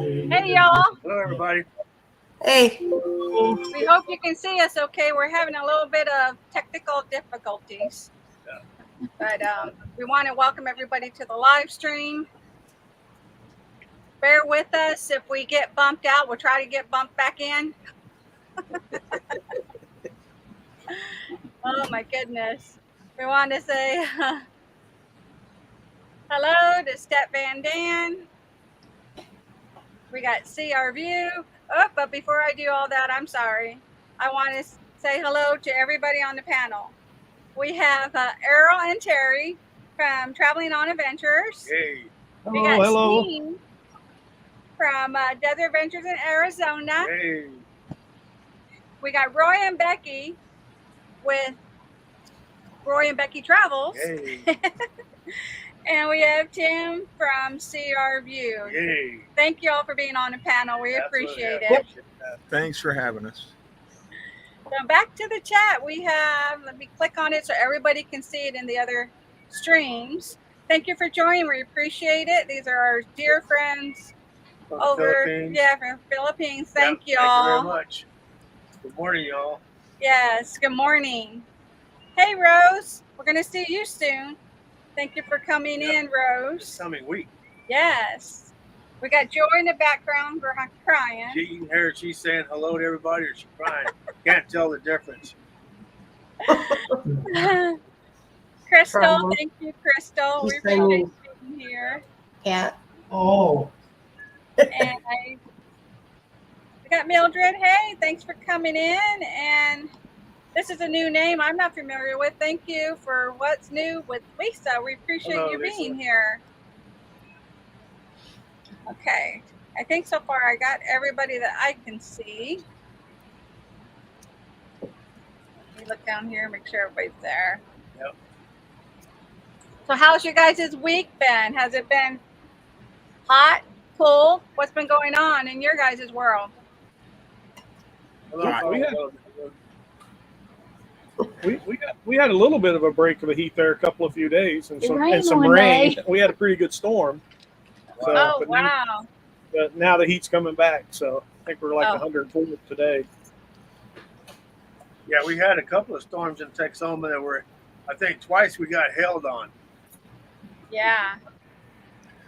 Hey, y'all. Hello, everybody. Hey. We hope you can see us okay. We're having a little bit of technical difficulties. But we want to welcome everybody to the live stream. Bear with us. If we get bumped out, we'll try to get bumped back in. Oh, my goodness. We want to say hello to Step Van Dan. We got CR View. Oh, but before I do all that, I'm sorry. I want to say hello to everybody on the panel. We have Errol and Terry from Traveling on Adventures. Hey. We got Steve from Desert Adventures in Arizona. Hey. We got Roy and Becky with Roy and Becky Travels. Hey. And we have Tim from CR View. Hey. Thank you all for being on the panel. We appreciate it. Yep. Thanks for having us. So back to the chat, we have, let me click on it so everybody can see it in the other streams. Thank you for joining. We appreciate it. These are our dear friends From over, Philippines. from Philippines. Thank you Thank all. you very much. Good morning, y'all. Yes, good morning. Hey, Rose, we're going to see you soon. Thank you for coming in, Rose. This coming week. Yes. We got Joy in the background crying. You can hear her, she's saying hello to everybody or she's crying. Can't tell the difference. Crystal, thank you, Crystal. We appreciate you being here. Yeah. Oh. And we got Mildred. Hey, thanks for coming in. And this is a new name I'm not familiar with. Thank you for what's new with Lisa. We appreciate you being here. Okay. I think so far I got everybody that I can see. Let me look down here and make sure everybody's there. Yep. So how's your guys' week been? Has it been hot, cool? What's been going on in your guys' world? We had a little bit of a break of the heat there, a few days, and some rain. We had a pretty good storm. So, oh, wow. But now the heat's coming back, so I think we're like 104 today. Yeah, we had a couple of storms in Texoma that were, I think twice we got held on. Yeah.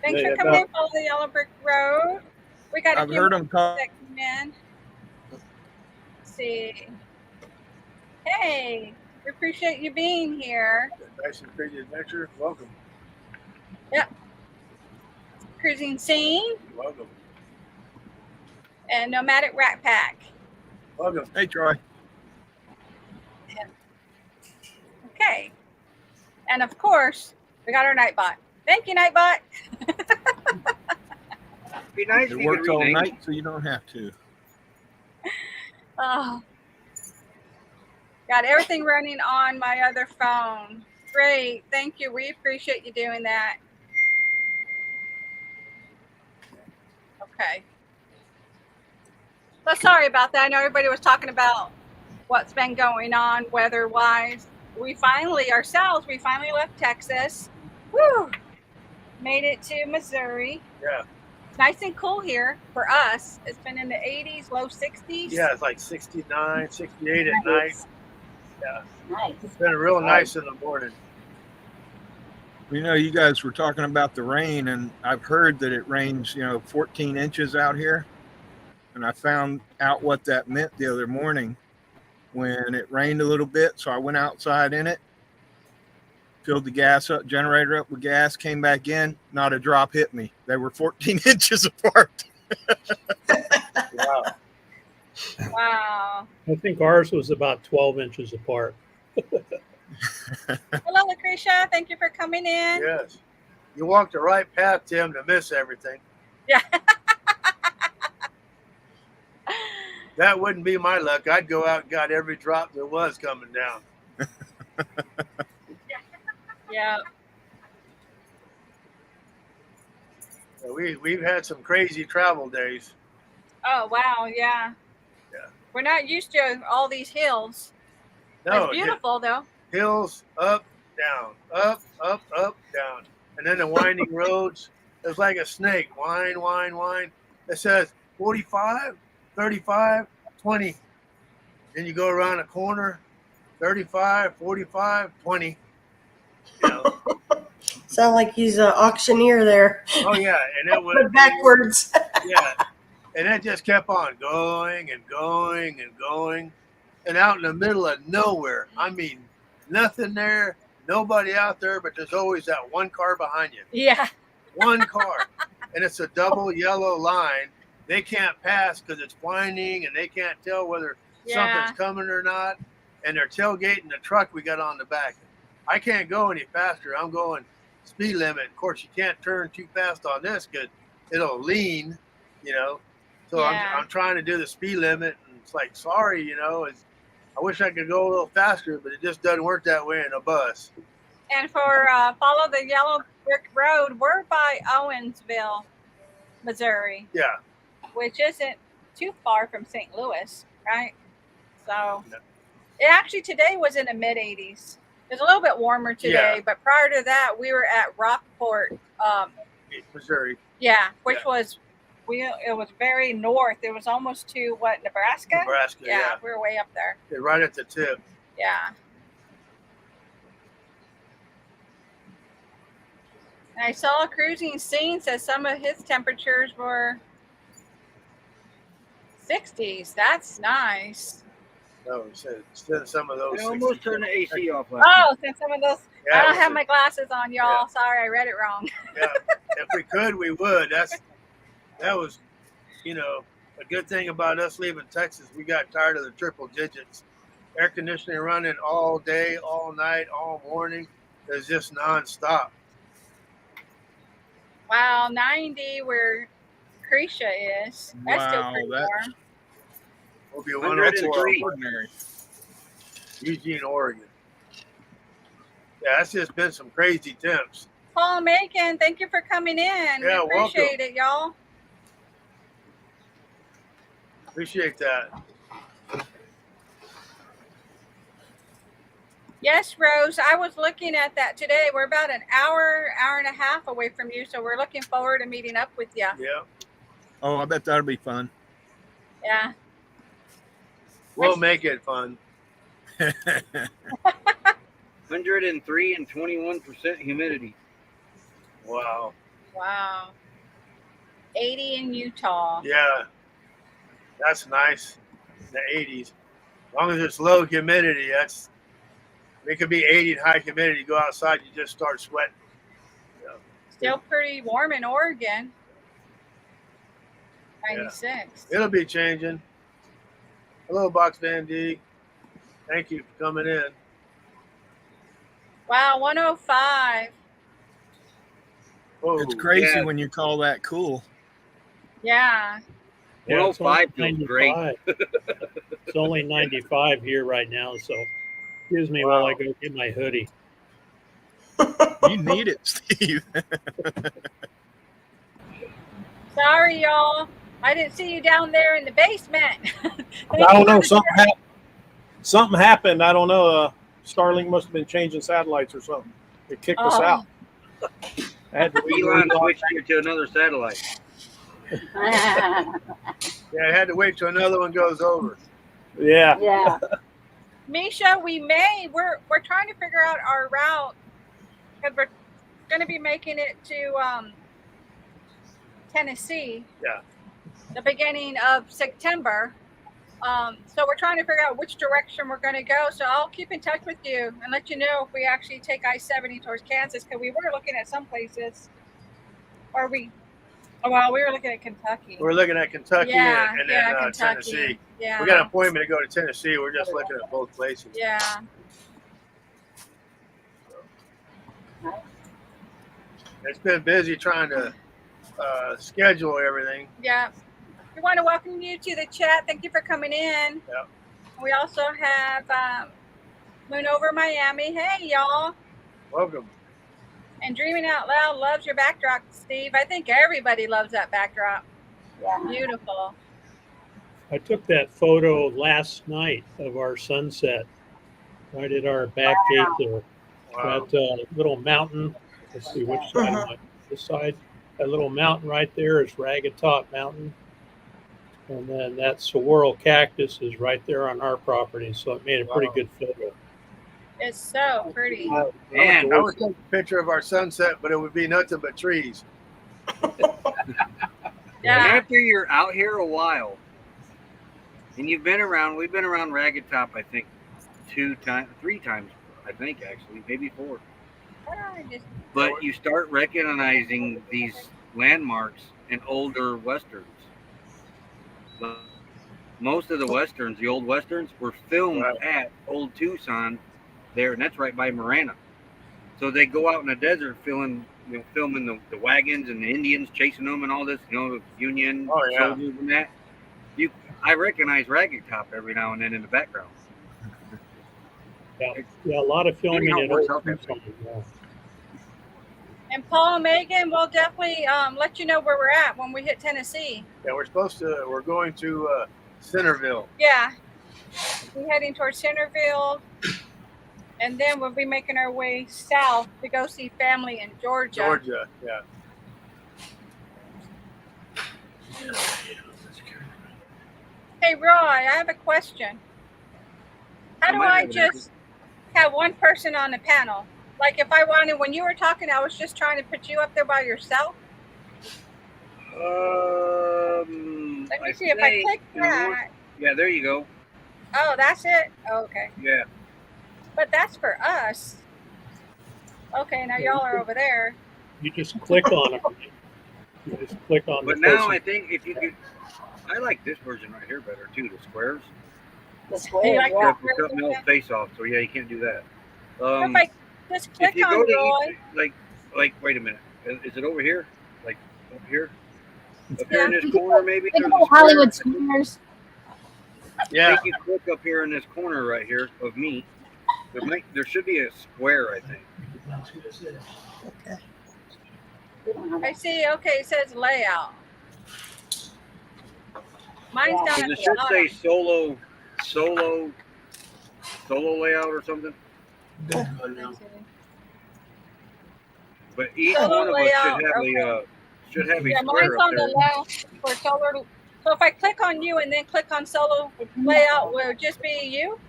Thanks for coming in, follow the Yellow Brick Road. We got I've heard them talk. Let's see. Hey, we appreciate you being here. Nice and crazy adventure. Welcome. Yep. Cruising Scene. Welcome. And Nomadic Rat Pack. Welcome. Hey, Troy. Okay. And of course, we got our Nightbot. Thank you, Nightbot. Be nice. It works all night, so you don't have to. Oh. Got everything running on my other phone. Great. Thank you. We appreciate you doing that. Okay. So sorry about that. I know everybody was talking about what's been going on weather-wise. We finally left Texas. Woo! Made it to Missouri. Yeah. It's nice and cool here for us. It's been in the 80s, low 60s. Yeah, it's like 69, 68 at night. Yeah. Nice. It's been real nice in the morning. You know, you guys were talking about the rain, and I've heard that it rains, 14 inches out here. And I found out what that meant the other morning when it rained a little bit. So I went outside in it, filled the generator up with gas, came back in, not a drop hit me. They were 14 inches apart. Wow. Wow. I think ours was about 12 inches apart. Hello, Lucretia. Thank you for coming in. Yes. You walked the right path, Tim, to miss everything. Yeah. That wouldn't be my luck. I'd go out and got every drop there was coming down. Yeah. We've had some crazy travel days. Oh, wow. Yeah. Yeah. We're not used to all these hills. No, it's beautiful, though. Hills, up, down, up, up, up, down. And then the winding roads. It was like a snake. Wind, wind, wind. that says 45, 35, 20. Then you go around a corner, 35, 45, 20. You know? Sound like he's an auctioneer there. Oh yeah, and it But went backwards. yeah, and it just kept on going and going and going, and out in the middle of nowhere. I mean, nothing there, nobody out there, but there's always that one car behind you. Yeah. One car, and it's a double yellow line. They can't pass because it's winding, and they can't tell whether Yeah. something's coming or not. And they're tailgating the truck we got on the back. I can't go any faster. I'm going speed limit. Of course, you can't turn too fast on this because it'll lean, you know. So Yeah. I'm trying to do the speed limit, and it's like, sorry, you know, I wish I could go a little faster, but it just doesn't work that way in a bus. And for Follow the Yellow Brick Road, we're by Owensville, Missouri, Yeah. which isn't too far from St. Louis, right? So No. it actually today was in the mid 80s. It was a little bit warmer today, Yeah. but prior to that, we were at Rockport. Missouri. Yeah, which Yeah. was it was very north. It was almost to what, Nebraska? Nebraska, yeah. We were way up there. They're right at the tip. Yeah. And I saw a cruising scene says some of his temperatures were 60s. That's nice. No, it said some of those. I almost 60. turned the AC off last Oh, since some of those. Yeah, I don't it have was- my glasses on, y'all. Sorry, I read it wrong. Yeah, if we could, we would. That was, you know, a good thing about us leaving Texas. We got tired of the triple digits. Air conditioning running all day, all night, all morning. It's just nonstop. Wow, 90 where Cretia is. That's still Wow, pretty that's- warm. We'll be 103. 104, Ordinary. Eugene, Oregon. Yeah, that's just been some crazy temps. Paul Macon, thank you for coming in. Yeah, we appreciate it, y'all. Appreciate that. Yes, Rose, I was looking at that today. We're about an hour and a half away from you, so we're looking forward to meeting up with you. Yeah, Oh, I bet that'll be fun. Yeah. we'll make it fun. 103 and 21% humidity. Wow. Wow. 80 in Utah. Yeah, that's nice. The 80s. As long as it's low humidity, it could be 80 and high humidity. You go outside, you just start sweating. Still pretty warm in Oregon. 96. It'll be changing. Hello, Box Van D. Thank you for coming in. Wow, 105. Whoa. It's crazy Yeah. when you call that cool. Yeah. Yeah, it's 105 only feels great. 95. It's only 95 here right now, so excuse me while I go get my hoodie. You need it, Steve. Sorry, y'all. I didn't see you down there in the basement. I don't know. Something happened. I don't know. Starlink must have been changing satellites or something. It kicked us Oh. out. I had to Elon switched you to another satellite. Yeah, I had to wait till another one goes over. Yeah. Yeah. Misha, we're trying to figure out our route because we're going to be making it to Tennessee. Yeah. The beginning of September. So we're trying to figure out which direction we're going to go. So I'll keep in touch with you and let you know if we actually take I-70 towards Kansas, because we were looking at some places. We were looking at Kentucky. We're looking at Kentucky Yeah, and yeah, then Kentucky. Tennessee. Yeah. We got an appointment to go to Tennessee. We're just looking at both places. Yeah. It's been busy trying to schedule everything. Yeah. We want to welcome you to the chat. Thank you for coming in. Yeah. We also have Moon Over Miami. Hey, y'all. Welcome. And Dreaming Out Loud loves your backdrop, Steve. I think everybody loves that backdrop. Yeah. Beautiful. I took that photo last night of our sunset right at our back gate there. Wow. That little mountain. Let's see which side am I? This side. that little mountain right there is Ragged Top Mountain. And then that saguaro cactus is right there on our property. So it made a pretty Wow. good photo. It's so pretty. Man, I would take a picture of our sunset, but it would be nothing but trees. Yeah. after you're out here a while, and we've been around Ragged Top, I think, 3 times, I think, actually, maybe 4. I just- But you start recognizing these landmarks in older westerns. Most of the westerns, the old westerns, were filmed Right. at Old Tucson there, and that's right by Marana. So they go out in the desert filming the wagons and the Indians chasing them and all this, the Union Oh, yeah. soldiers and that. I recognize Ragged Top every now and then in the background. Yeah, a lot of filming how it in works Old out that Tucson. Yeah. And Paul and Megan, we'll definitely let you know where we're at when we hit Tennessee. Yeah, we're going to Centerville. Yeah. We're heading towards Centerville. And then we'll be making our way south to go see family in Georgia. Georgia, yeah. Hey, Roy, I have a question. How do might I have an just have one person on the panel? Like if I wanted, when you were talking, I was just trying to put you up there by yourself. Let me see if I click that. Yeah, there you go. Oh, that's it? Okay. Yeah. But that's for us. Okay, now y'all are over there. You just click on it. You just click on But the now person. I think if you could, I like this version right here better too. The squares. The You square, like yeah. that? Cut Mill's face off. So yeah, you can't do that. If I just If click you on go to Roy, like, wait a minute, is it over here? Like up here? Up Yeah. here in this corner, maybe. Think There's about a square. Hollywood Squares. Yeah, If you click up here in this corner right here of me, there should be a square, I think. I see. Okay, it says layout. Mine's down at It the should bottom. say solo layout or something. But each Solo one of us layout, should have a Yeah, square mine's up on there. the left for solar. So if I click on you and then click on solo layout, will it just be you?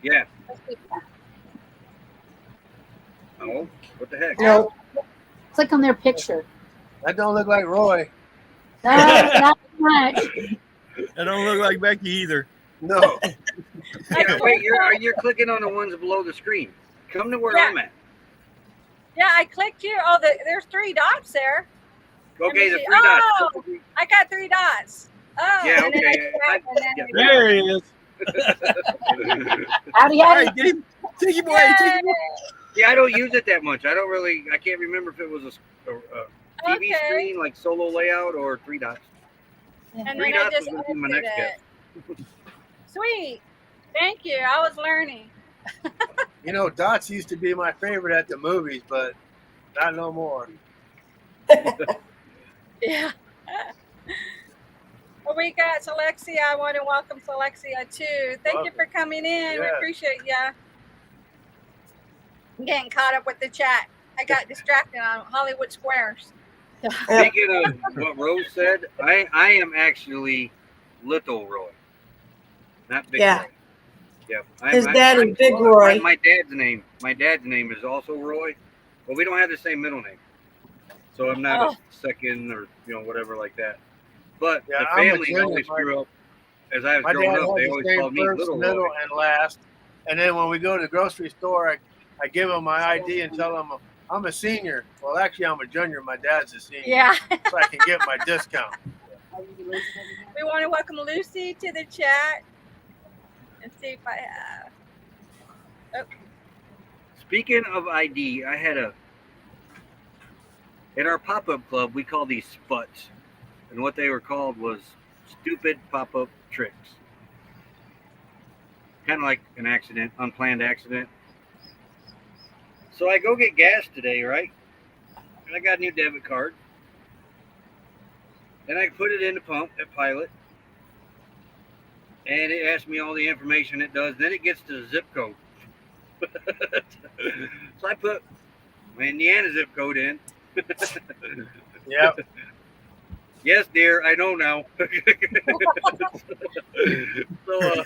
Yeah. Let's see. Oh, what the heck? No, Click on their picture. that don't look like Roy. Not much. I don't look like Becky either. No. Yeah, wait, you're clicking on the ones below the screen. Come to where Yeah. I'm at. Yeah, I clicked you. Oh, there's 3 dots there. Okay, the see. 3 dots. Oh! I got 3 dots. Oh, Yeah, and then okay. I and then Yeah. There he is. Howdy, All howdy. right, get him. Take him away. Take him away. Yeah, I don't use it that much. I can't remember if it was a TV Okay. screen, like solo layout, or 3 dots. And 3 then I dots just was gonna be my edited next it. guess. Sweet. Thank you. I was learning. You know, dots used to be my favorite at the movies, but not no more. Yeah. Well, we got Celexia. I want to welcome Celexia too. Thank you Welcome. for coming in. We Yeah. appreciate ya. I'm getting caught up with the chat. I got distracted on Hollywood Squares. Speaking of what Rose said, I am actually Little Roy, not Big Yeah. Roy. Yep. His dad is Big Roy. My dad's name is also Roy, but we don't have the same middle name, so I'm not a second or whatever like that. But Yeah, the I'm a family junior. always grew up. As I was My dad growing had up, they the always same called me first, Little middle, Roy. and last. And then when we go to the grocery store, I give them my ID and tell them I'm a senior. Well, actually, I'm a junior. My dad's a senior. Yeah. So I can get my discount. We want to welcome Lucy to the chat and see if I have. Speaking of ID, I had in our pop-up club, we call these sputs. And what they were called was stupid pop-up tricks. Kind of like an accident, unplanned accident. So I go get gas today, right? And I got a new debit card. And I put it in the pump at Pilot. And it asks me all the information it does. Then it gets to the zip code. So I put my Indiana zip code in. Yep. Yes, dear, I know now. So Oh,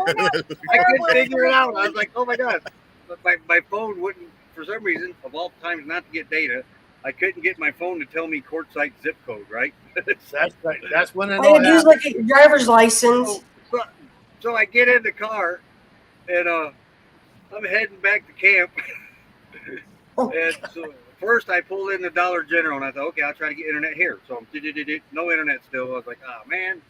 we're not I sure couldn't where figure it we're out. I was like, oh my god. But my phone wouldn't, for some reason, of all times not to get data, I couldn't get my phone to tell me Quartzsite zip code, right? That's right. That's when it All you all gotta do is happens. look at your driver's license. So I get in the car and I'm heading back to camp. And so first I pulled in the Dollar General and I thought, okay, I'll try to get internet here. So I'm no internet still. I was like, oh man.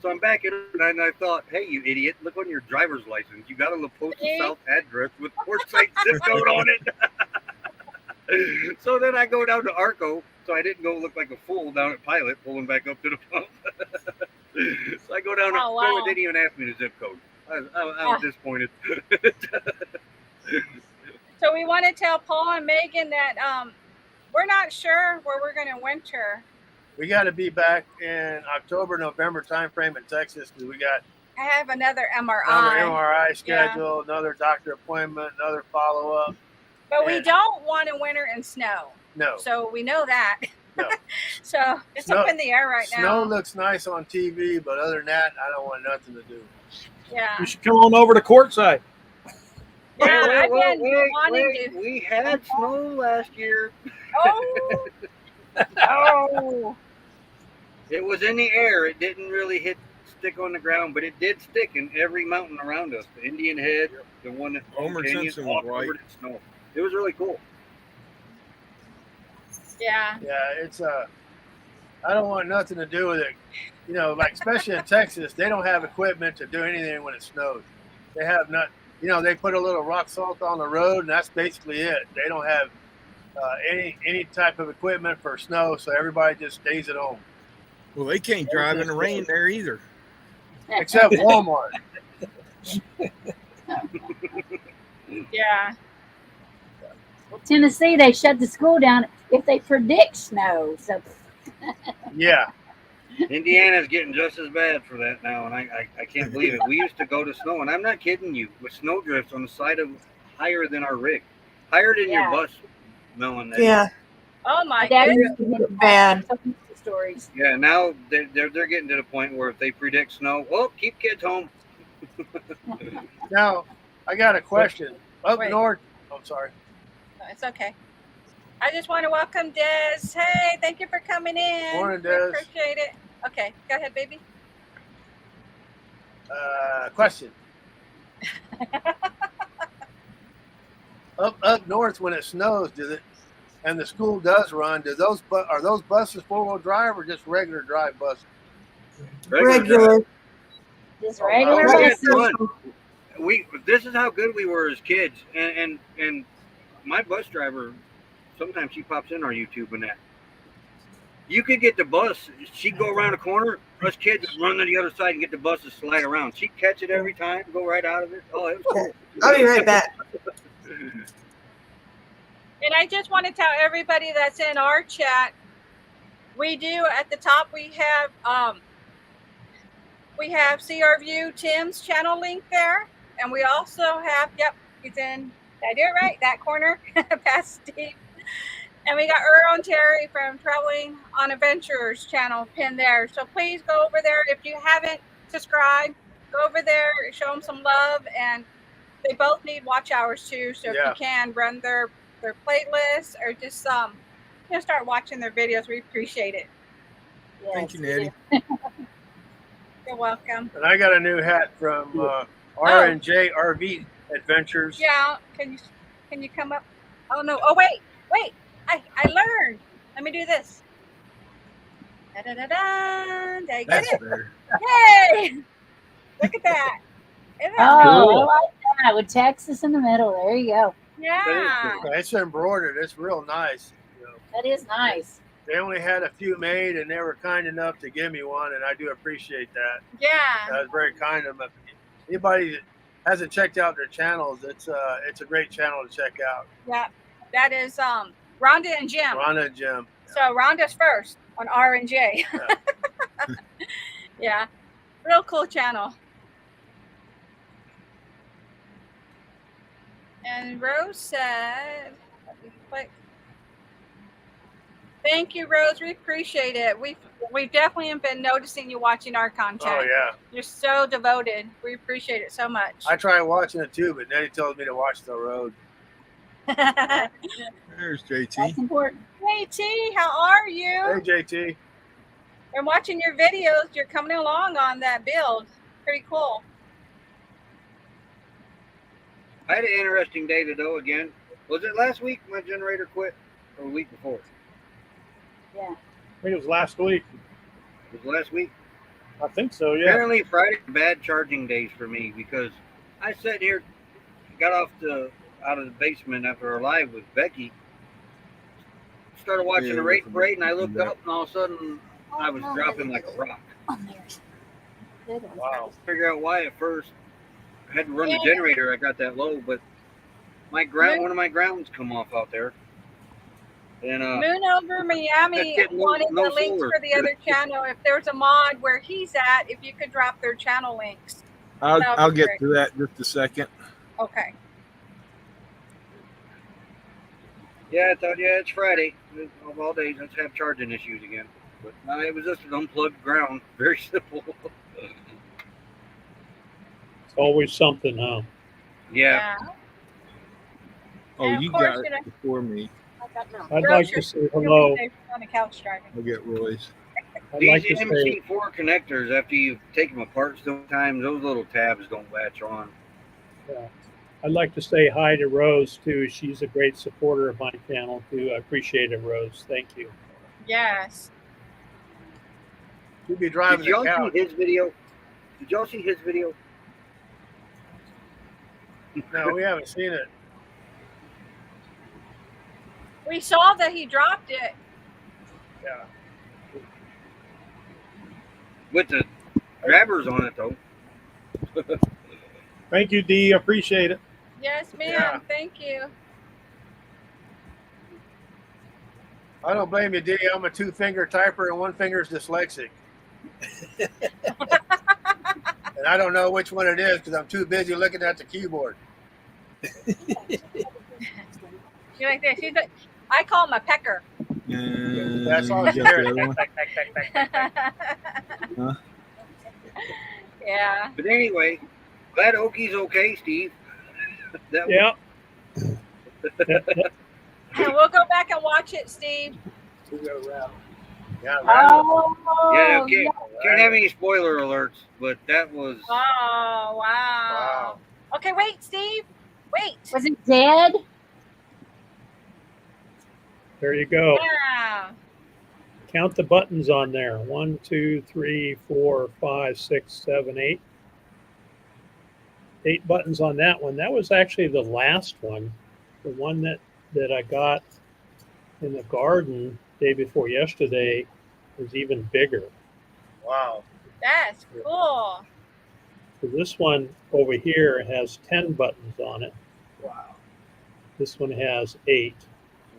So I'm back in and I thought, hey, you idiot, look on your driver's license. You got a La Posta See? South address with Quartzsite zip code on it. So then I go down to Arco, so I didn't go look like a fool down at Pilot pulling back up to the pump. So I go down, Oh, no, wow. it didn't even ask me the zip code. I was disappointed. So we want to tell Paul and Megan that we're not sure where we're going to winter. We got to be back in October, November timeframe in Texas because we got I have another MRI, another MRI schedule, another doctor appointment, another follow up. but we and- don't want to winter in snow. No. So we know that. No. So it's Snow- up in the air right Snow now. looks nice on TV, but other than that, I don't want nothing to do. Yeah. You should come on over to Quartzsite. Yeah, I've been Wait, wanting to. we had snow last year. Oh. Oh. It was in the air. It didn't really stick on the ground, but it did stick in every mountain around us. The Indian Head, the one that Homer Canyon, Simpson all was white. covered in snow. It was really cool. Yeah. Yeah, it's I don't want nothing to do with it. You know, like especially in Texas, they don't have equipment to do anything when it snows. They have not. You know, they put a little rock salt on the road, and that's basically it. They don't have any type of equipment for snow, so everybody just stays at home, Well, they can't drive in the rain there either. except Walmart. Yeah. Tennessee, they shut the school down if they predict snow. So Yeah, Indiana's getting just as bad for that now, and I can't believe it. We used to go to snow, and I'm not kidding you, with snow drifts on the side of higher than our rig, higher than Yeah. your bus, Melon. Yeah, Oh my my dad goodness. used to get bad. stories. Yeah, now they're getting to the point where if they predict snow, well, keep kids home. Now, I got a question. Up Wait. north, I'm sorry. No, it's okay. I just want to welcome Des. Hey, thank you for coming in. Morning, We Des. appreciate it. Okay, go ahead, baby. Question. Up north, when it snows, does it, and the school does run? Are those buses 4-wheel drive or just regular drive buses? Regular. Just Oh, regular wow. buses. This is how good we were as kids, and my bus driver, sometimes she pops in our YouTube and that. You could get the bus. She'd go around a corner. Us kids would run to the other side and get the bus to slide around. She'd catch it every time, go right out of it. Oh, it was cool. I'll be right back. And I just want to tell everybody that's in our chat, we do at the top we have CR View Tim's channel link there, and we also have he's in. Did I do it right? That corner past Steve. And we got Earl and Terry from Traveling on Adventures channel pinned there. So please go over there. If you haven't subscribed, go over there, show them some love. And they both need watch hours too. So if Yeah. you can run their playlists or just start watching their videos, we appreciate it. Thank Yes, you, we Nettie. do. You're welcome. And I got a new hat from R&J RV Adventures. Yeah, can you come up? Oh no! Oh wait! I learned. Let me do this. Da da da da! Did I get That's it? better. Yay! Look at that. Isn't that Oh, cool? I like that with Texas in the middle. There you go. Yeah. It's embroidered. It's real nice. You know, That is nice. they only had a few made, and they were kind enough to give me one, and I do appreciate that. That Yeah. was very kind of them. Anybody that hasn't checked out their channels, it's a great channel to check out. Yeah. That is Rhonda and Jim. Rhonda and Jim. So Rhonda's first on R&J. Yeah. Real cool channel. And Rose said, let me click. Thank you, Rose. We appreciate it. We've definitely been noticing you watching our content. Oh yeah, You're so devoted. We appreciate it so much. I try watching it too, but then he tells me to watch the road. There's That's JT. important. Hey T, how are you? Hey JT, I'm watching your videos. You're coming along on that build. Pretty cool. I had an interesting day to do again. Was it last week my generator quit, or the week before? I think it was last week. It was last week. I think so. Yeah. Apparently Friday bad charging days for me because I sat here, got out of the basement after our live with Becky, started watching Yeah, the race from- parade, and I from looked that. up, and all of a sudden I was dropping like a rock. On there. Good one. wow. Figure out why at first. I had to run Yeah. the generator. I got that low, but one of my grounds come off out there, and Moon over Miami That's getting wanted no the links solar. for the other channel. If there's a mod where he's at, if you could drop their channel links. I'll That would I'll be get great. to that in just a second. Okay. yeah, I thought it's Friday of all days. Let's have charging issues again. But no, it was just an unplugged ground. Very simple. It's always something, huh? Yeah. Oh, And of you course, got you know- it before me. I'd like to say hello. On the couch driving. I'll get Roy's. I'd These like to say MC4 connectors, after you take them apart sometimes, those little tabs don't latch on. I'd like to say hi to Rose too. She's a great supporter of my channel too. I appreciate it, Rose. Thank you. Yes. You'd be driving Did the y'all couch. see his video? Did y'all see his video? No, we haven't seen it. We saw that he dropped it. Yeah. With the grabbers on it, though. Thank you, D. Appreciate it. Yes, ma'am. Yeah. Thank you. I don't blame you, D. I'm a 2-finger typer and 1 finger's dyslexic. And I don't know which one it is because I'm too busy looking at the keyboard. You're like this. I call him a pecker. That's all you she got hears. the other one? Huh? Yeah. But anyway, glad Oki's okay, Steve. That Yeah. And we'll go back and watch it, Steve. Yeah, right. Oh, Yeah, okay. Can't have any spoiler alerts, but that was Oh, wow. Wow. Okay, wait, Steve. Wait. was it dead? There you go. Yeah. Count the buttons on there. 1, 2, 3, 4, 5, 6, 7, 8. 8 buttons on that one. That was actually the last one. The one that I got in the garden day before yesterday was even bigger. Wow. That's cool. So this one over here has 10 buttons on it. Wow. This one has 8.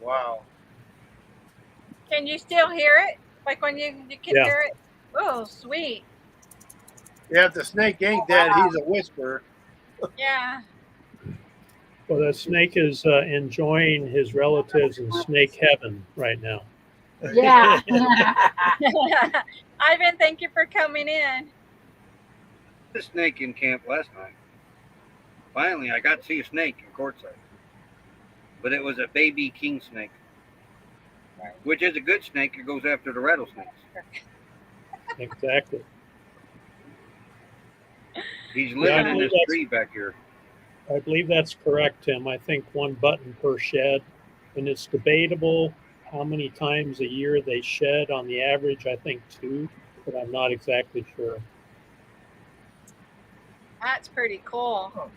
Wow. Can you still hear it? Like when you can Yeah. hear it? Oh, sweet. Yeah, if the snake ain't dead, he's a whisperer. Yeah. Well, the snake is enjoying his relatives in snake heaven right now. Yeah. Ivan, thank you for coming in. a snake in camp last night. Finally, I got to see a snake in Quartzsite. But it was a baby king snake, which is a good snake. It goes after the rattlesnakes. Exactly. He's living I in believe this that's- tree back here. I believe that's correct, Tim. I think 1 button per shed, and it's debatable how many times a year they shed. On the average, I think 2, but I'm not exactly sure. That's pretty cool.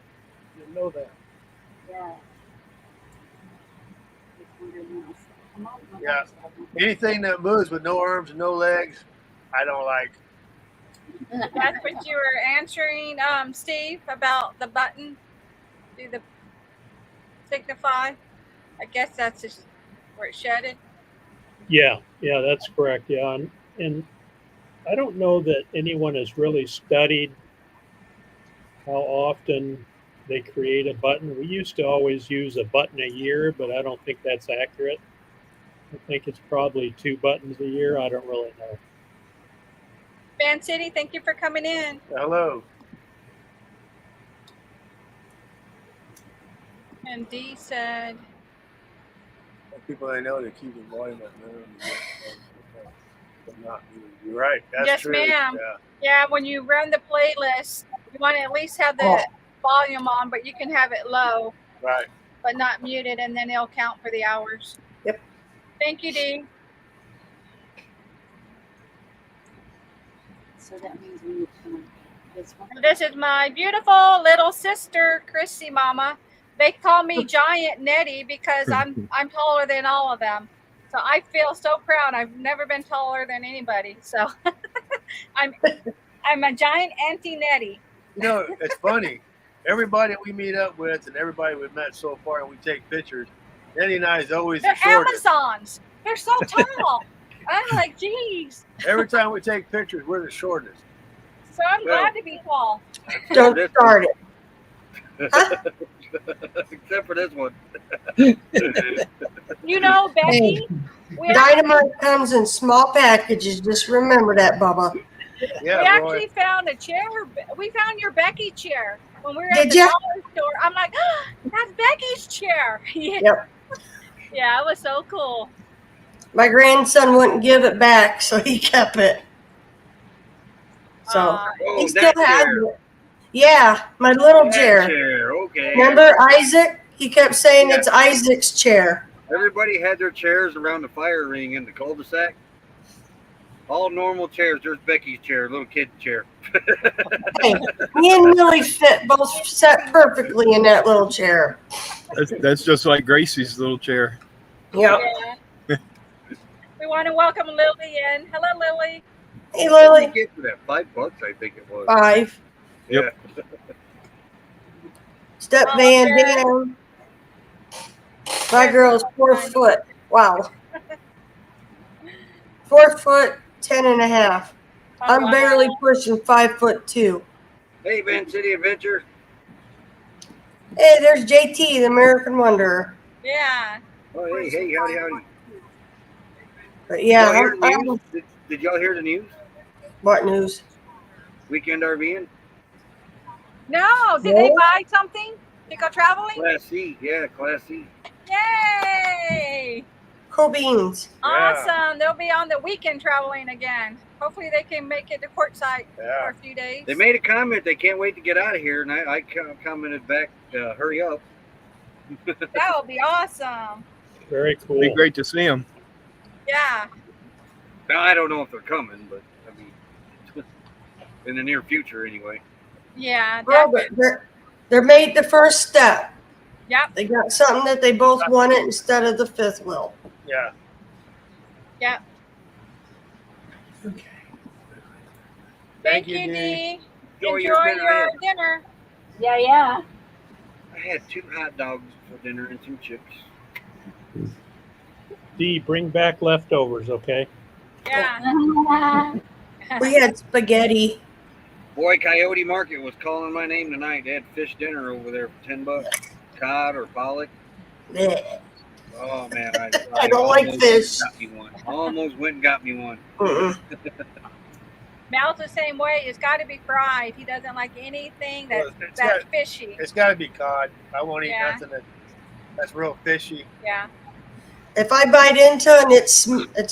You know that. Yeah. Yeah. Anything that moves with no arms and no legs, I don't like. That's what you were answering, Steve, about the button. Do the signify. I guess that's just where it's shedded. Yeah, that's correct. Yeah, and I don't know that anyone has really studied how often they create a button. We used to always use a button a year, but I don't think that's accurate. I think it's probably 2 buttons a year. I don't really know. Van City, thank you for coming in. Hello. And Dee said, People I know, they keep the volume at minimum. But not muted. You're right. That's Yes, true. ma'am. Yeah. yeah, when you run the playlist, you want to at least have the volume on, but you can have it low, Right. but not muted, and then it'll count for the hours. Yep. Thank you, Dee. So that means we need to this one. This is my beautiful little sister, Chrissy Mama. They call me Giant Nettie because I'm taller than all of them. So I feel so proud. I've never been taller than anybody. So I'm a giant Auntie Nettie. You know, it's funny. Everybody we meet up with and everybody we've met so far and we take pictures, Eddie and I is always They're the shortest. Amazons. They're so tall. I'm like, geez. Every time we take pictures, we're the shortest. So I'm glad to be tall. Don't start it. Except for this one. You know, Becky, we Dynamite comes in small packages. Just remember that, Bubba. Yeah, we Roy. actually found a chair. We found your Becky chair when we were at Did the ya? dollar store. I'm like, oh, that's Becky's chair. Yeah. Yep. Yeah, it was so cool. My grandson wouldn't give it back, so he kept it. So Oh, he still that has chair. it. Yeah, my little That chair. chair. Okay. Remember Isaac? He kept saying Yeah. it's Isaac's chair. Everybody had their chairs around the fire ring in the cul-de-sac. All normal chairs. There's Becky's chair, little kid chair. Hey, me and Millie both sat perfectly in that little chair. That's just like Gracie's little chair. Yep. Yeah. We want to welcome Lily in. Hello, Lily. Hey, What did Lily. you get for that? $5, I think it was. 5. Yep. Step Oh, Van okay. Dam. My girl's 4 foot. Wow. 4 foot, 10 and a half. I'm wow. barely pushing 5'2". Hey, Van City Adventure. Hey, there's JT, the American Wanderer. Yeah. Oh, hey, howdy. But yeah, Y'all hear the I'm, news? Did y'all hear the news? what news? Weekend RVing? No, did they buy something to go traveling? Class C. Yeah, Class C. Yay! Cool beans. Awesome. They'll be on the weekend traveling again. Hopefully they can make it to Quartzsite for Yeah. a few days. They made a comment. They can't wait to get out of here. And I commented back, hurry up. That will be awesome. Very cool. It'd be great to see them. Yeah. Now, I don't know if they're coming, but I mean, in the near future anyway. Yeah. Well, they're made the first step. Yep. They got something that they both wanted instead of the fifth wheel. Yeah. Yep. Okay. Thank you, you, Dee. Dee. Enjoy Enjoy your dinner, your man. dinner. Yeah. I had 2 hot dogs for dinner and 2 chips. Dee, bring back leftovers, okay? Yeah. We had spaghetti. Boy, Coyote Market was calling my name tonight. They had fish dinner over there for $10. Cod or pollock. Blech. Oh man, I don't like almost fish. Got me one. Almost went and got me one. Mm-mm. Mal's the same way. It's got to be fried. He doesn't like anything Well, that's it's fishy. It's got to be cod. I won't eat Yeah. nothing that's real fishy. Yeah. If I bite into it and it's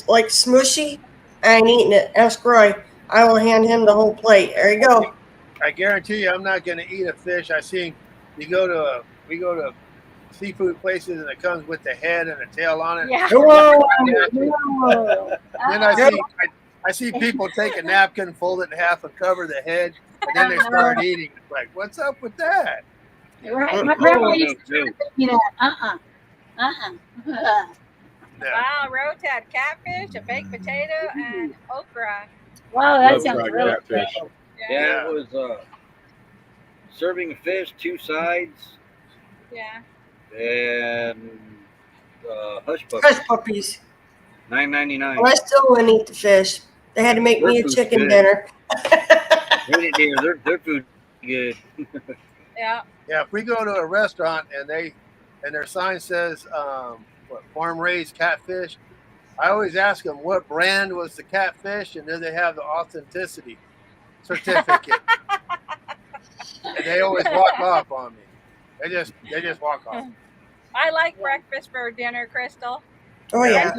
like smushy, I ain't eating it. Ask Roy. I will hand him the whole plate. There you go. I guarantee you, I'm not going to eat a fish. We go to seafood places and it comes with the head and the tail on it. Yeah. Whoa. Then I see people take a napkin, fold it in half, and cover the head, and then they start eating. It's like, what's up with that? Right. My grandma Oh, used to no, you know, Yeah. Wow, Rose had catfish, a baked potato, and okra. Wow, that Love sounds fried really catfish. special. Yeah, it was serving of fish, 2 sides, Yeah. and hush puppies, Hush puppies. $9.99. Well, I still wouldn't eat the fish. They had to make me a Their food's chicken good. dinner. Ain't it, dear? Their food good. Yeah. Yeah, if we go to a restaurant and their sign says farm raised catfish, I always ask them what brand was the catfish, and then they have the authenticity certificate. And they always walk off on me. They just walk off. I like breakfast for dinner, Crystal. Oh yeah.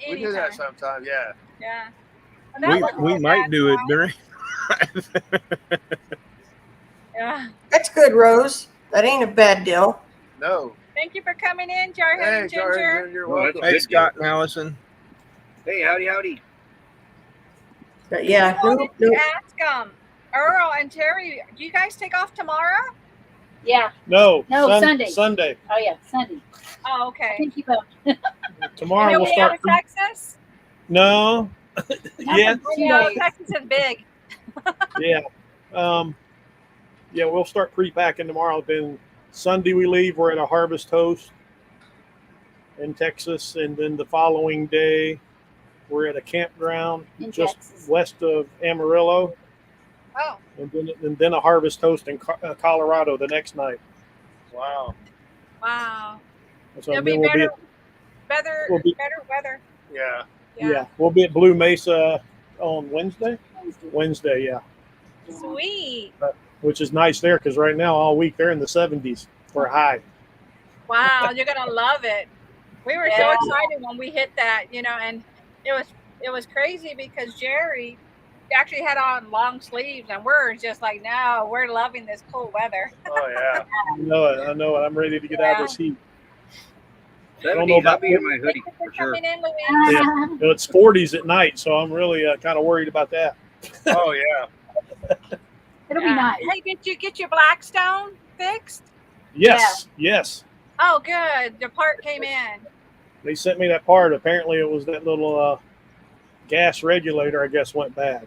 We do that Anytime. sometimes. Yeah. Yeah. And that wasn't We a might bad do it time. during. Yeah. That's good, Rose. That ain't a bad deal. No. Thank you for coming in, Jarhead Hey, and George, Ginger. you're Well, welcome. that's Hey, Scott and Allison. Hey, howdy. But yeah, I wanted no, to ask Earl and Terry, do you guys take off tomorrow? Yeah. No, No, Sunday. Sunday. Oh yeah, Sunday. Oh, I okay. think you will. And Tomorrow you'll we'll be out start. of Texas? No. Yeah. I know, Texas is big. Yeah. Yeah, we'll start pre-packing tomorrow. Then Sunday we leave. We're at a Harvest Toast in Texas, and then the following day we're at a campground In just Texas. west of Amarillo, Oh, and then a Harvest Toast in Colorado the next night. Wow. wow. So It'll then be we'll better, we'll be- better weather. Yeah. yeah, we'll be at Blue Mesa on Wednesday. Wednesday. Wednesday, yeah, Sweet. which is nice there because right now all week they're in the 70s for a high. Wow, you're gonna love it. We were so Yeah. excited when we hit that, and it was crazy because Jerry actually had on long sleeves, and we're just like, no, we're loving this cool weather. Oh yeah. I know it. I'm ready to get out of this heat. don't know 70s, I'll about be in my hoodie Thank you for for sure. coming in, Louise. You know, it's 40s at night, so I'm really kind of worried about that. Oh yeah. It'll be nice. Hey, did you get your Blackstone fixed? Yes. Oh, good. The part came in. They sent me that part. Apparently, it was that little gas regulator, I guess, went bad.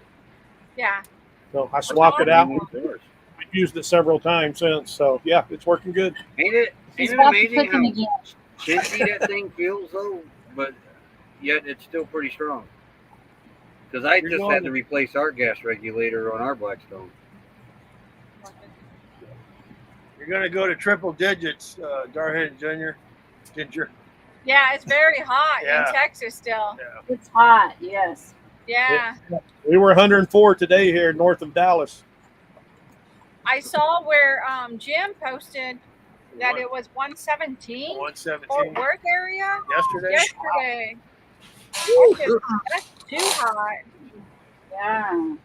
Yeah. So I swapped it out. Of course. We've used it several times since. So yeah, it's working good. Ain't He's it about to amazing cook him how again. chintzy that thing feels though? But yet it's still pretty strong. Because I You're just going had to to- replace our gas regulator on our Blackstone. You're gonna go to triple digits, Darhead Jr. Ginger. Yeah, it's very hot Yeah. in Texas still. It's hot. Yes. Yeah. We were 104 today here north of Dallas. I saw where Jim posted that it was 117 Fort 117 Worth area yesterday. yesterday. That's too hot. Yeah.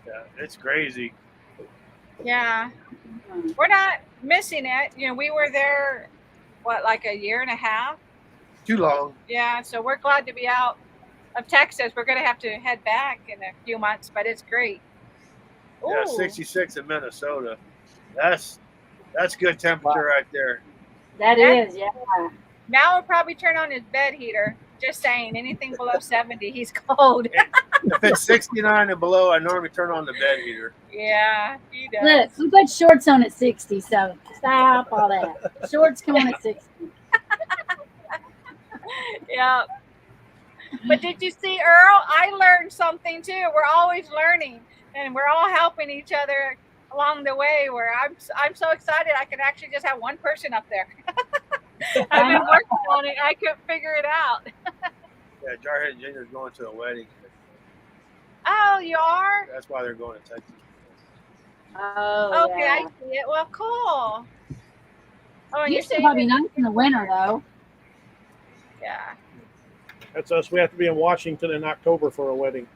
Yeah, it's crazy. Yeah. Mhm. We're not missing it. We were there, like a year and a half? Too long. Yeah, so we're glad to be out of Texas. We're going to have to head back in a few months, but it's great. Yeah, Ooh. 66 in Minnesota. That's good temperature right there. That is. Yeah. Now we'll probably turn on his bed heater. Just saying, anything below 70, he's cold. If it's 69 and below, I normally turn on the bed heater. Yeah, he does. Look, we put shorts on at 60, so stop all that. Shorts come on at 60. Yeah. But did you see, Earl? I learned something too. We're always learning, and we're all helping each other along the way. Where I'm so excited, I can actually just have one person up there. I've been working on it. I couldn't figure it out. Yeah, Jarhead Jr. is going to a wedding. Oh, you are? That's why they're going to Texas. Oh, Okay, yeah. I see it. Well, cool. Oh, and you're Houston saying probably nice in the winter, though. yeah. That's us. We have to be in Washington in October for a wedding.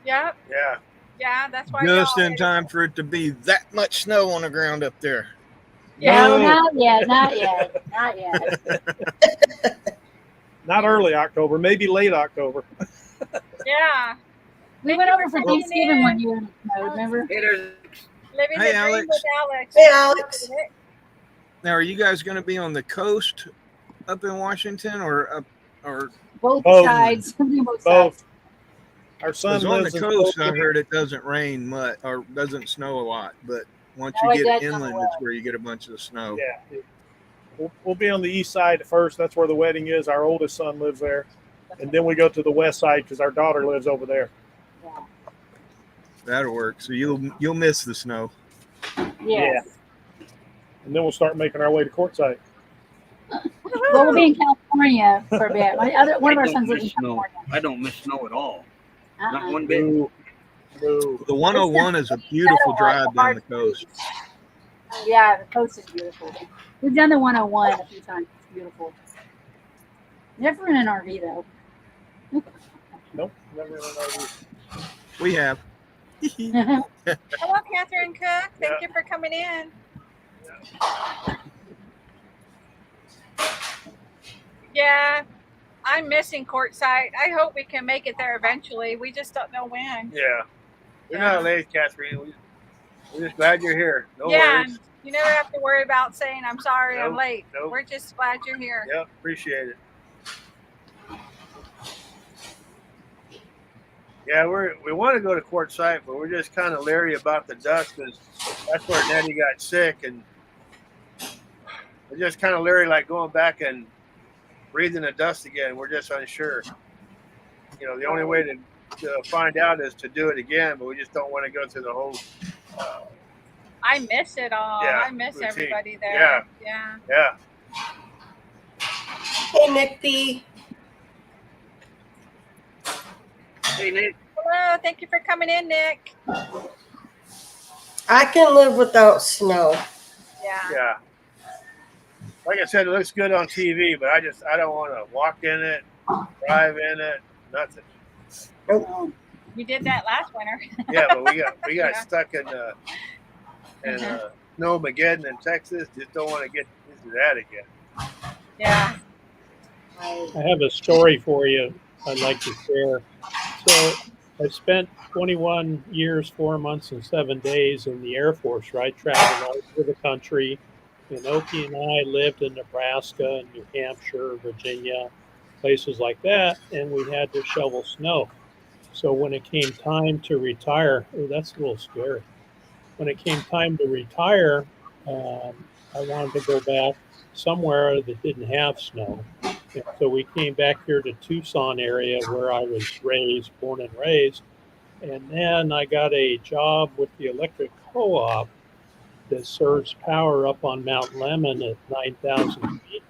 Yep. Yeah. Yeah, that's why. Just y'all- in time for it to be that much snow on the ground up there. Yeah. No, not yet. Not yet. Not yet. Not early October, maybe late October. Yeah. We Thank went you over for for coming Thanksgiving in. one year in the snow, remember? Hey, there's Living Hey, the dream Alex. with Alex. Hey, Alex. Now, are you guys going to be on the coast up in Washington or Both Both. sides. Both sides. Both. Our son 'cause on the lives in coast? I Spokane. heard it doesn't rain much or doesn't snow a lot, but once No, it you get does snow inland, well. it's where you get a bunch of snow. Yeah. We'll be on the east side at first. That's where the wedding is. Our oldest son lives there. And then we go to the west side because our daughter lives over there. Yeah. That'll work. So you'll miss the snow. Yes. And then we'll start making our way to Quartzsite. Well, we'll be in California California for a bit. One of our I don't sons lives in miss snow. California. I don't miss snow at all. Not Uh-uh. one bit. No, no. The 101 is a beautiful drive down the coast. Yeah, the coast is beautiful. We've done the 101 a few times. It's beautiful. Never in an RV though. Nope, never in an RV. We have. Hello, Catherine Cook. Thank you for coming in. Yeah, I'm missing Quartzsite. I hope we can make it there eventually. We just don't know when. Yeah. You're Yeah. not late, Catherine. We're just glad you're here. No Yeah, worries. you never have to worry about saying I'm sorry, I'm Nope, late. nope. We're just glad you're here. Yep, appreciate it. Yeah, we want to go to Quartzsite, but we're just kind of leery about the dust because that's where Nettie got sick, and we're just kind of leery, like going back and breathing the dust again. We're just unsure. You know, the only way to find out is to do it again, but we just don't want to go through the whole. I miss it all. Yeah, I miss routine. everybody there. Yeah. Yeah. Hey, Nick P. Hey, Nick. Hello, thank you for coming in, Nick. I can live without snow. Yeah. Yeah. Like I said, it looks good on TV, but I don't want to walk in it, drive in it, nothing. We did that last winter. Yeah, but we got Yeah. stuck in Snowmageddon in Texas. Just don't want to get into that again. Yeah. I have a story for you I'd like to share. So I spent 21 years, 4 months, and 7 days in the Air Force, right? Traveling all over the country. And Oki and I lived in Nebraska and New Hampshire, Virginia, places like that, and we had to shovel snow. So when it came time to retire, that's a little scary. When it came time to retire, I wanted to go back somewhere that didn't have snow. And so we came back here to Tucson area where I was born and raised. And then I got a job with the electric co-op that serves power up on Mount Lemmon at 9,000 feet.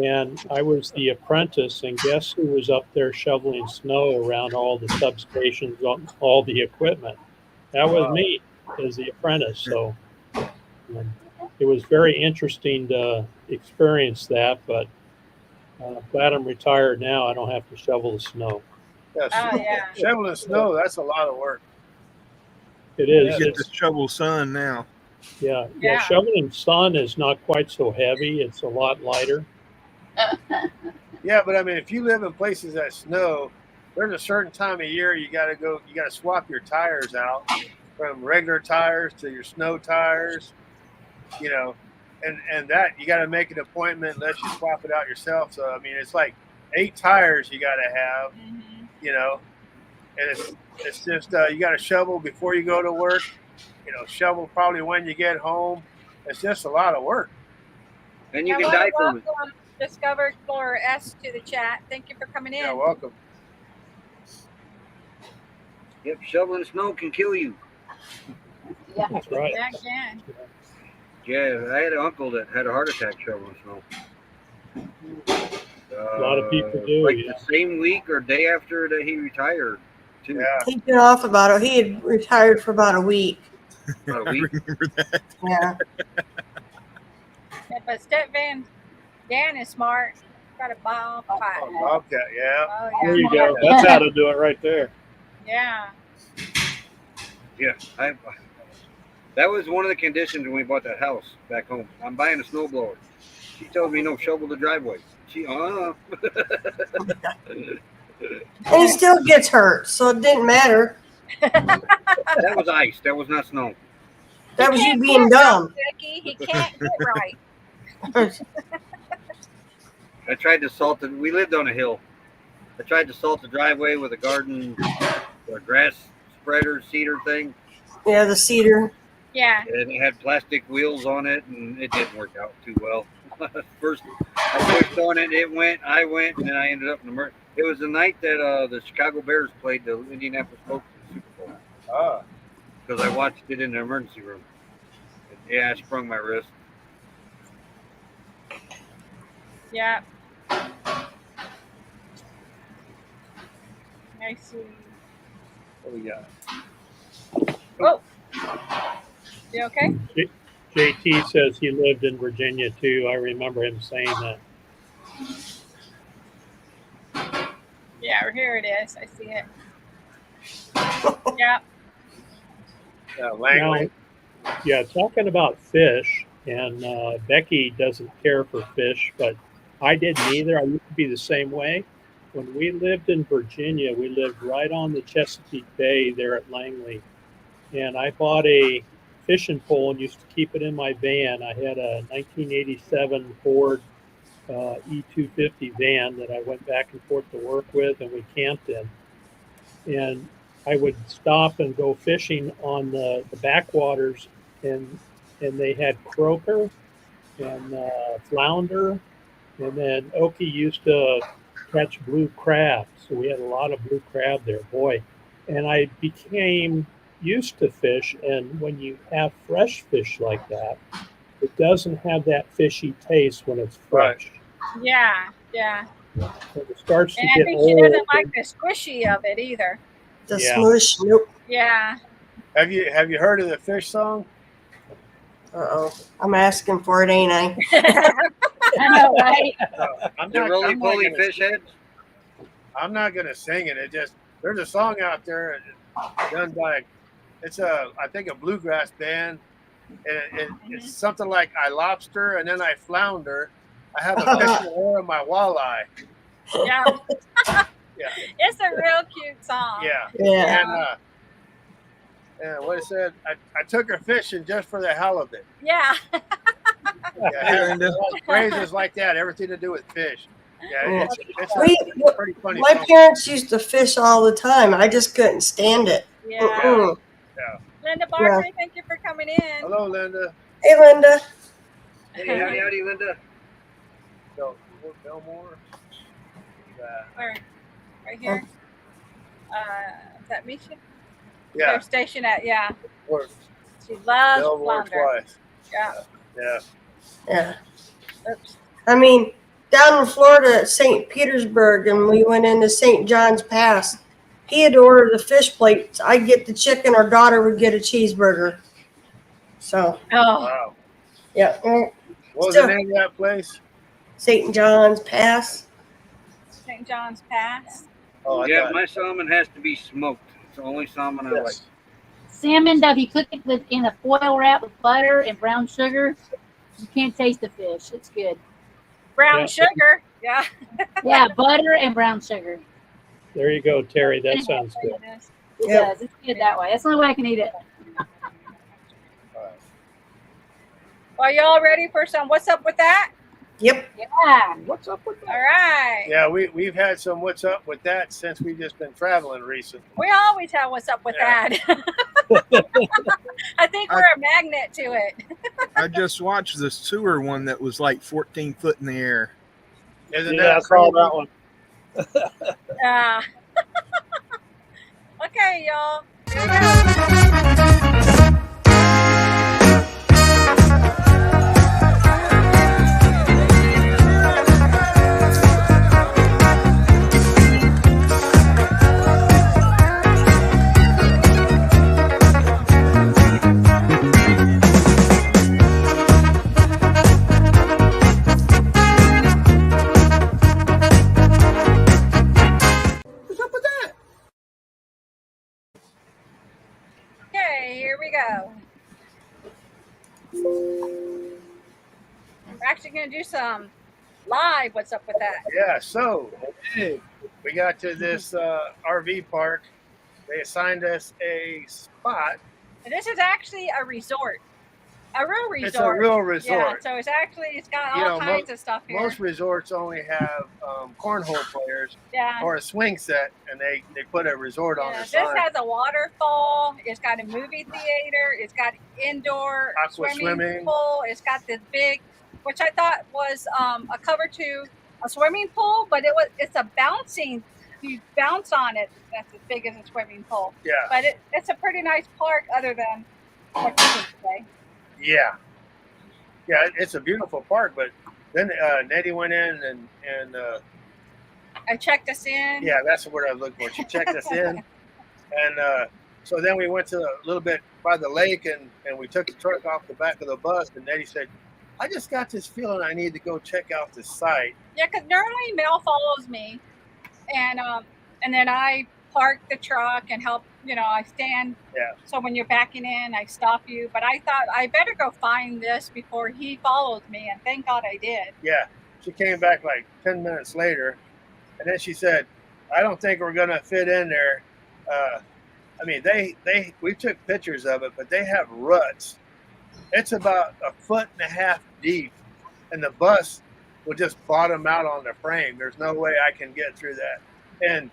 And I was the apprentice, and guess who was up there shoveling snow around all the substations, all the equipment? That was me as the apprentice. So it was very interesting to experience that, but glad I'm retired now. I don't have to shovel the snow. Yeah, Oh, yeah. shoveling snow, that's a lot of work. It You is. get the shovel sun now. Yeah. Yeah. Shoveling sun is not quite so heavy. It's a lot lighter. Yeah, but I mean, if you live in places that snow, there's a certain time of year you got to swap your tires out from regular tires to your snow tires, you know, and that you got to make an appointment unless you swap it out yourself. So, I mean, it's like 8 tires you got to have, Mhm. you know, and it's just, you got to shovel before you go to work, you know, shovel probably when you get home. It's just a lot of work. And you I can wanna die from it. welcome Discover Explorer S to the chat. Thank you for coming in. Yeah, welcome. Yep, shoveling snow can kill you. Yeah. That's right. Yeah, again. Yeah, I had an uncle that had a heart attack shoveling snow. A lot of people do, Like yeah. the same week or day after that he retired, too. Yeah. He'd been off about it. He had retired for about a week. About a I week. remember that. Yeah. Yeah, but Step Van Dan is smart. Got a ball Oh, fight. Bobcat, yeah. Oh, There yeah. you go. That's how to do it right there. Yeah. Yeah, that was one of the conditions when we bought that house back home. I'm buying a snowblower. She told me no, shovel the driveway. And he still gets hurt, so it didn't matter. That was ice. That was not snow. That He was you can't being get right, dumb. Becky. He can't get right. I tried to salt it. We lived on a hill. I tried to salt the driveway with a garden, a grass spreader, cedar thing, Yeah, the cedar. Yeah. and it had plastic wheels on it, and it didn't work out too well. First, I pushed on it, it went, I went, and then I ended up in the. It was the night that the Chicago Bears played the Indianapolis Colts in the Super Bowl, Ah, because I watched it in the emergency room. Yeah, I sprung my wrist. Yeah. I see. What we got? Oh, you okay? JT says he lived in Virginia too. I remember him saying that. Yeah, here it is. I see it. Yeah. Langley. Now, yeah, talking about fish, and Becky doesn't care for fish, but I didn't either. I used to be the same way. When we lived in Virginia, we lived right on the Chesapeake Bay there at Langley. And I bought a fishing pole and used to keep it in my van. I had a 1987 Ford E250 van that I went back and forth to work with, and we camped in. And I would stop and go fishing on the backwaters, and they had croaker and flounder, and then Oki used to catch blue crab. So we had a lot of blue crab there, boy. And I became used to fish, and when you have fresh fish like that, it doesn't have that fishy taste when it's fresh. Yeah. Yeah. When it starts to And I get think she old, doesn't like the squishy of it either. The Yeah. smoosh. Nope. Yeah. Have you heard of the fish song? Uh-oh. I'm asking for it, ain't I? I know, right? I'm The not, roly I'm not poly gonna- fish heads. I'm not gonna sing it. It just there's a song out there done by I think a bluegrass band, and it's something like I lobster and then I flounder. I have a fish in the oil of my walleye. Yeah. Yeah. It's a real cute song. Yeah. Yeah. And what it said, I took her fishing just for the hell of it. Yeah. Yeah, Linda. phrases like that, everything to do with fish. Yeah, it's We- a pretty funny My song. parents used to fish all the time. I just couldn't stand it. Yeah. Mm-mm. Linda Barkley, thank you for coming in. Hello, Linda. Hey, Linda. Hey, howdy, howdy, Linda. So, Belmore. Where? Right here. Is that Misha? Yeah, They're stationed at, yeah. or She loves Belmore flounder. twice. Yeah. Yeah. Yeah. Oops. I mean, down in Florida at St. Petersburg, and we went into St. John's Pass. He had ordered the fish plates. I'd get the chicken. Our daughter would get a cheeseburger. So, Oh, Wow. yeah. What was Still- the name of that place? St. John's Pass. St. John's Pass. Oh, I Yeah, thought- my salmon has to be smoked. It's the only salmon I like. Yes. Salmon, though, if you cook it in a foil wrap with butter and brown sugar, you can't taste the fish. It's good. Brown Yeah. sugar. Yeah. Yeah, butter and brown sugar. there you go, Terry. That sounds good. It Yep. does. It's good that way. That's the only way I can eat it. Well, y'all ready for some What's Up With That? Yep. Yeah. What's up with All right. Yeah, we've had some what's up with that since we've just been traveling recently. We always have What's Up With Yeah. That. I think we're a magnet to it. I just watched the sewer one that was like 14 foot in the air. Isn't Yeah, I that saw crazy? that one. Okay, y'all. Here we go. What's up with that? Okay, here we go. We're actually going to do some live What's Up With That. Yeah, so we got to this RV park. They assigned us a spot. And this is actually a resort. A real resort. It's a real Yeah, resort. so it's got You all know, kinds of stuff here. Most resorts only have cornhole players Yeah. or a swing set, and they put a resort on Yeah, the this side. has a waterfall. It's got a movie theater. It's got indoor Aqua swimming. pool. It's got this big, which I thought was a cover to a swimming pool, but it's a bouncing. You bounce on it. That's as big as a swimming pool. Yeah, But it's a pretty nice park, other than what you can say. yeah. It's a beautiful park, but then Nettie went in and I checked us in. Yeah, that's the word I was looking for. She checked us in, and so then we went to a little bit by the lake, and we took the truck off the back of the bus. And Eddie said, "I just got this feeling I need to go check out the site." Yeah, because normally Mel follows me, and then I park the truck and help. I stand. Yeah. So when you're backing in, I stop you. But I thought I better go find this before he follows me, and thank God I did. Yeah, she came back like 10 minutes later, and then she said, "I don't think we're gonna fit in there." I mean, we took pictures of it, but they have ruts. It's about 1.5 feet deep, and the bus will just bottom out on the frame. There's no way I can get through that. And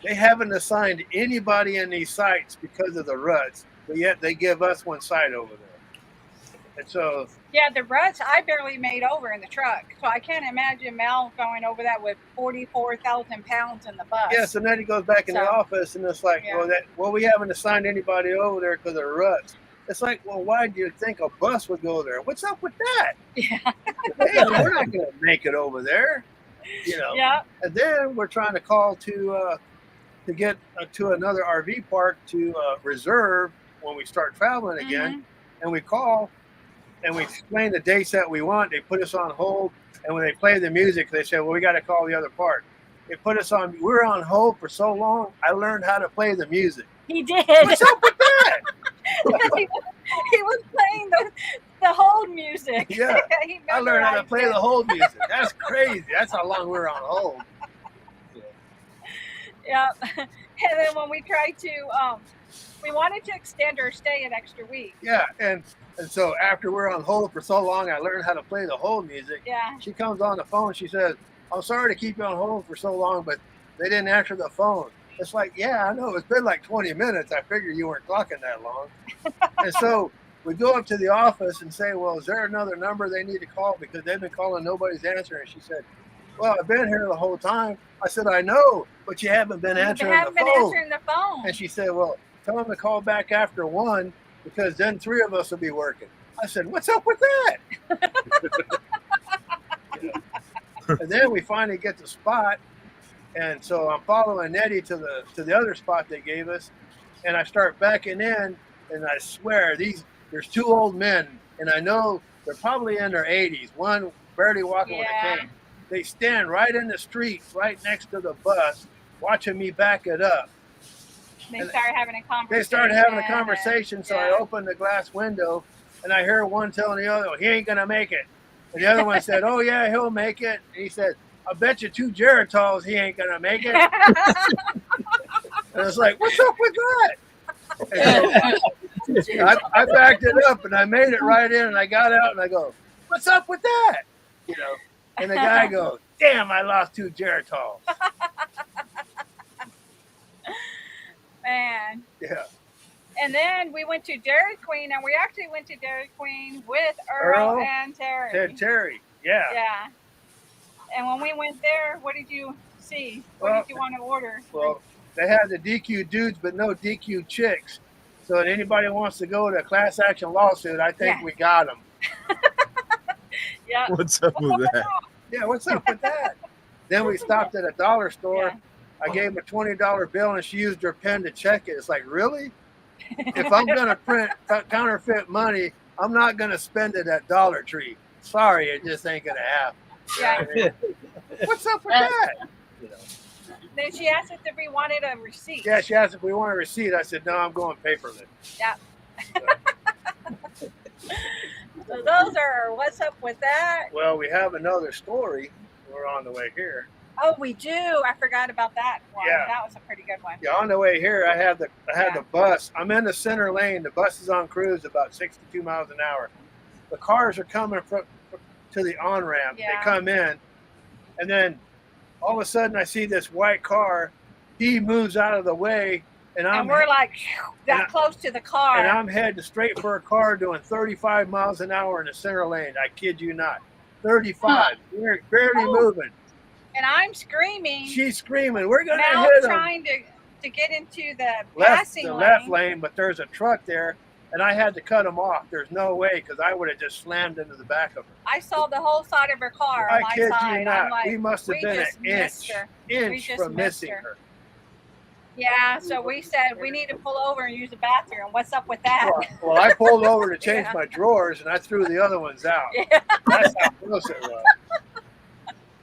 they haven't assigned anybody in these sites because of the ruts, but yet they give us one site over there. And so, yeah, the ruts I barely made over in the truck, so I can't imagine Mel going over that with 44,000 pounds in the bus. yeah, so then he goes back in the office, and it's like, Yeah. well, we haven't assigned anybody over there because of the ruts. It's like, well, why do you think a bus would go there? What's up with that? Yeah. Hey, we're not going to make it over there, Yeah. And then we're trying to call to get to another RV park to reserve when we start traveling again. And we call and we explain the dates that we want. They put us on hold, and when they play the music, they say, well, we got to call the other park. They put us on. We were on hold for so long. I learned how to play the music. He did. What's up with that? he was playing the hold music. Yeah, He I learned how to memorized play it. the hold music. That's crazy. That's how long we were on hold. Yeah. And then when we tried to, we wanted to extend our stay an extra week. Yeah, and so after we're on hold for so long, I learned how to play the hold music. Yeah. She comes on the phone. She says, "I'm sorry to keep you on hold for so long, but they didn't answer the phone." It's like, yeah, I know. It's been like 20 minutes. I figured you weren't talking that long. And so we go up to the office and say, well, is there another number they need to call? Because they've been calling, nobody's answering. She said, well, I've been here the whole time. I said, I know, but you haven't been answering They haven't the been phone. answering the phone. And she said, well, tell them to call back after 1 because then 3 of us will be working. I said, what's up with that? And then we finally get the spot. And so I'm following Eddie to the other spot they gave us. And I start backing in, and I swear there's 2 old men, and I know they're probably in their 80s. One barely walking with a cane. They stand right in the street, right next to the bus, watching me back it up. They started having a conversation. They started having a conversation, so I opened the glass window, and I hear one telling the other, he ain't going to make it. And the other one said, oh, yeah, he'll make it. And he said, I bet you 2 Geritol's he ain't going to make it. And it's like, what's up with that? And so I backed it up, and I made it right in, and I got out, and I go, what's up with that? And the guy goes, damn, I lost 2 Geritol's. Man. Yeah. And then we went to Dairy Queen, and we actually went to Dairy Queen with Earl and Terry. Terry, yeah. Yeah. And when we went there, what did you see? What did you want to order? Well, they had the DQ dudes, but no DQ chicks. So if anybody wants to go to a class action lawsuit, I think we got them. Yeah. What's up with that? Yeah, what's up with that? Then we stopped at a dollar store. I gave them a $20 bill, and she used her pen to check it. It's like, really? If I'm going to print counterfeit money, I'm not going to spend it at Dollar Tree. Sorry, it just ain't going to happen. Yeah. What's up with that? Then she asked us if we wanted a receipt. Yeah, she asked if we want a receipt. I said, no, I'm going paperless. Yeah. So those are what's up with that. Well, we have another story. We're on the way here. Oh, we do. I forgot about that one. Yeah. That was a pretty good one. Yeah, on the way here, I had the bus. I'm in the center lane. The bus is on cruise about 62 miles an hour. The cars are coming to the on-ramp. Yeah. They come in, and then all of a sudden I see this white car. He moves out of the way, and we're like that close to the car. And I'm heading straight for a car doing 35 miles an hour in the center lane. I kid you not. 35. We're barely moving. And I'm screaming. She's screaming, we're going to Mel's hit him. trying to get into the passing lane. left lane, but there's a truck there. and I had to cut them off. There's no way because I would have just slammed into the back of her. I saw the whole side of her car on I my kid side. you not. I'm like, We must have we been just an missed inch, her. We just from missed missing her. her. Yeah, so we said we need to pull over and use the bathroom. What's up with that? Well, I pulled over to change Yeah. my drawers and I threw the other ones out. Yeah. That's how close it was.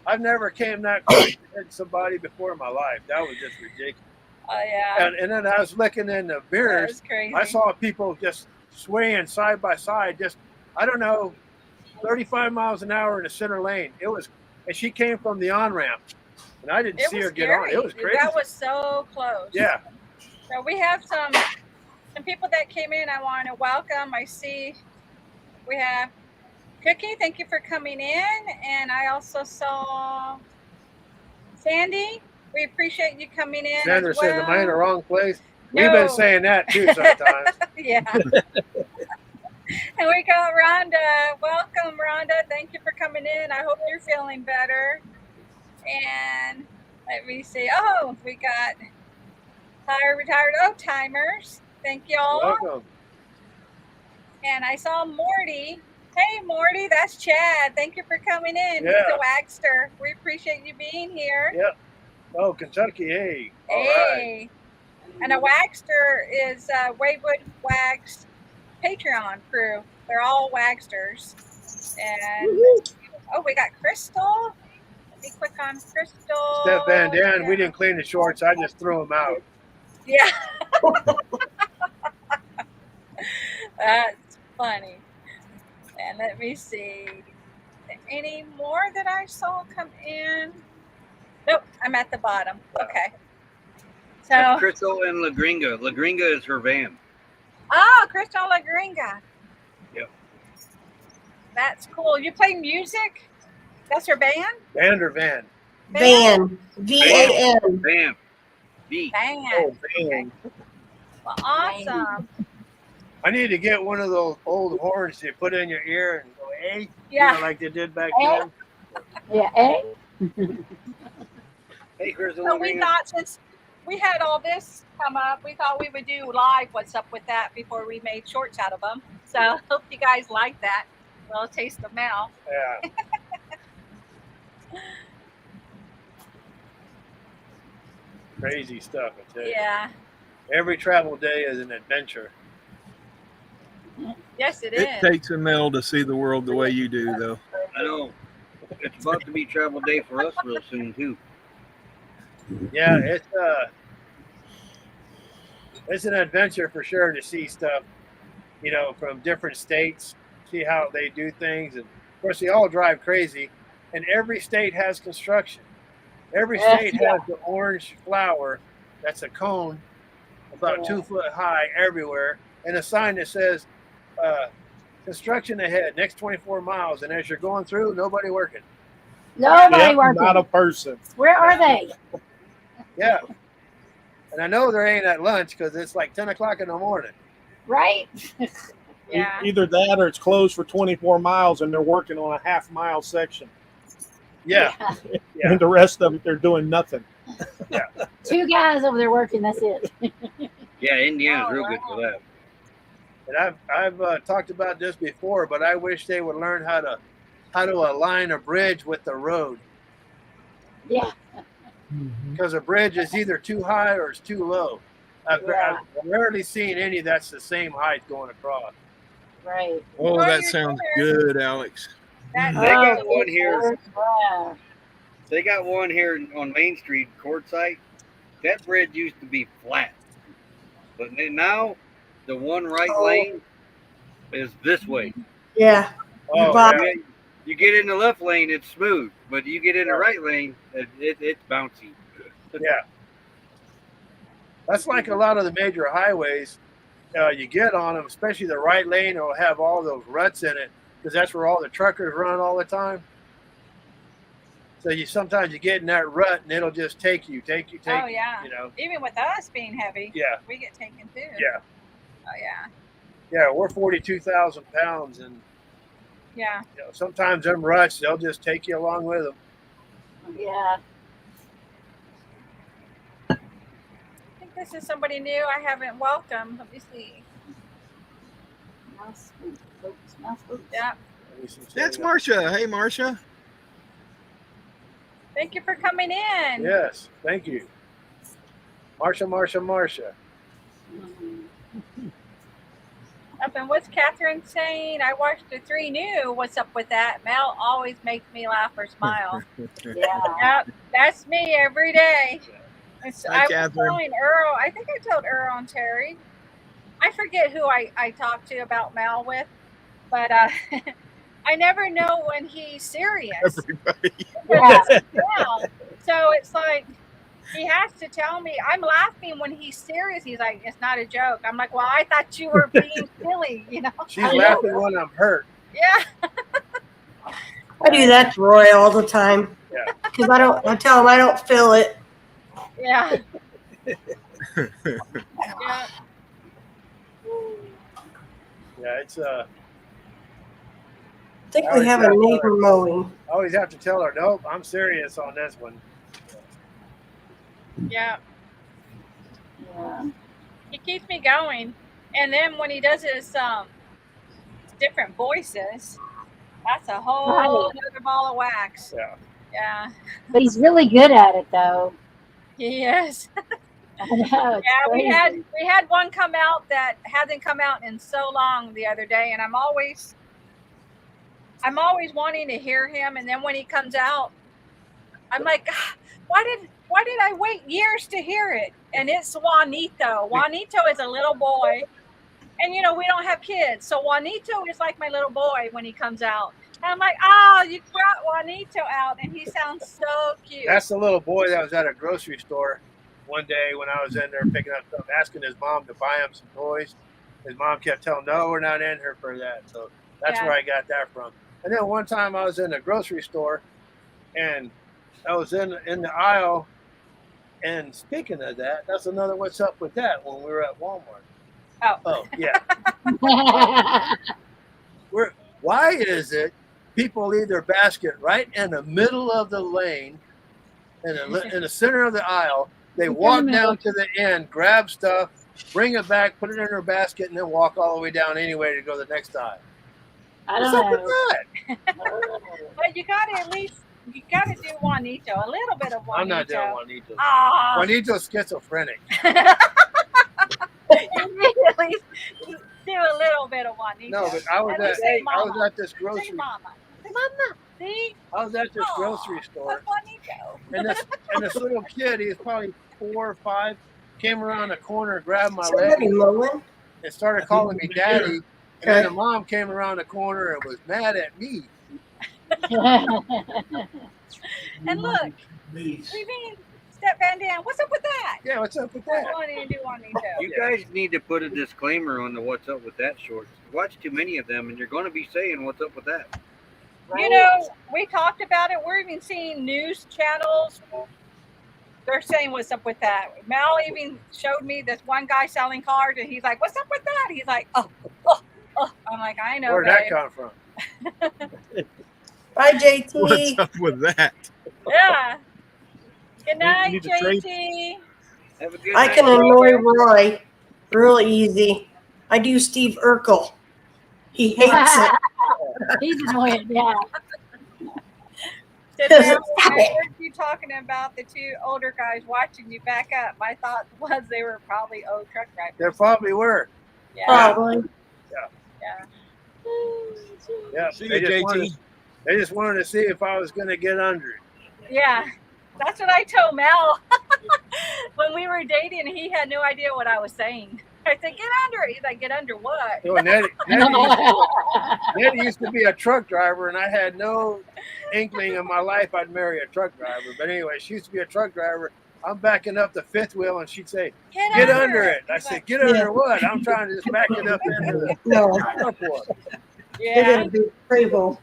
I've never came that close to hitting somebody before in my life. That was just ridiculous. Oh yeah. And then I was looking in the That mirrors. was crazy. I saw people just swaying side by side, just, I don't know, 35 miles an hour in the center lane. It was, and she came from the on-ramp. And I didn't It see was her get on. scary. It was crazy. That was so close. Yeah. So we have some people that came in. I want to welcome. I see we have Cookie. Thank you for coming in. And I also saw Sandy. We appreciate you coming in. Sandra as said, am I in the well. wrong place? We've been No. saying that too sometimes. Yeah. And we got Rhonda. Welcome, Rhonda. Thank you for coming in. I hope you're feeling better. And let me see. Oh, we got retired old timers. Thank y'all. Welcome. And I saw Morty. Hey, Morty, that's Chad. Thank you for coming in. He's Yeah. a Waxster. We appreciate you being here. Yeah. Oh, Kentucky. Hey. All right. Hey. And a Waxster is Waywood Wax Patreon crew. They're all Waxsters. And oh, we got Crystal. Let me click on Crystal. Steph Van Dam, Yeah. we didn't clean the shorts. I just threw them out. Yeah. That's funny. And let me see. Any more that I saw come in? Nope, I'm at the bottom. Okay. That's So, Crystal and La Gringa. La Gringa is her van. oh, Crystal La Gringa. Yep. That's cool. You play music? That's her band? Band or van? Van. VAN. Bam. B. Band. Oh, van. Well, awesome. I need to get one of those old horns you put in your ear and go, hey, Yeah. like they did back Hey. then. Yeah, eh? Hey, Crystal. So La we Gringa. thought since we had all this come up, we thought we would do live what's up with that before we made shorts out of them. So hope you guys like that. Well, taste them now. Yeah. Crazy stuff, I tell you. Yeah. Every travel day is an adventure. Yes, it It is. takes a mill to see the world the way you do, though. I know. It's about to be travel day for us real soon, too. Yeah, it's an adventure for sure to see stuff, you know, from different states, see how they do things, and of course they all drive crazy. And every state has construction. Every Yes, state yeah. has the orange flower that's a cone about 2 foot high everywhere, and a sign that says construction ahead next 24 miles. And as you're going through, nobody working. Nobody Yep, working. not a person. Where are they? Yeah. And I know there ain't at lunch because it's like 10 o'clock in the morning. Right? Yeah. Either that or it's closed for 24 miles and they're working on a half-mile section. Yeah. Yeah. And the rest of it, they're doing nothing. Two guys over there working. That's it. Yeah, Indiana's Oh, real good for that. And I've talked about this before, but I wish they would learn how to align a bridge with the road, Yeah. because a bridge is either too high or it's too low. I've Yeah. rarely seen any that's the same height going across. Right. Oh, Well, that you're sounds there. good, Alex. That, They got Oh, one here. Yeah. They got one here on Main Street, Quartzsite. That bridge used to be flat, but now the one right lane is this way. Yeah. Oh, Bob. yeah. You get in the left lane, it's smooth, but you get in the right lane, it's bouncy. Yeah. That's like a lot of the major highways. You get on them, especially the right lane, it'll have all those ruts in it because that's where all the truckers run all the time. So sometimes you get in that rut and it'll just take you. oh yeah. You know. Even with us being heavy, Yeah. we get taken too. Yeah. Oh yeah. Yeah. We're 42,000 pounds, and Yeah. you know, sometimes them ruts they'll just take you along with them. Yeah. I think this is somebody new I haven't welcomed. Let me see. Mouse boats, mouse boats. Yeah. That's Marcia. Hey, Marcia. Thank you for coming in. Yes, thank you. Marcia. Up and what's Catherine saying? I watched the 3 New. What's up with that? Mel always makes me laugh or smile. Yeah. Yep, that's me every day. Hi, I was Catherine. telling Earl, I think I told Earl and Terry. I forget who I talked to about Mel with, but I never know when he's serious. Everybody. Yeah. Mel. So it's like he has to tell me. I'm laughing when he's serious. He's like, it's not a joke. I'm like, well, I thought you were being silly, you know? She's laughing when I'm hurt. Yeah. I do that to Roy all the time. Yeah. Because I tell him I don't feel it. Yeah. Yeah. Yeah, it's I think we have a neighbor mowing. I always have to tell her, nope, I'm serious on this one. Yeah. Yeah. He keeps me going. And then when he does his different voices, that's a whole other ball of wax. Yeah. Yeah. But he's really good at it, though. He is. I know. It's Yeah, crazy. we had one come out that hasn't come out in so long the other day, and I'm always wanting to hear him, and then when he comes out, I'm like, "Ah, why did I wait years to hear it?" And it's Juanito. Juanito is a little boy, and we don't have kids, so Juanito is like my little boy when he comes out. And I'm like, oh, you brought Juanito out, and he sounds so cute. That's the little boy that was at a grocery store one day when I was in there picking up stuff, asking his mom to buy him some toys. His mom kept telling him, no, we're not in here for that. So that's Yeah. where I got that from. And then one time I was in a grocery store and I was in the aisle. And speaking of that, that's another what's up with that when we were at Walmart. Oh yeah. Why is it people leave their basket right in the middle of the lane, in the center of the aisle? They walk down to the end, grab stuff, bring it back, put it in their basket, and then walk all the way down anyway to go to the next aisle. I What's don't up with know. that? But you gotta do Juanito, a little bit of Juanito. I'm not doing Juanito. Ah. Juanito's schizophrenic. You at least do a little bit of Juanito. No, but I was At least say mama. at this Say grocery. mama. Say mama. See? I was at this Aw, grocery store, that's Juanito. and this little kid, he was probably 4 or 5, came around the corner, grabbed my Somebody leg, mowing. and started calling me daddy. And then the mom came around the corner and was mad at me. And look, we mean Step Van Dam. What's up with that? Yeah, what's up with I that? wanted to do Juanito. You guys need to put a disclaimer on the "What's Up with That" shorts. Watch too many of them, and you're going to be saying "What's up with that." You know, we talked about it. We're even seeing news channels. They're saying, what's up with that? Mel even showed me this one guy selling cars, and he's like, what's up with that? He's like, oh. I'm like, I know, Where'd that babe. come from? Bye, JT. What's up with that? Yeah. Good night, need to trade- JT. Have a good I night. can annoy Roy real easy. I do Steve Urkel. He hates it. He's annoying, yeah. So now, I heard you talking about the 2 older guys watching you back up. My thought was they were probably old truck drivers. There probably were. Yeah. Probably. Yeah. Yeah, See they you, JT. just wanted to see if I was going to get under it. Yeah. That's what I told Mel when we were dating. He had no idea what I was saying. I said, get under it. He's like, get under what? So Nettie used to be a truck driver, and I had no inkling in my life I'd marry a truck driver. But anyway, she used to be a truck driver. I'm backing up the 5th wheel, and she'd say, get under it. I said, get under what? I'm trying to just back it up into the No, carport. they Yeah. got a big Prevost.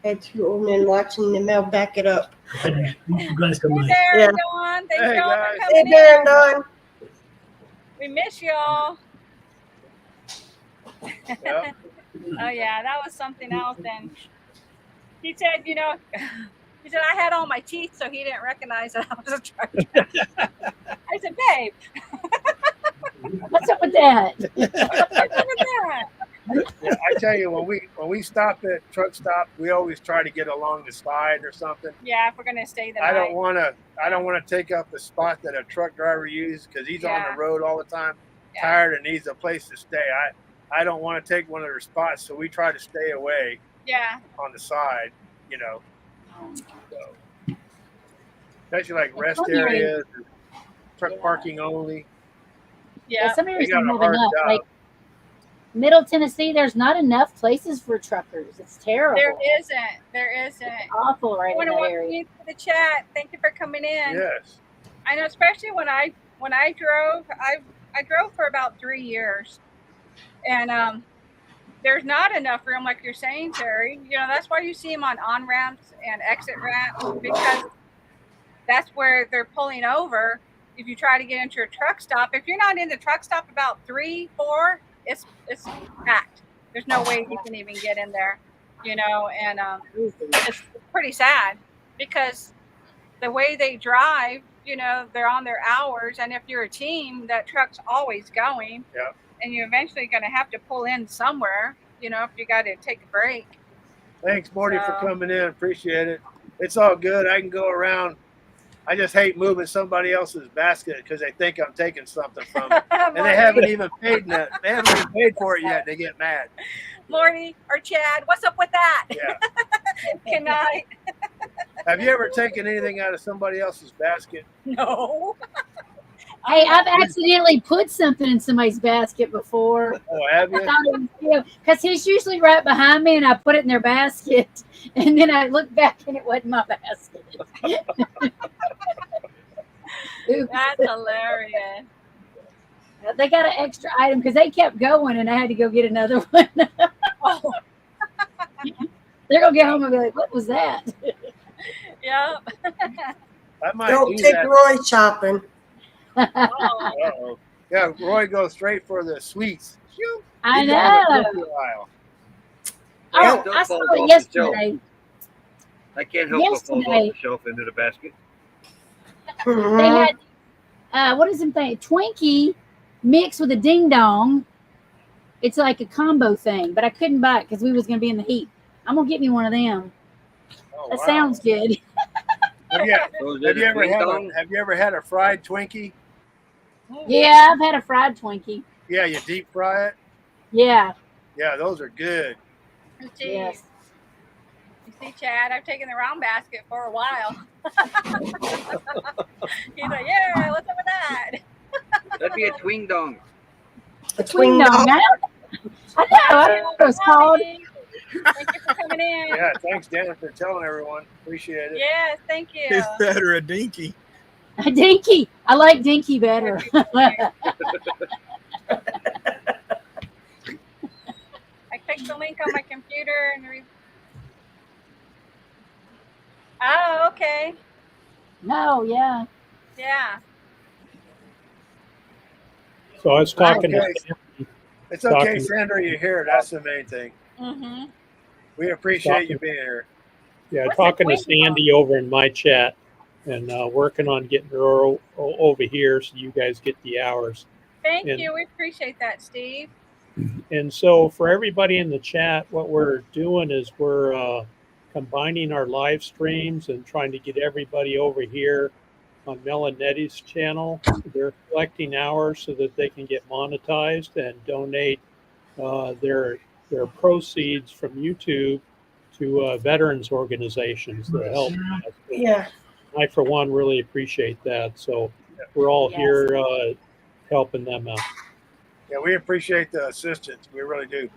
Had 2 old men watching the mail back it up. You guys come Hey by. there, Yeah. Dawn. Thank Hey, y'all guys. for Hey, coming in. Darren Don. We miss y'all. Yeah. Oh yeah, that was something else. And he said, he said I had all my teeth, so he didn't recognize that I was a truck driver. I said, babe, What's up with that? what's up with that? Yeah, tell you, when we stop at truck stop, we always try to get along the side or something. Yeah, if we're gonna stay the I night. don't want to take up the spot that a truck driver uses because he's on Yeah. the road all the time, Yeah. tired and needs a place to stay. I don't want to take one of their spots, so we try to stay away Yeah. on the side, you know. So, especially like rest some areas- areas, or truck Yeah. parking only. Yeah. some areas They got are a moving hard up. job. Like Middle Tennessee, there's not enough places for truckers. It's terrible. There isn't. There isn't. It's awful right I in want to that welcome area. you to the chat. Thank you for coming in. Yes. I know, especially when I drove, I drove for about 3 years, and there's not enough room, like you're saying, Terry. You know, that's why you see them on ramps and exit ramps, because that's where they're pulling over. If you try to get into a truck stop, if you're not in the truck stop about 3, 4, it's packed. There's no way you can even get in there, you know, and it's pretty sad because the way they drive, you know, they're on their hours, and if you're a team, that truck's always going. Yep. And you're eventually going to have to pull in somewhere, you know, if you got to take a break. Thanks, Morty, for So- coming in. Appreciate it. It's all good. I can go around. I just hate moving somebody else's basket because they think I'm taking something from them. And they haven't even paid that. They haven't even paid for it yet. They get mad. Morty or Chad, what's up with that? Yeah. Good night. Have you ever taken anything out of somebody else's basket? No. Hey, I've accidentally put something in somebody's basket before. Oh, have I you? thought it was you, because he's usually right behind me, and I put it in their basket, and then I looked back, and it wasn't my basket. Oops. That's hilarious. They got an extra item because they kept going, and I had to go get another one. Oh, They're gonna get home and be like, "What was that?" yeah. I might Don't do take that. Roy shopping. Oh, Uh-oh. Yeah, Roy goes straight for the sweets. Phew. I He's on the know. cookie aisle. Oh, Yeah, I saw falls it off the yesterday. I can't help but fall Yesterday. off the shelf into the basket. They Mhm. had what is the thing? Twinkie mixed with a ding dong. It's like a combo thing, but I couldn't buy it because we was gonna be in the heat. I'm gonna get me one of them. Oh, That wow. sounds good. Have So is have it you a ever ding had dong? have you ever had a fried Twinkie? Yeah, I've had a fried Twinkie. Yeah, you deep fry it. Yeah. Yeah, those are good. geez. Yes. You see, Chad, I've taken the round basket for a while. He's like, yeah, what's up with that? That'd be a twing dong. A Twing twing dong. dong. I know. I don't know what it's called. Thank you for coming in. Yeah, thanks, Dan, for telling everyone. Appreciate it. Yes, thank you. It's better a dinky. A dinky. I like dinky better. I clicked the link on my computer and oh, okay. No, yeah. Yeah. So I was talking Okay. to It's okay, Talking- Sandra, you're here. That's the main thing. Mm-hmm. We appreciate you being here. Yeah, What's talking the to twing dong? Sandy over in my chat and working on getting her over here so you guys get the hours. Thank And- you. We appreciate that, Steve. And so for everybody in the chat, what we're doing is we're combining our live streams and trying to get everybody over here on Melanetti's channel. They're collecting hours so that they can get monetized and donate their proceeds from YouTube to veterans organizations that help. Yeah. I, for one, really appreciate that. So we're all Yes. here helping them out. Yeah, we appreciate the assistance. We really do.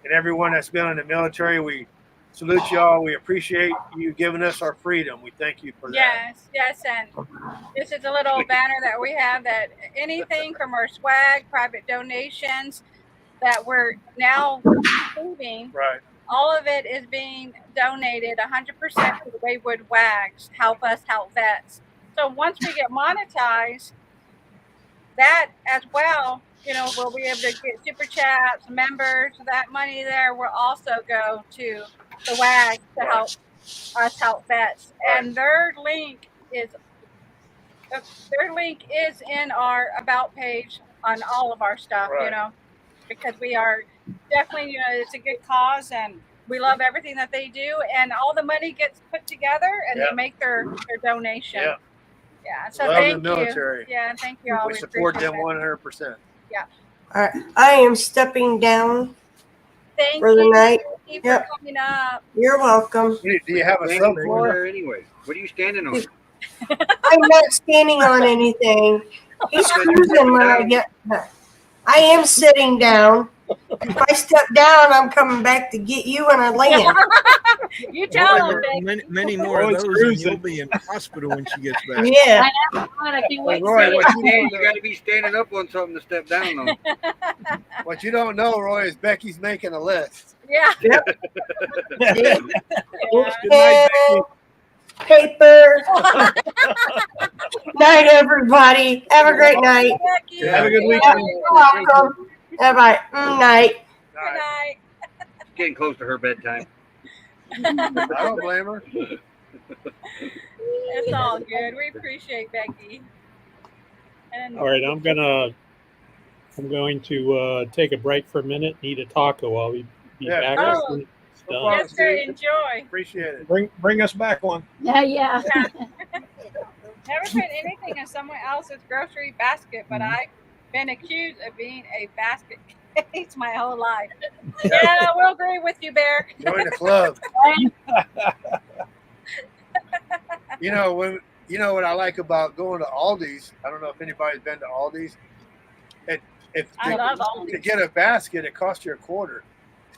And everyone that's been in the military, we salute y'all. We appreciate you giving us our freedom. We thank you for that. Yes, yes, and this is a little banner that we have that anything from our swag, private donations that we're now receiving, Right. all of it is being donated 100% to the Waywood WAGs. Help us help vets. So once we get monetized, that as well, you know, we'll be able to get super chats, members. That money there will also go to the WAGs to help us help vets. And their link is in our about page on all of our stuff, you Right. know. because we are definitely, it's a good cause and we love everything that they do. And all the money gets put together and Yeah. they make their donation. Yeah. Yeah. So Love the thank military. you. Yeah. Thank you all. We support appreciate them that. 100%. All right, I am stepping down Thank for the you. night. Thank you Yep. for coming up. You're welcome. Do you have a Standing subfloor? there anyway. What are you standing on? I'm not standing on anything. He's cruising when I get back. I am sitting down. If I step down, I'm coming back to get you when I land. You tell them. Many more of Roy's those, and cruising. you'll be in the hospital when she gets back. Yeah. God, I can't wait to Roy, see what it. You got to be standing up on something to step down on. What you don't know, Roy, is Becky's making a list. Yeah. Yep. Yeah. Good night, Becky. Paper. Night, everybody. Have a great night. Becky. Have a good You're weekend. welcome. Bye. Night. Good night. It's getting close to her bedtime. I don't blame her. It's all good. We appreciate Becky. And All right, I'm going to take a break for a minute. Need a taco. I'll be Yeah, back oh. as soon as it's No done. problem. yes, sir. Enjoy. Appreciate it. Bring us back one. Yeah. Never put anything in someone else's grocery basket, but I've been accused of being a basket case my whole life. Yeah, we'll agree with you, Bear. Join the club. You know what I like about going to Aldi's. I don't know if anybody's been to Aldi's. I love Aldi's. To get a basket, it costs you $0.25.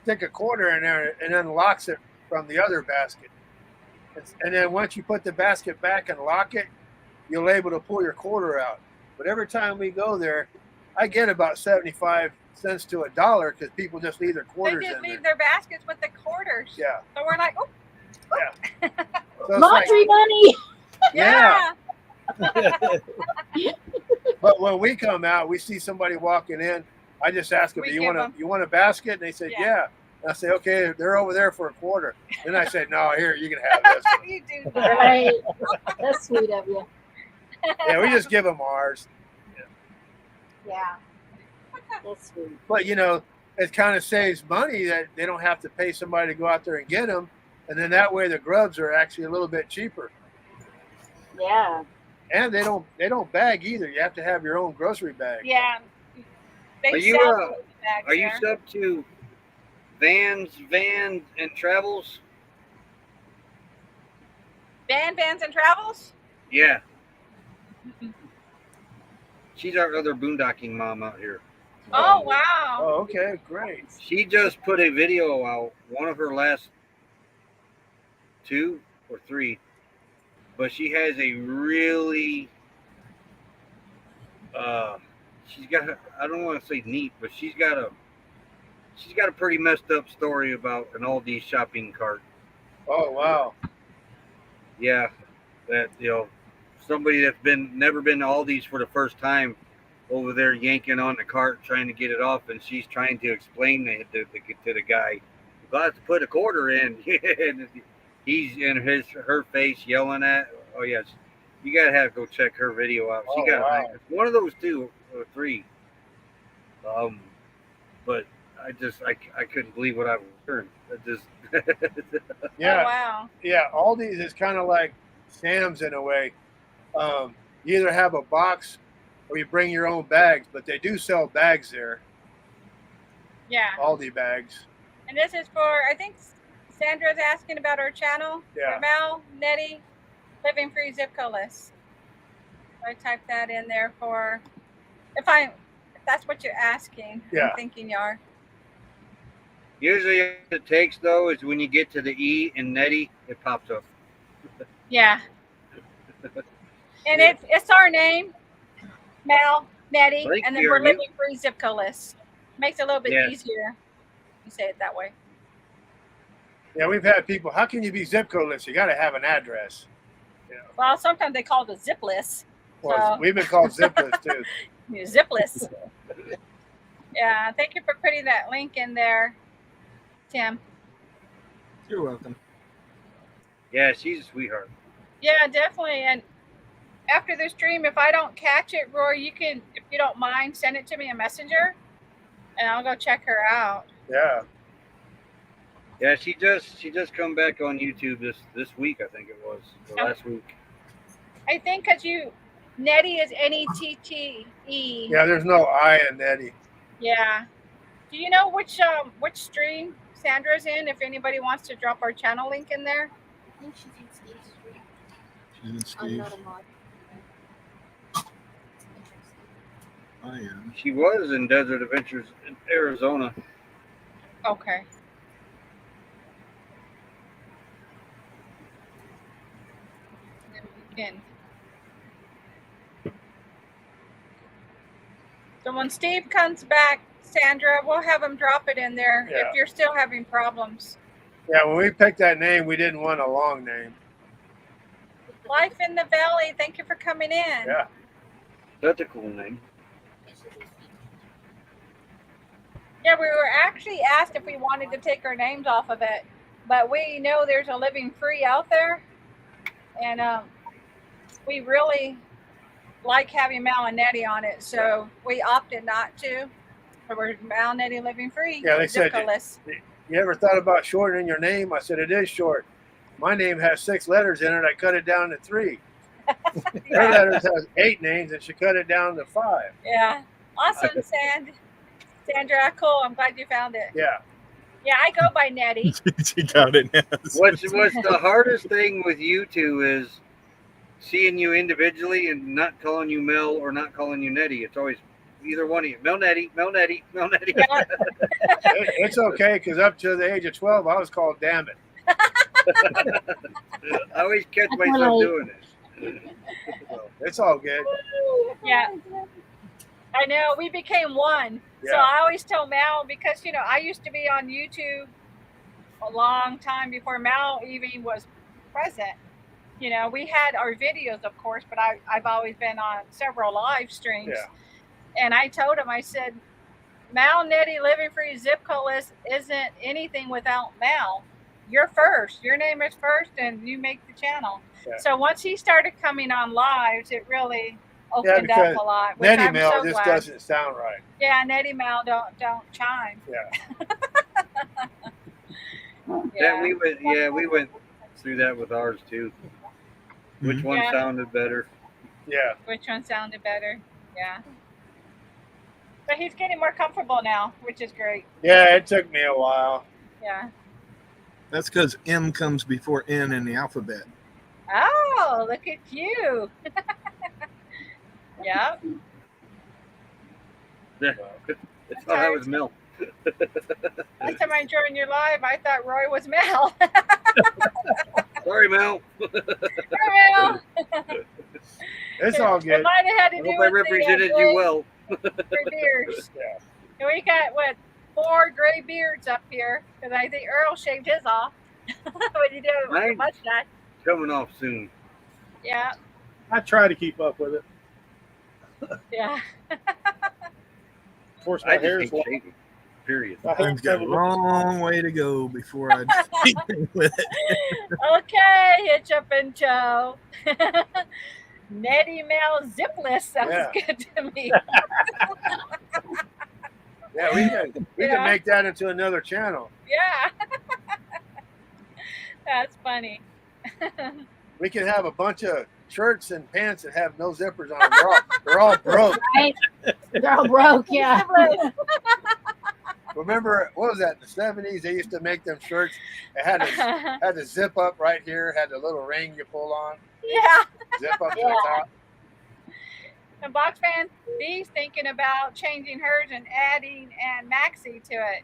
Stick a quarter in there and unlocks it from the other basket. And then once you put the basket back and lock it, you'll able to pull your quarter out. But every time we go there, I get about 75 cents to $1 because people just leave their They quarters just in there. leave their baskets with the quarters. Yeah. So we're like, oh, So it's like- Laundry money. yeah. But when we come out, we see somebody walking in. I just ask them, We "Do you give want them- you want a basket?" And they say, Yeah. "Yeah." And I say, "Okay, they're over there for $0.25." Then I say, "No, here you can have this." You do that. Right. That's sweet of you. Yeah, we just give them ours. Yeah. That's sweet. But it kind of saves money that they don't have to pay somebody to go out there and get them, and then that way the grubs are actually a little bit cheaper. Yeah. And they don't bag either. You have to have your own grocery bag. Yeah. They Are you, sell those bags Are you there. sub to Vans and Travels? Vans and Travels? Yeah. She's our other boondocking mom out here. Oh, wow. Oh, okay, great. She just put a video out, one of her last 2 or 3, but she has a really, she's got, I don't want to say neat, but she's got a pretty messed up story about an Aldi shopping cart. Oh, wow. Yeah, that somebody that's never been to Aldi's for the first time over there yanking on the cart trying to get it off, and she's trying to explain to the guy, "You've got to put a quarter in." And he's in her face yelling at. Oh yes, you gotta go check her video out. She Oh, got wow. one of those 2 or 3. But I couldn't believe what I learned. I just Yeah. Oh, wow. Yeah, Aldi's is kind of like Sam's in a way. You either have a box or you bring your own bags, but they do sell bags there, Yeah. Aldi bags. And this is for, I think Sandra's asking about our channel. Yeah. Mel, Nettie, Living Free Zipco-less. So I typed that in there for, if that's what you're asking. Yeah. I'm thinking you are. usually what it takes though is when you get to the E in Nettie, it pops up. Yeah. And it's our name, Mel, Nettie, Thank and then you, we're Ernie. Living Free Zipco-less. Makes it a little bit Yes. easier. You say it that way. Yeah, we've had people. How can you be zip codeless? You got to have an address. Well, sometimes they call it a zipless. Well, So- we've been called zipless too. You're zipless. Yeah, thank you for putting that link in there, Tim. You're welcome. Yeah, she's a sweetheart. Yeah, definitely. And after the stream, if I don't catch it, Roy, you can, if you don't mind, send it to me in Messenger. and I'll go check her out. Yeah. Yeah, she just come back on YouTube this week, I think it was, or Oh. last week. I think because Nettie is N-E-T-T-E. Yeah, there's no I in Nettie. Yeah. Do you know which stream Sandra's in? If anybody wants to drop our channel link in there. I think she's in Steve's stream. She's in I'm Steve. not a mod. I am. She was in Desert Adventures in Arizona. Okay. Then we can. So when Steve comes back, Sandra, we'll have him drop it in there Yeah. if you're still having problems. Yeah, when we picked that name, we didn't want a long name. Life in the Valley, thank you for coming in. Yeah. That's a cool name. Yeah, we were actually asked if we wanted to take our names off of it, but we know there's a Living Free out there, and we really like having Mal and Nettie on it, so we opted not to. So we're Mal, Nettie, Living Free. Yeah, they said Zipco-less. You ever thought about shortening your name? I said, it is short. My name has 6 letters in it. I cut it down to 3. Her letters has 8 names, and she cut it down to 5. Yeah, awesome, Sandra. Cool. I'm glad you found it. Yeah. Yeah, I go by Nettie. She got it now. What's the hardest thing with you two is seeing you individually and not calling you Mel or not calling you Nettie. It's always either one of you. Mel Nettie, Mel Nettie, Mel Nettie. It's okay, because up to the age of 12, I was called Damn It. I always catch myself doing it. So it's all good. Yeah. I know. We became one. So Yeah. I always tell Mal, because, I used to be on YouTube a long time before Mal even was present. We had our videos, of course, but I've always been on several live streams. Yeah. And I told him, I said, Mal, Nettie, Living Free, Zipco-less isn't anything without Mal. You're first. Your name is first, and you make the channel. Yeah. So once he started coming on lives, it really opened up because a lot. Which Nettie I'm Mel so just glad. doesn't sound right. Yeah, Nettie Mal don't chime. Yeah. Yeah, we went through that with ours too. Which one Yeah. sounded better? Yeah. Which one sounded better? Yeah. But he's getting more comfortable now, which is great. Yeah, it took me a while. Yeah. That's because M comes before N in the alphabet. Oh, look at you. Yeah. It's how I was Mel. Last time I joined your live, I thought Roy was Mel. Sorry, Mel. Mel. It's all It good. might have had to I do hope with I represented you well. the gray beards. Yeah. And we got, 4 gray beards up here, because I think Earl shaved his off. What did you do? Mine? Mustache. Coming off soon. Yeah. I try to keep up with it. Yeah. Of course, my I just hair's hate long. shaving. Period. My hair's I've got a covered with- long way to go before I do with it. Okay, Hitch Up and Joe. Nettie Mel Zipless sounds Yeah. good to me. Yeah, we Yeah. can make that into another channel. Yeah. That's funny. We can have a bunch of shirts and pants that have no zippers on them. They're all broke. Right? They're all broke, yeah. Zipless. Remember, what was that, in the 70s? They used to make them shirts that had the zip up right here, had the little ring you pull on, Yeah. zip up to Yeah. the top. And Box Fan B's thinking about changing hers and adding Aunt Maxie to it.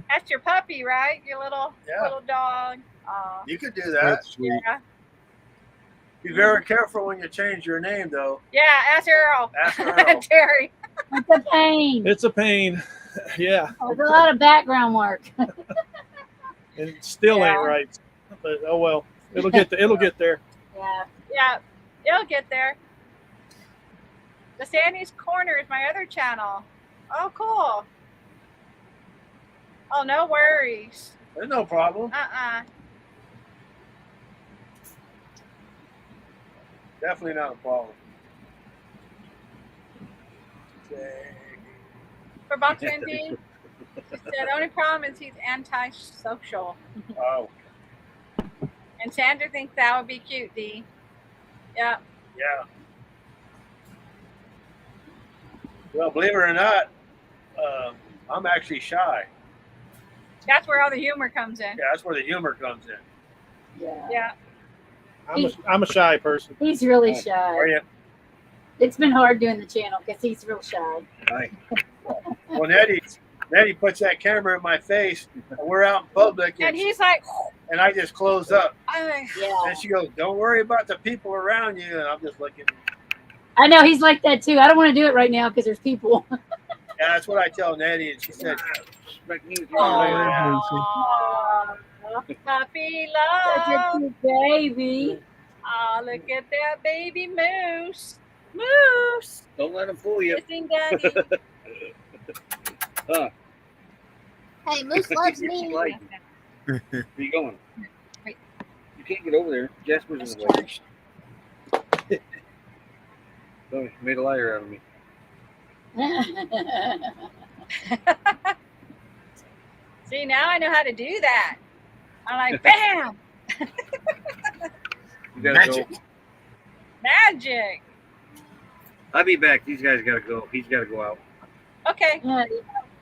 That's your puppy, right? Your little Yeah. dog. Aw. You could do that. That's sweet. Yeah. Be very careful when you change your name, though. Yeah, ask Earl. Ask Earl. Terry. It's a pain. It's a pain. Yeah, There's a lot of background work. and it still Yeah. ain't right. But oh well, it'll get there. Yeah. Yeah, it'll get there. The Sandy's Corner is my other channel. Oh, cool. Oh, no worries. There's no problem. Definitely not a problem. Okay. For Box Fan B, She said, only problem is he's antisocial. Oh, And Sandra thinks that would be cute, Dee. Yeah. yeah. Well, believe it or not, I'm actually shy. That's where all the humor comes in. Yeah, that's where the humor comes in. Yeah. Yeah. I'm a shy person. He's really Are shy. you? It's been hard doing the channel because he's real shy. Right. Well, Nettie puts that camera in my face, and we're out in public, And he's like, and I just close up. Yeah. And she goes, "Don't worry about the people around you." And I'm just looking. I know he's like that too. I don't want to do it right now because there's people. Yeah, that's what I tell Nettie, and she said, Expect me to do Aw. puppy Such a love. cute baby. Oh, look at that baby moose. Moose. Don't let them fool you. Kissing daddy. Hey, Moose loves You me. like it. Where you going? Wait. You can't get over there. Jasper's in the way. Oh, you made a liar out of me. See, now I know how to do that. I'm like, bam, You gotta "Magic." go. magic. I'll be back. These guys gotta go. He's gotta go out. Okay, Yeah,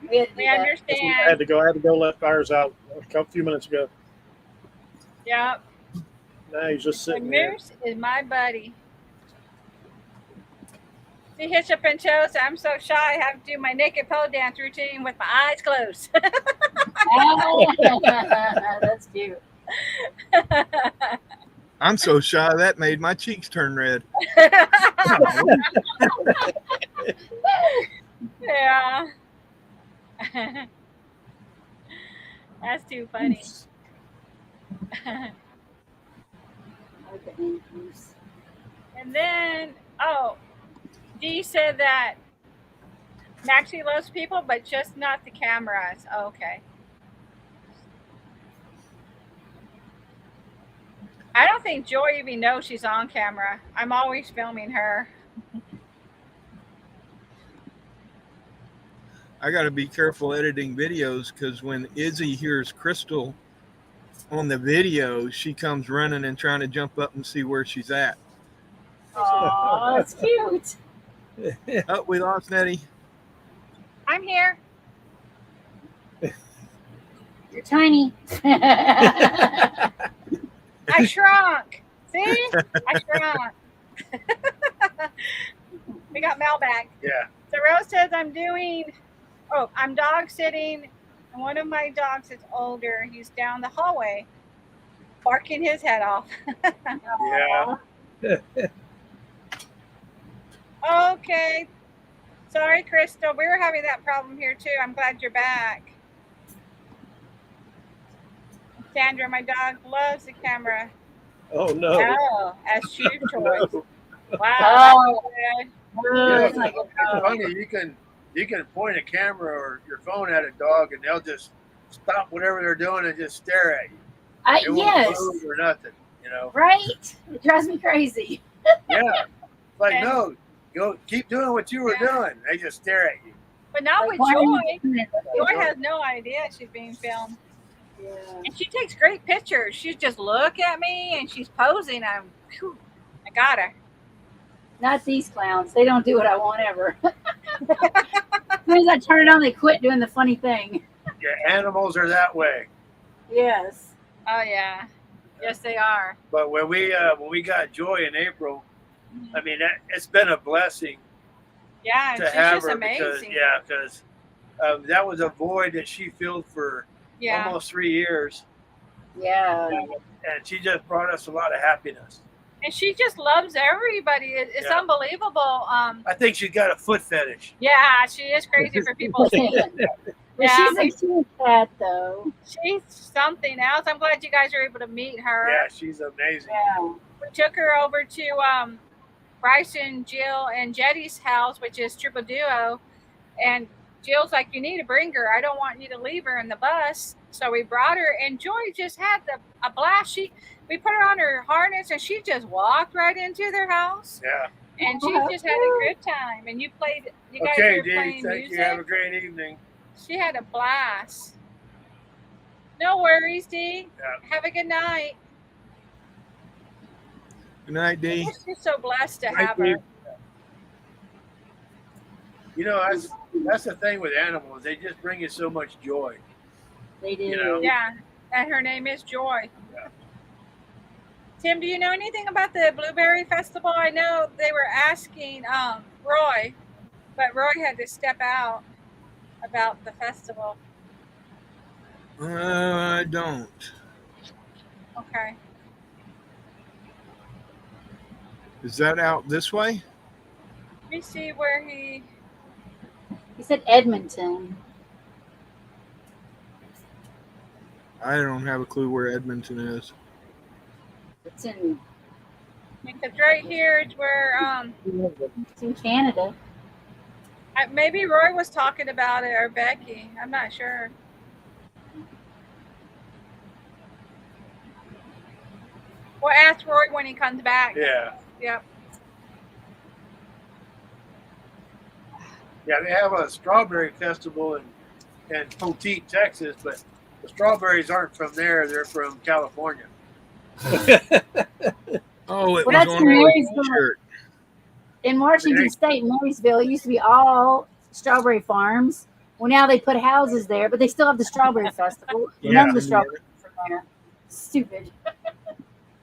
we had to do we that. I had understand. to go. I had to go let fires out a few minutes ago. Yeah, Now he's just the sitting there. moose is my buddy. See, Hitchup and Toast, I'm so shy I have to do my naked pole dance routine with my eyes closed. That's cute. I'm so shy that made my cheeks turn red. Yeah. That's too funny. And then, Dee said that Maxie loves people, but just not the cameras. Okay. I don't think Joy even knows she's on camera. I'm always filming her. I got to be careful editing videos because when Izzy hears Crystal on the video, she comes running and trying to jump up and see where she's at. Oh, that's cute. Oh, we lost Nettie. I'm here. You're tiny. I shrunk. See? I shrunk. We got Mel back. Yeah. So Rose says I'm dog sitting, and one of my dogs is older. He's down the hallway, barking his head off. Yeah. Okay. Sorry, Crystal. We were having that problem here too. I'm glad you're back. Sandra, my dog loves the camera. Oh no. Oh, as shoe toys. No. Wow. Oh. That's good. Yeah, It's like it's funny. You can point a camera or your phone at a dog, and they'll just stop whatever they're doing and just stare at you. They won't yes, move or nothing. You know. right. It drives me crazy. Yeah. Like And- no, go keep doing what you were doing. They just stare at you. But not Like, with why are you Joy. doing it? Joy has no idea she's being filmed. Yeah. And she takes great pictures. She just look at me and she's posing. I got her. Not these clowns. They don't do what I want ever. As soon as I turn it on, they quit doing the funny thing. Yeah, animals are that way. Yes. Oh yeah. Yes, they are. But when we got Joy in April, I mean it's been a blessing Yeah, and to she's have just her amazing. because that was a void that she filled for Yeah. almost 3 years, Yeah. and she just brought us a lot of happiness. And she just loves everybody. It's Yeah. unbelievable. I think she's got a foot fetish. Yeah, she is crazy for people. But she's a cute cat, though. She's something else. I'm glad you guys are able to meet her. Yeah, she's amazing. Yeah. We took her over to Bryson, Jill, and Jetty's house, which is Triple Duo. And Jill's like, you need to bring her. I don't want you to leave her in the bus. So we brought her, and Joy just had a blast. We put her on her harness, and she just walked right into their house. Yeah. And she just had a good time. And you guys Okay, were Dee. playing Thank music. you. Have a great evening. She had a blast. No worries, Dee. Yeah. Have a good night. Good night, Dee. We're just so blessed to Thank have her. you. You know, that's the thing with animals. They just bring you so much joy. They do. You know. Yeah, and her name is Joy. Yeah. Tim, do you know anything about the Blueberry Festival? I know they were asking Roy, but Roy had to step out about the festival. I don't. Okay. Is that out this way? Let me see where he. He said Edmonton. I don't have a clue where Edmonton is. It's in Because right here is where it's in Canada. maybe Roy was talking about it or Becky. I'm not sure. We'll ask Roy when he comes back. Yeah. Yep. Yeah, they have a strawberry festival in Poteet, Texas, but the strawberries aren't from there. They're from California. Oh, it Well, was that's on in the Marysville. shirt. In Washington State, Marysville, it used to be all strawberry farms. Well, now they put houses there, but they still have the strawberry festival. Yeah. None of the strawberries are there. Stupid.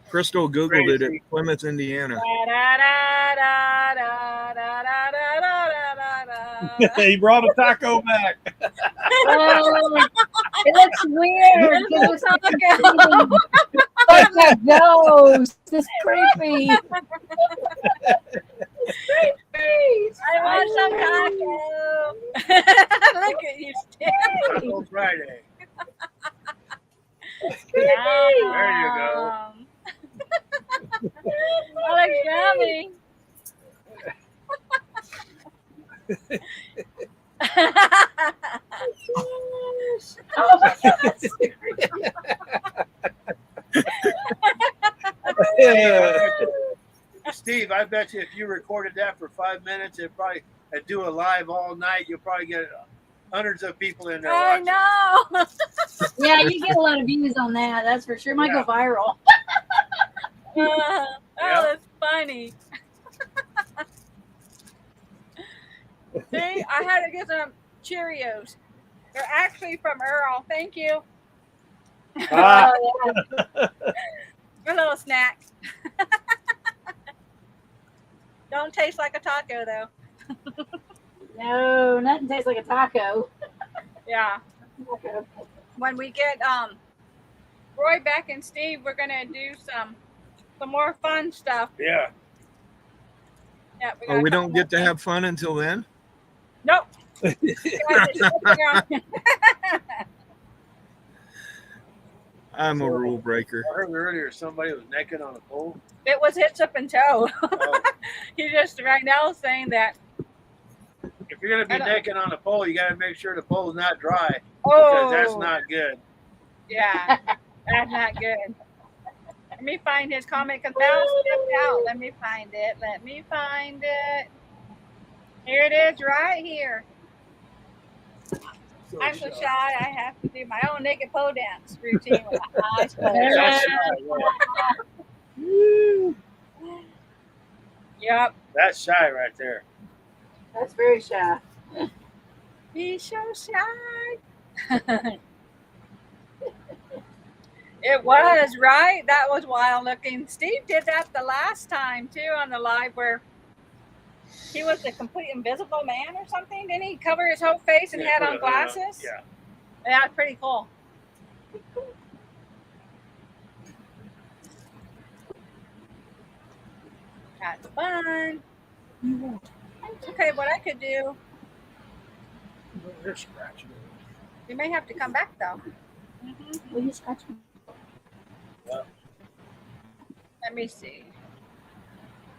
Crystal Googled it at Crazy. Plymouth, Indiana. He brought a taco back. Oh, it looks weird. It looks like a ghost. It's creepy. I want some taco. Look at you, Steve. Taco Friday. There you go. That looks yummy. Oh my God. Steve, I bet you if you recorded that for 5 minutes, it'd probably and do a live all night, you'll probably get hundreds of people in there I watching. know. Yeah, you get a lot of views on that. That's for sure. It might go viral. Oh, that's funny. See, I had to get some Cheerios. They're actually from Earl. Thank you. Ah. A little snack. Don't taste like a taco though. No, nothing tastes like a taco. Yeah. When we get Roy back and Steve, we're gonna do some more fun stuff. Yeah. Yeah, Oh, we don't get to have fun until then? Nope. I'm a rule breaker. I heard earlier somebody was naked on a pole. It was hits up and toe. Oh, He just right now is saying that. if you're gonna be naked on a pole, you gotta make sure the pole's not dry Oh, because that's not good. Yeah, that's not good. Let me find his comment because Val stepped out. Let me find it. Let me find it. Here it is, right here. So I'm so shy. shy. I have to do my own naked pole dance routine with my eyes closed. That's shy, yeah. Yep. That's shy right there. That's very shy. He's so shy. It was, right? That was wild looking. Steve did that the last time too on the live where he was the complete invisible man or something. Didn't he cover his whole face and Yeah, had put on a hood on. glasses? Yeah. That's pretty cool. That's fun. Okay, what I could do, They're scratching. you may have to come back though. Will you scratch me? Let me see.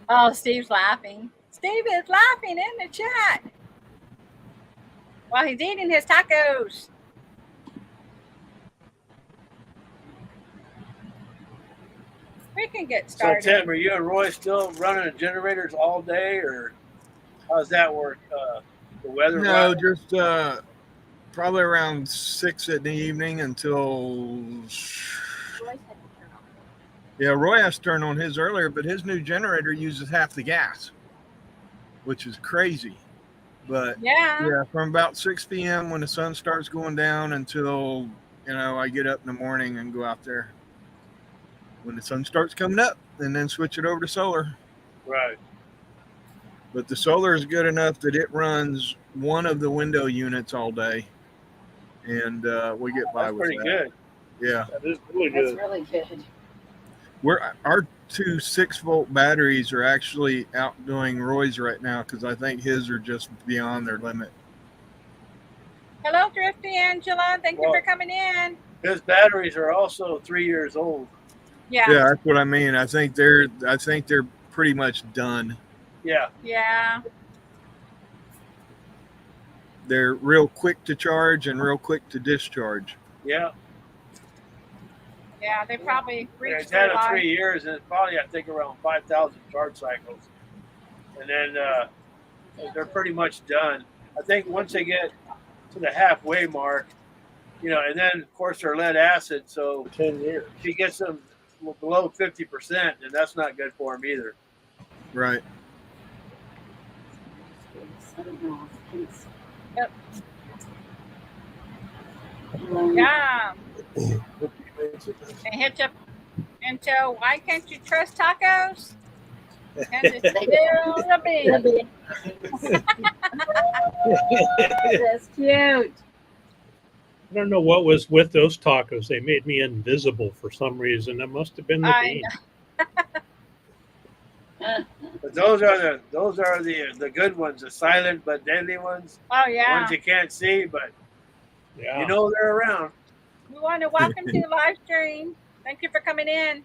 Oh, Steve's laughing. Steve is laughing in the chat while he's eating his tacos. We can get So started. Tim, are you and Roy still running the generators all day, or how's that work? The weather? No, right? just probably around 6 in the evening until. Yeah, Roy has to turn on his earlier, but his new generator uses half the gas, which is crazy. But Yeah. yeah, from about 6 p.m. when the sun starts going down until, I get up in the morning and go out there when the sun starts coming up and then switch it over to solar. Right. But the solar is good enough that it runs one of the window units all day. And we get by That's with pretty that. good. Yeah. That is really That's good. really good. Our 2 6-volt batteries are actually outdoing Roy's right now because I think his are just beyond their limit. Hello, Thrifty Angela. Thank you for coming in. His batteries are also 3 years old. Yeah. Yeah, that's what I mean. I think they're pretty much done. Yeah. Yeah. They're real quick to charge and real quick to discharge. Yeah. Yeah. They probably Yeah, reached it's had their it life. 3 years, and it's probably, I think, around 5,000 charge cycles. And then they're pretty much done. I think once they get to the halfway mark, and then, of course, they're lead acid, so 10 years. if he gets them below 50%, then that's not good for him either. Right. Yep. Yeah. And hit you into why can't you trust tacos? And it's still a big. That's cute. I don't know what was with those tacos. They made me invisible for some reason. That must have been the I bean. But those are the good ones, the silent but deadly ones. Oh The yeah. ones you can't see, but Yeah. you know they're around. We want to welcome to the live stream. Thank you for coming in.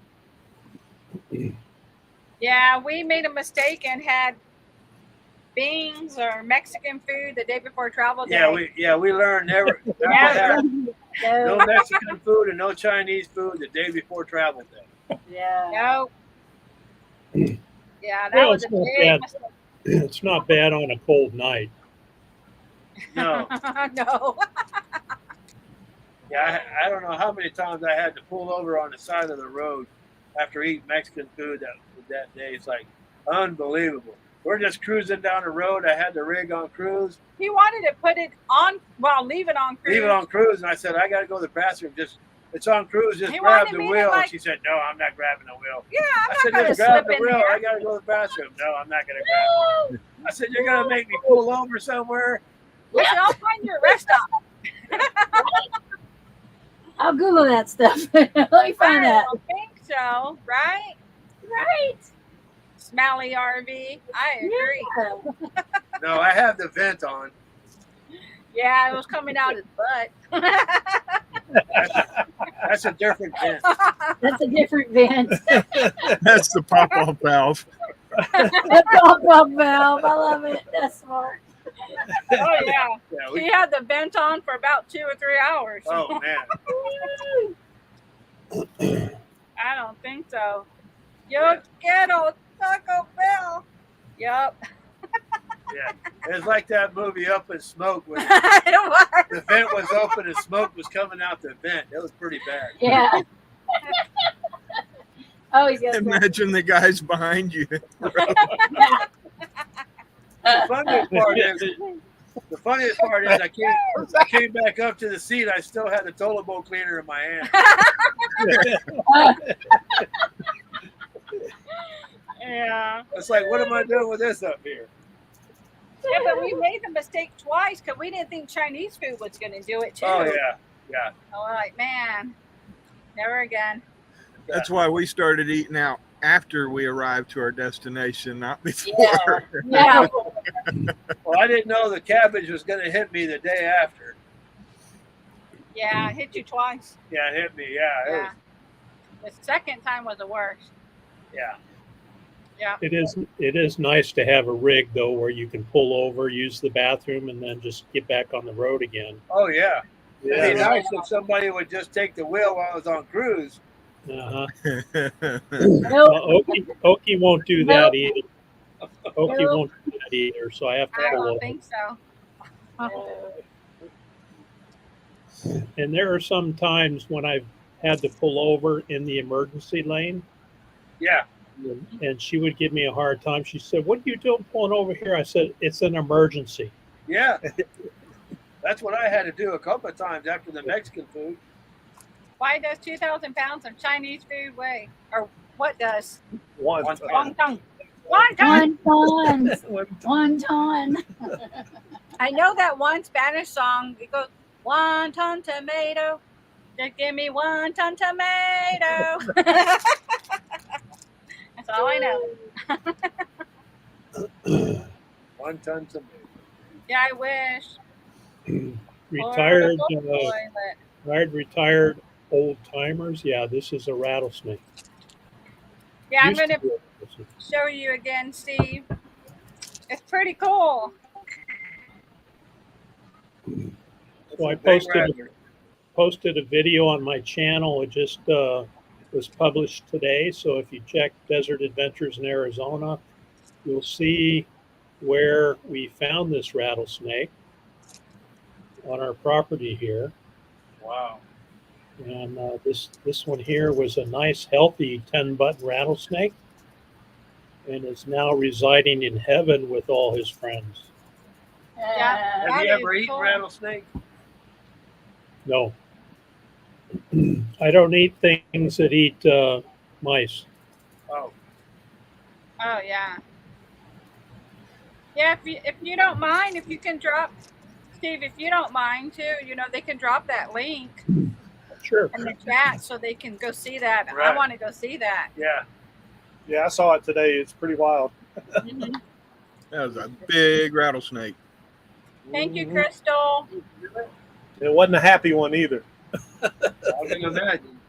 Yeah, we made a mistake and had beans or Mexican food the day before travel day. We learned never to Yeah. have no Mexican food and no Chinese food the day before travel day. Yeah. No. Yeah, that Well, was a it's not big bad. mistake. It's not bad on a cold night. No. No. Yeah, I don't know how many times I had to pull over on the side of the road after eating Mexican food that day. It's like unbelievable. We're just cruising down the road. I had the rig on cruise. He wanted to put it on, leave it on cruise. Leave it on cruise, and I said, I got to go to the bathroom. It's on cruise. Just He grab wanted the me to, wheel. like- And she said, no, I'm not grabbing the wheel. Yeah, I I'm said, not going to just grab slip the in wheel. I there. got to go to the bathroom. No, I'm not going to grab it. I said, you're going to make me pull over somewhere? I said, I'll find your rest stop. I'll Google that stuff. Let me find I that. don't think so, right? Right. Smalley RV. I agree. Yeah. No, I have the vent on. Yeah, it was coming out his butt. That's a different vent. That's a different vent. That's the pop-off valve. The pop-up valve. I love it. That's smart. Oh yeah. Yeah, He had the vent on for about 2 or 3 hours. oh, man. I don't think so. Yo quiero Taco Bell. Yup. Yeah. It's like that movie Up in Smoke when It was. the vent was open and smoke was coming out the vent. It was pretty bad. Yeah. Oh, he's got that. Imagine the guys behind you. The funniest part is I came back up to the seat. I still had the toilet bowl cleaner in my hand. Yeah. It's like, what am I doing with this up here? Yeah, but we made the mistake twice because we didn't think Chinese food was going to do it too. Oh yeah, yeah. So we're like, man, never again. That's why we started eating out after we arrived to our destination, not before. Yeah. Well, I didn't know the cabbage was going to hit me the day after. Yeah, it hit you twice. Yeah, it hit me. Yeah, it Yeah. The second time was the worst. yeah. Yeah. It is nice to have a rig though where you can pull over, use the bathroom, and then just get back on the road again. Oh yeah. It'd be Yeah. nice if somebody would just take the wheel while I was on cruise. Uh-huh. Nope. Okie won't do that Nope. either. Okie Nope. won't do that either. So I have to I pull don't over. think so. And there are some times when I've had to pull over in the emergency lane, Yeah. and she would give me a hard time. She said, "What are you doing pulling over here?" I said, "It's an emergency." Yeah. That's what I had to do a couple of times after the Mexican food. Why does 2,000 pounds of Chinese food weigh? Or what does? One. One time. Wonton. Wonton. One ton. I know that one Spanish song. It goes, 1 ton tomato. Just give me 1 ton tomato. That's all I know. 1 ton tomato. Yeah, I wish. Retired, Or the toilet. retired old timers. Yeah, this is a rattlesnake. Yeah, I'm Used to going to be a rattlesnake. show you again, Steve. It's pretty cool. So I It's a big posted rattler. a video on my channel. It just was published today. So if you check Desert Adventures in Arizona, you'll see where we found this rattlesnake on our property here. Wow. And this one here was a nice, healthy 10-button rattlesnake, and is now residing in heaven with all his friends. Yeah. Have That you ever is eaten cool. rattlesnake? No, I don't eat things that eat mice. Oh, Oh, yeah. Yeah, if you don't mind, if you can drop, Steve, if you don't mind too, they can drop that link Sure. in the chat so they can go see that. I Right. want to go see that. yeah. Yeah, I saw it today. It's pretty wild. Mhm. That was a big rattlesnake. Thank you, Crystal. It wasn't a happy one either. I can imagine.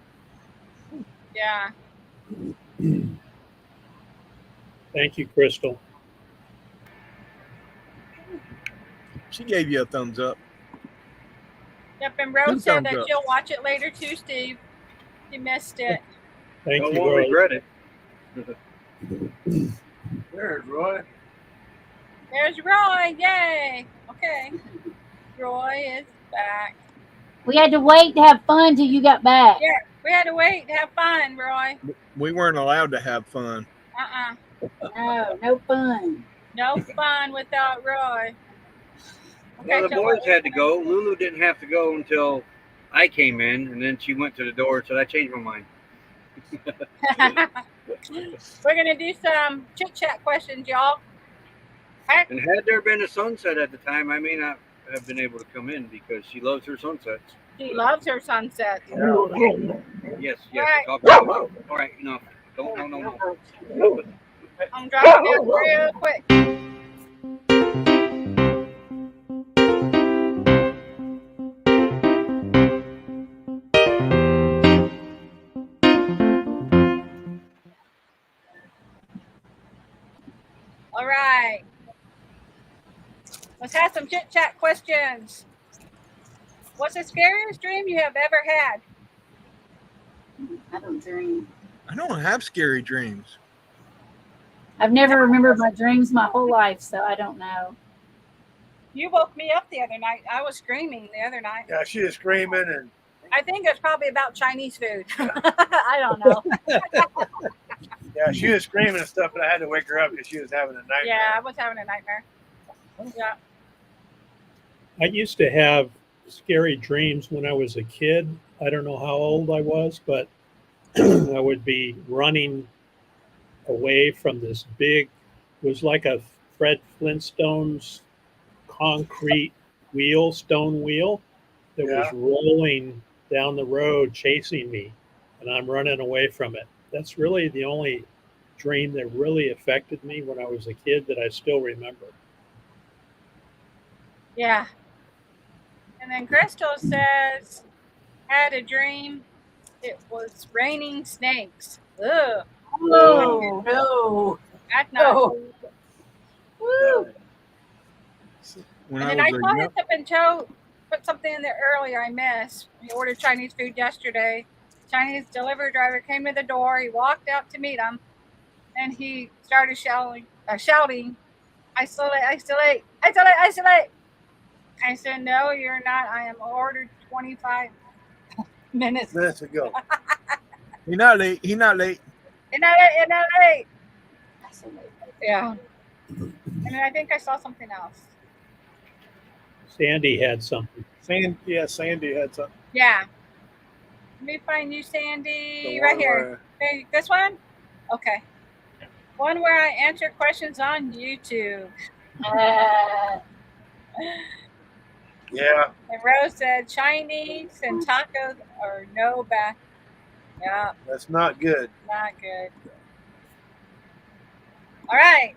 Yeah. Thank you, Crystal. She gave you a thumbs up. Yep, and Rose Two said thumbs that up. she'll watch it later too, Steve. You missed it. Thank I you, won't Rose. regret it. There's Roy. There's Roy. Yay. Okay. Roy is back. We had to wait to have fun till you got back. Yeah, we had to wait to have fun, Roy. We weren't allowed to have fun. No, no fun. No fun without Roy. Well, the so boys had to go. Lulu didn't have to go until I came in, and then she went to the door, so I changed my mind. We're gonna do some chit chat questions, y'all. And had there been a sunset at the time, I may not have been able to come in because she loves her sunsets. She loves her sunset. Yes, Right. Talk about it. All right, enough. Don't, no. I'm dropping it real quick. All right. Let's have some chit chat questions. What's the scariest dream you have ever had? I don't dream. I don't have scary dreams. I've never remembered my dreams my whole life, so I don't know. You woke me up the other night. I was screaming the other night. Yeah, she was screaming and I think it's probably about Chinese food. I don't know. yeah, she was screaming and stuff, and I had to wake her up because she was having a nightmare. Yeah, I was having a nightmare. Yeah. I used to have scary dreams when I was a kid. I don't know how old I was, but I would be running away from this big, it was like a Fred Flintstone's concrete wheel, stone wheel that was rolling down the road chasing me, and I'm running away from it. That's really the only dream that really affected me when I was a kid that I still remember. Yeah. And then Crystal says, had a dream. It was raining snakes. Ugh. Oh, no. That's not No. cool. Woo. When And I then I was saw a, his and Joe put something in there earlier I missed. We ordered Chinese food yesterday. Chinese delivery driver came to the door. He walked out to meet him, and he started shouting, isolate, isolate, isolate, isolate. I said, no, you're not. I am ordered 25 minutes. Minutes ago. He not late. He not late. You're not late. Yeah. And then I think I saw something else. Sandy had something. Sandy had something. Yeah. Let me find you, Sandy. The Right one here. where- Hey, this one? Okay. One where I answer questions on YouTube. Yeah. And Rose said Chinese and tacos are no bad. Yeah, That's not good. not good. All right.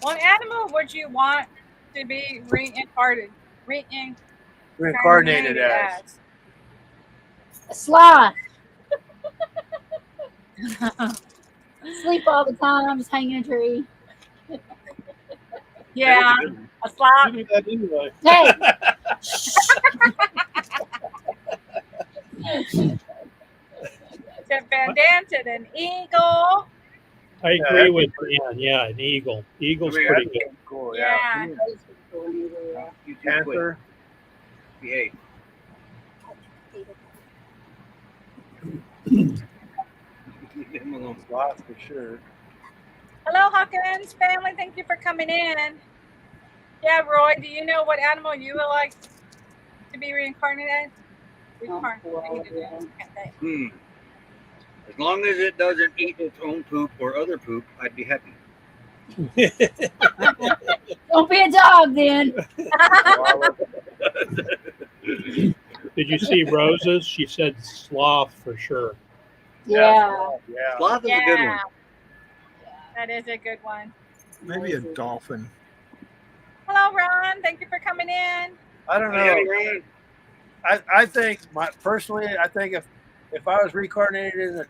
What animal would you want to be Reincarnated as. A sloth. Sleep all the time, just hang in a tree. Yeah, That's good. a sloth. You do that anyway. Hey, Van Dam said an eagle. I agree with Dan. Yeah, an eagle. Eagle's I mean, pretty good. Cool. Yeah. You too quick. Panther. Behave. Leave him alone. Sloth for sure. Hello, Hawkins family. Thank you for coming in. Yeah, Roy, do you know what animal you would like to be reincarnated? Reincarnated. As long as it doesn't eat its own poop or other poop, I'd be happy. don't be a dog then. Did you see Rose's? She said sloth for sure. Yeah. Yeah. Sloth is a good one. That is a good one. Maybe a dolphin. Hello, Ron. Thank you for coming in. I don't Howdy, know. Ryan. I think personally, I think if I was reincarnated as a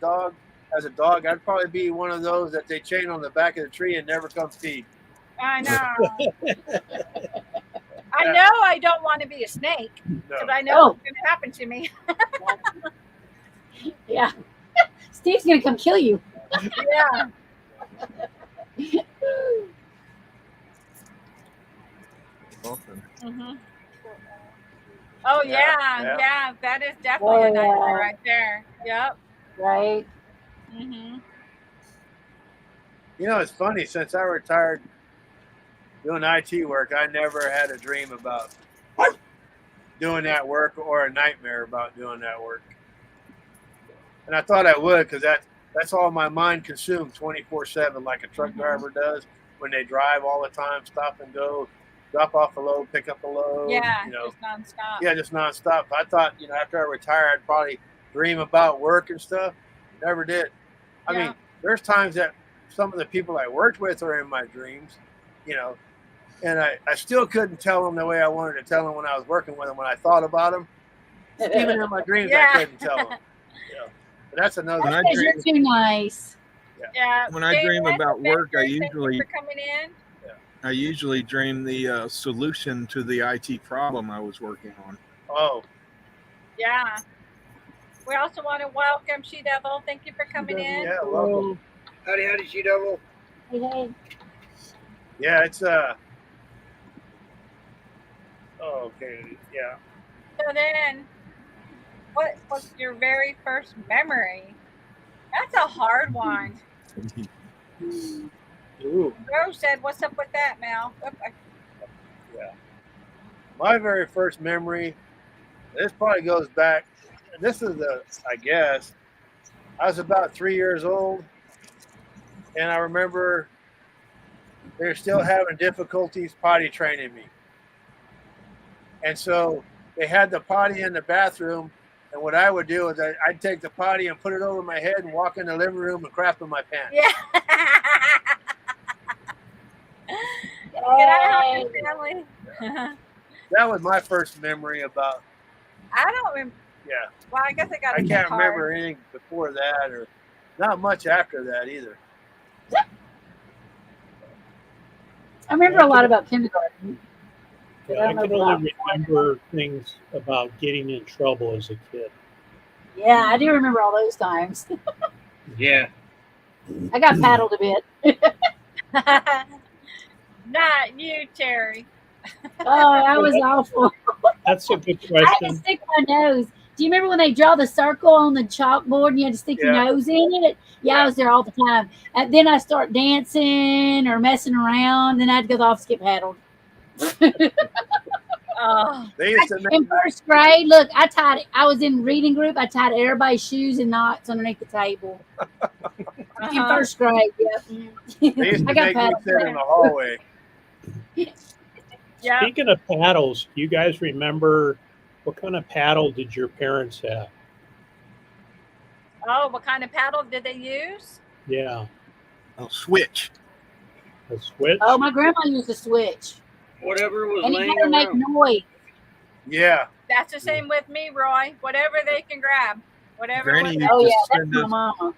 dog, I'd probably be one of those that they chain on the back of the tree and never come feed. I know. I know I don't want to be a snake because No. I know Oh. what's going to happen to me. Yeah. Steve's gonna come kill you. Yeah. Dolphin. Mhm. Oh Yeah, yeah, yeah. that is definitely Oh, a nightmare yeah. right there. Yep. Right. Hmm. You know, it's funny. Since I retired doing IT work, I never had a dream about doing that work or a nightmare about doing that work. And I thought I would because that's all my mind consumed 24/7, like a truck driver does when they drive all the time, stop and go, drop off a load, pick up a load. Yeah, You know, just nonstop. yeah, just nonstop. I thought, after I retire, I'd probably dream about work and stuff. Never did. I Yeah. mean, there's times that some of the people I worked with are in my dreams, and I still couldn't tell them the way I wanted to tell them when I was working with them, when I thought about them. Even in my dreams, Yeah. I couldn't tell them. But that's another When I Because dream, you're too nice. Yeah. when I Dave dream West, about work, I thank you usually for coming in. dream the solution to the IT problem I was working on. Oh, Yeah. We also want to welcome She Devil. Thank you for coming in. yeah, welcome. Howdy, She Devil. Hey, hey. Yeah, it's oh, okay, yeah. So then, what was your very first memory? That's a hard one. Ooh. Rose said, "What's up with that, Mel?" Oop, My very first memory, this probably goes back, this is I guess, I was about 3 years old, and I remember they were still having difficulties potty training me. And so they had the potty in the bathroom, and what I would do is I'd take the potty and put it over my head and walk in the living room and crap in my pants. Yeah. Get out of here, family. That was my first memory about, I don't remember. yeah. Well, I guess I got. I can't remember anything before that, or not much after that either. I remember a lot about kindergarten. But I don't know can about- only remember things about getting in trouble as a kid. Yeah, I do remember all those times. Yeah. I got paddled a bit. Not you, Terry. Oh, that was awful. That's a good I had to question. stick my nose. Do you remember when they draw the circle on the chalkboard and you had to stick your Yeah. nose in it? Yeah, I was there all the time. And then I start dancing or messing around. Then I had to go to the office, get paddled. Oh, They used to make In first grade, look, I was in reading group. I tied everybody's shoes in knots underneath the table. In uh-huh. first grade, yep. they used I to got make me paddled. sit in the hallway. Yeah. Speaking of paddles, do you guys remember what kind of paddle did your parents have? Oh, what kind of paddle did they use? Yeah, Oh, switch. a switch. Oh, my grandma used a switch. Whatever was And it laying had to make around. noise. Yeah. That's the same with me, Roy. Whatever they can grab. Whatever. Granny was- used Oh, to yeah, that's send my us, mama.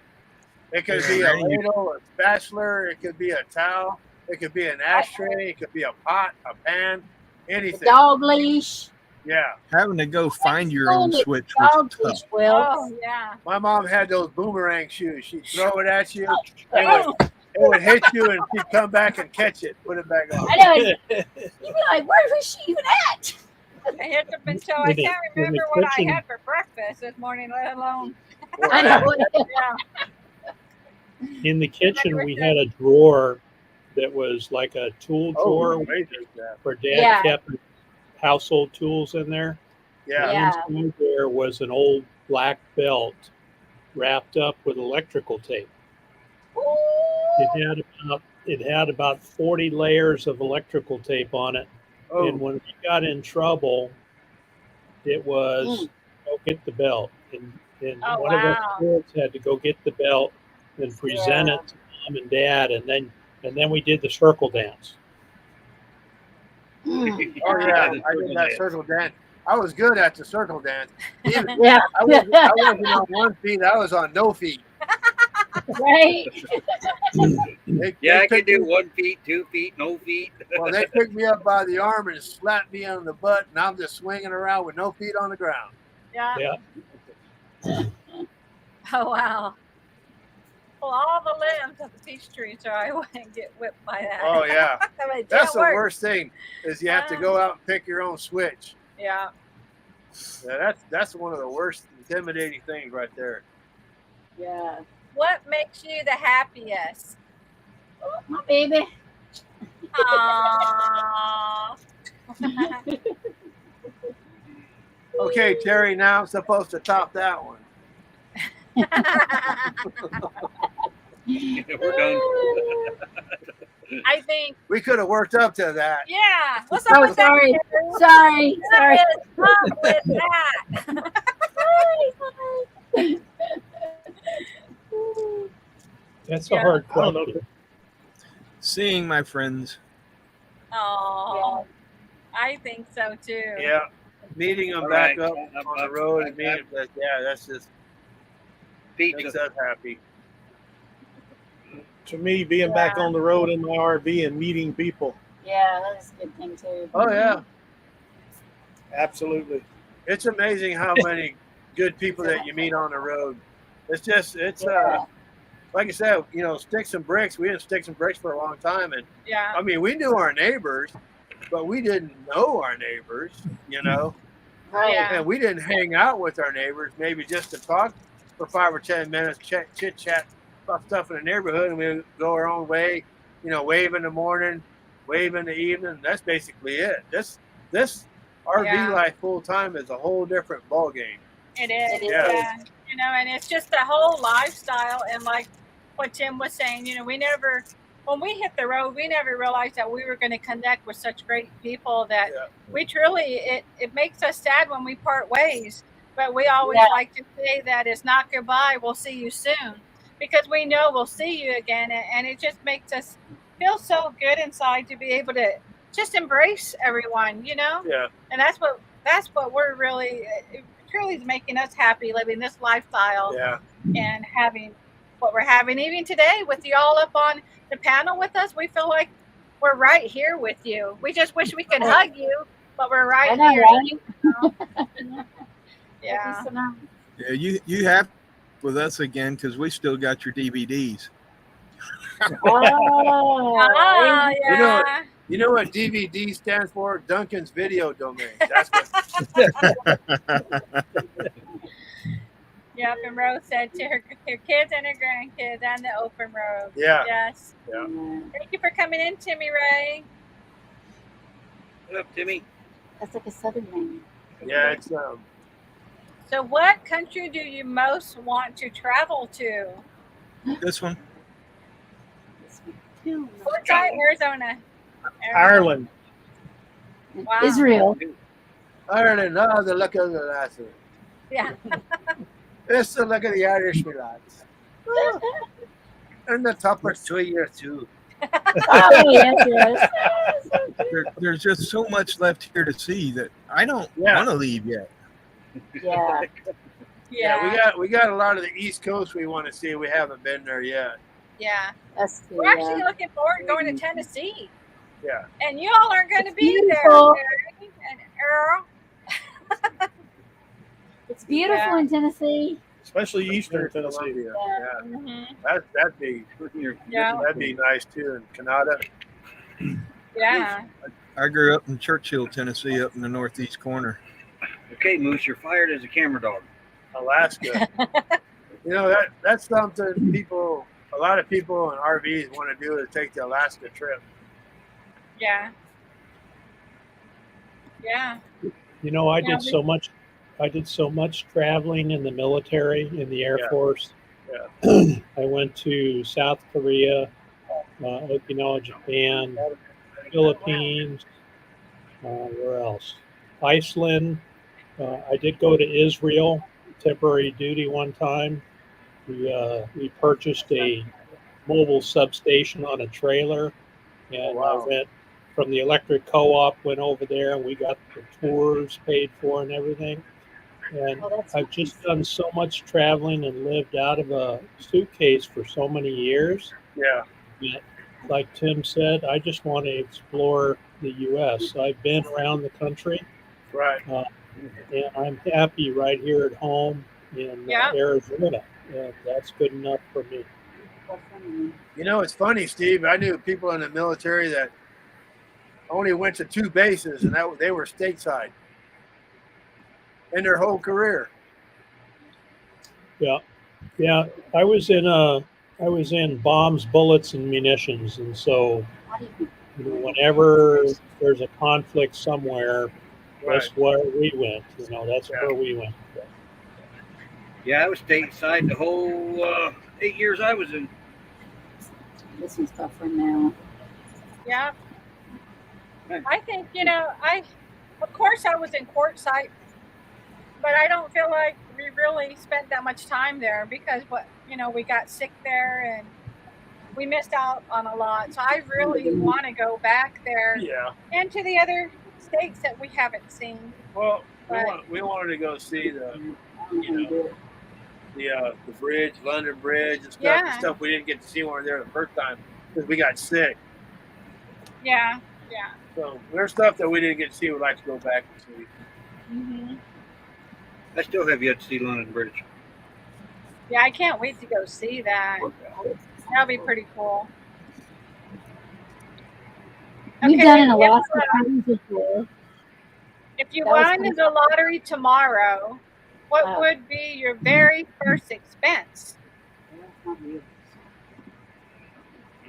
It could Yeah, be a Granny used- ladle, a spatula, it could be a towel, it could be an ashtray, it could be a pot, a pan, The anything. dog leash. Yeah. having to go find your own School switch Dog was leash, tough. Will. Oh, yeah. My mom had those boomerang shoes. She'd throw it at you, Oh, it would hit you, and she'd come back and catch it, put it back on. I know. You'd be like, where was she even at? I hit up until I In the- can't in the remember what I kitchen. had for breakfast this morning, let alone. I know. Yeah. In the kitchen, we had a drawer that was like a tool Oh, drawer amazing that. where Dad Yeah. kept household tools in there. Yeah. Yeah. Inside there was an old black belt wrapped up with electrical tape. It had about 40 layers of electrical tape on it. Oh, And when we got in trouble, it was go get the belt. And Oh, one of wow. us kids had to go get the belt and present Yeah. it to Mom and Dad, and then we did the circle dance. Mm. oh yeah, I did that circle dance. I was good at the circle dance. Even, Yeah. I wasn't on 1 feet, I was on no feet. Right? Yeah, I can picked do me- 1 feet, 2 feet, no feet. Well, they picked me up by the arm and slapped me on the butt, and I'm just swinging around with no feet on the ground. Yeah. Yeah. Oh, wow. Well, all the limbs of the peach tree, so I wouldn't get whipped by that. Oh yeah, I mean, it that's didn't the work. worst thing is you have to go out and pick your own switch. Yeah. Yeah, that's one of the worst intimidating things right there. Yeah. What makes you the happiest? Oh, my baby. Aww. Okay, Terry, now I'm supposed to top that one. We're done. I think, We could have worked up to that. yeah. What's up Oh, with sorry. that? Sorry. Sorry. What is up with that? That's Yeah. a hard I don't know. question. Seeing my friends. Oh, I think so too. Yeah, meeting them All back right. up on the road and meeting, but yeah, that's just makes Pizza. us happy. To me, being back on the road in my RV and meeting people, Yeah, that's a good thing too. Oh yeah, absolutely. it's amazing how many good people that you meet on the road. It's Yeah. like I said, you know, sticks and bricks. We didn't sticks and bricks for a long time, and Yeah. I mean, we knew our neighbors, but we didn't know our neighbors, you know, Right. Yeah. and we didn't hang out with our neighbors, maybe just to talk for 5 or 10 minutes, chit chat about stuff in the neighborhood, and we go our own way, you know, wave in the morning, wave in the evening. That's basically it. This RV Yeah. life full time is a whole different ball game. It is. Yeah. Yeah. You know, and it's just the whole lifestyle. And like what Tim was saying, you know, when we hit the road, we never realized that we were going to connect with such great people that Yeah. we truly, it makes us sad when we part ways. But we always Yeah. like to say that it's not goodbye. We'll see you soon, because we know we'll see you again. And it just makes us feel so good inside to be able to just embrace everyone, you know? Yeah. And that's what we're really, it truly is making us happy living this lifestyle Yeah. and having what we're having even today with you all up on the panel with us. We feel like we're right here with you. We just wish we could hug you, but we're right I know, here. right? Yeah. Yeah, you have with us again because we still got your DVDs. Oh, Ah, You know yeah. You know what DVD stands for? Duncan's Video Domain. That's what Yep, and Rose said to her kids and her grandkids and the open road. Yeah. Yes. Yeah. Thank you for coming in, Timmy Ray. What up, Timmy? That's like a southern name. Yeah, it's So, what country do you most want to travel to? This one. What's that? Arizona. Ireland. Wow. Israel. Ireland. Oh, the look of the lads. Yeah. It's the look of the Irish lads. And the toppers 2 years too. Oh, yes. There's just so much left here to see that I don't Yeah. want to leave yet. Yeah. Yeah. we got a lot of the East Coast we want to see. We haven't been there yet. Yeah. That's cool. We're actually looking forward to going to Tennessee. Yeah. And you all aren't going to be there, beautiful. Mary and Earl. It's beautiful Yeah. in Tennessee. Especially Eastern Tennessee. Columbia. Yeah. Yeah. That'd be Yeah. that'd be nice too. In Canada. Yeah. I grew up in Churchill, Tennessee, up in the northeast corner. Okay, Moose, you're fired as a camera dog. Alaska. That's something a lot of people in RVs want to do is take the Alaska trip. Yeah. Yeah. You know, I Yeah, did so much. I did so much traveling in the military, in the Air Yeah. Force. Yeah. I went to South Korea, Okinawa, Japan, Philippines. Where else? Iceland. I did go to Israel, temporary duty one time. We purchased a mobile substation on a trailer, and Wow. I went from the electric co-op, went over there, and we got the tours paid for and everything. And Oh, that's I've just done so much traveling and lived out of a suitcase for so many years. Yeah. That, like Tim said, I just want to explore the U.S. I've been around the country, Right. and I'm happy right here at home in Yeah. Arizona. And that's good enough for me. It's funny, Steve. I knew people in the military that only went to 2 bases, and they were stateside in their whole career. Yeah, yeah. I was in bombs, bullets, and munitions, and so whenever there's a conflict somewhere, that's where we went. That's Yeah. where we went. Yeah, I was stateside the whole 8 years I was in. This one's tougher now. Yeah. I think, of course I was in Quartzsite, but I don't feel like we really spent that much time there because we got sick there and we missed out on a lot. So I really want to go back there Yeah. and to the other states that we haven't seen. Well, Right. we wanted to go see the bridge, London Bridge, and stuff. Yeah. Stuff we didn't get to see when we were there the first time because we got sick. Yeah. Yeah. So there's stuff that we didn't get to see. We'd like to go back and see. Hmm. I still have yet to see London Bridge. Yeah. I can't wait to go see that. That'll be pretty cool. We've Okay, done an if, Alaska cruise before. if you That was won pretty the lottery tomorrow, what Wow. would be your very first expense? You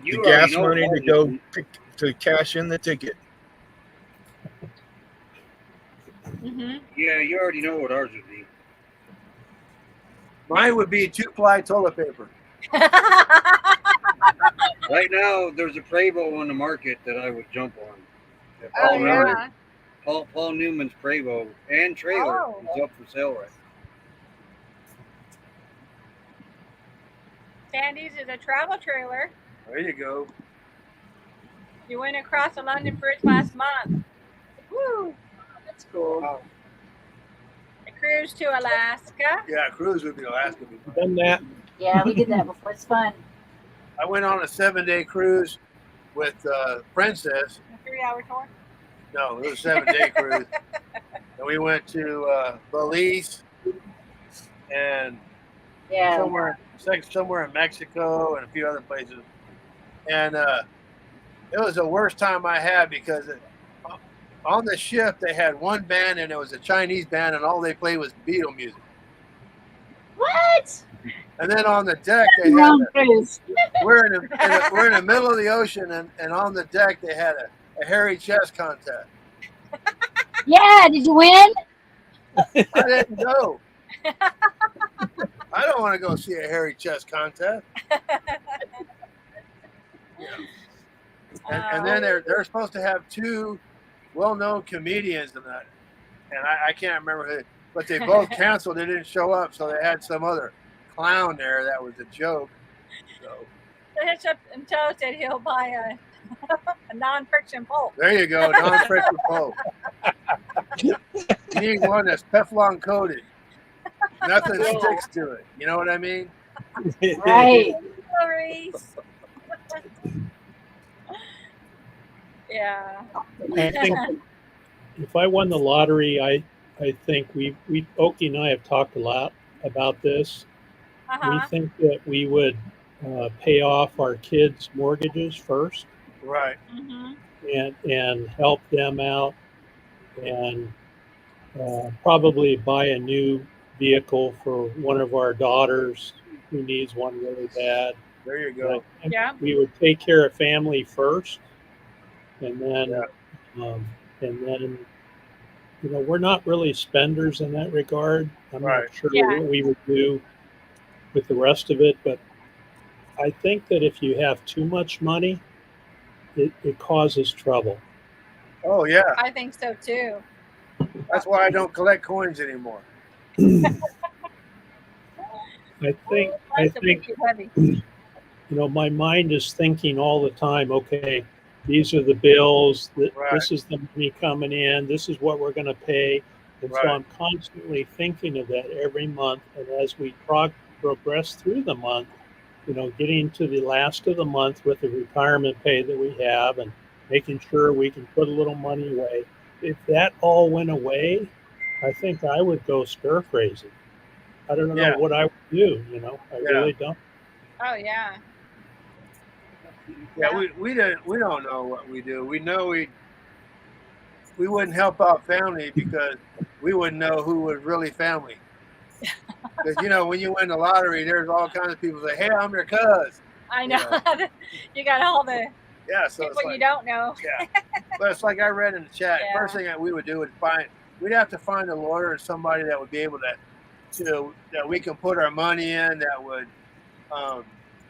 The already gas know money what to it go is. to cash in the ticket. Mm-hmm. Yeah, you already know what ours would be. Mine would be 2-ply toilet paper. Right now, there's a Prevost on the market that I would jump on. That Oh, Paul Newman- yeah. Paul Newman's Prevost and trailer Oh. is up for sale right Sandy's is a travel trailer. There you go. You went across the London Bridge last month. Woo! That's cool. A cruise to Alaska. Yeah, cruise would be Alaska. Done that. Yeah, we did that before. It's fun. I went on a 7-day cruise with Princess. A 3-hour tour. No, it was a 7-day cruise. And we went to Belize and Yeah. somewhere in Mexico and a few other places. And it was the worst time I had because on the ship they had one band and it was a Chinese band and all they played was Beatle music. What? And then on the deck they had Wrong cruise. we're in the middle of the ocean and on the deck they had a hairy chest contest. Yeah, did you win? I didn't go. I don't want to go see a hairy chest contest. And then they're supposed to have two well-known comedians in that, and I can't remember who, but they both canceled. They didn't show up, so they had some other clown there that was a joke. So The hitch up and Joe said he'll buy a non-friction bolt. there you go, non-friction pole. You need one that's Teflon coated. Nothing sticks to it. You know what I mean? Right. Reese. Yeah. I think if I won the lottery, I think we Oki and I have talked a lot about this. We Uh-huh. think that we would pay off our kids' mortgages first Right. Mm-hmm. and help them out, and probably buy a new vehicle for one of our daughters who needs one really bad. There you go. But Yeah. we would take care of family first, and then you know, we're not really spenders in that regard. I'm Right. not sure Yeah. what we would do with the rest of it, but I think that if you have too much money, it causes trouble. Oh yeah, I think so too. that's why I don't collect coins anymore. I think That's a bit too heavy. you know, my mind is thinking all the time, okay, these are the bills, Right. this is the money coming in, this is what we're going to pay. And so Right. I'm constantly thinking of that every month. And as we progress through the month, you know, getting to the last of the month with the retirement pay that we have and making sure we can put a little money away. If that all went away, I think I would go stir crazy. I don't know Yeah. what I would do, you know, I Yeah. really don't. Oh yeah. Yeah, we don't know what we do. We know we wouldn't help out family because we wouldn't know who was really family. Because you know, when you win the lottery, there's all kinds of people say, "Hey, I'm your cuz." I know. You got all the Yeah, so people it's you like, don't know. yeah. But it's like I read in the chat. Yeah. First thing that we would do is we'd have to find a lawyer or somebody that would be able to that we can put our money in, that would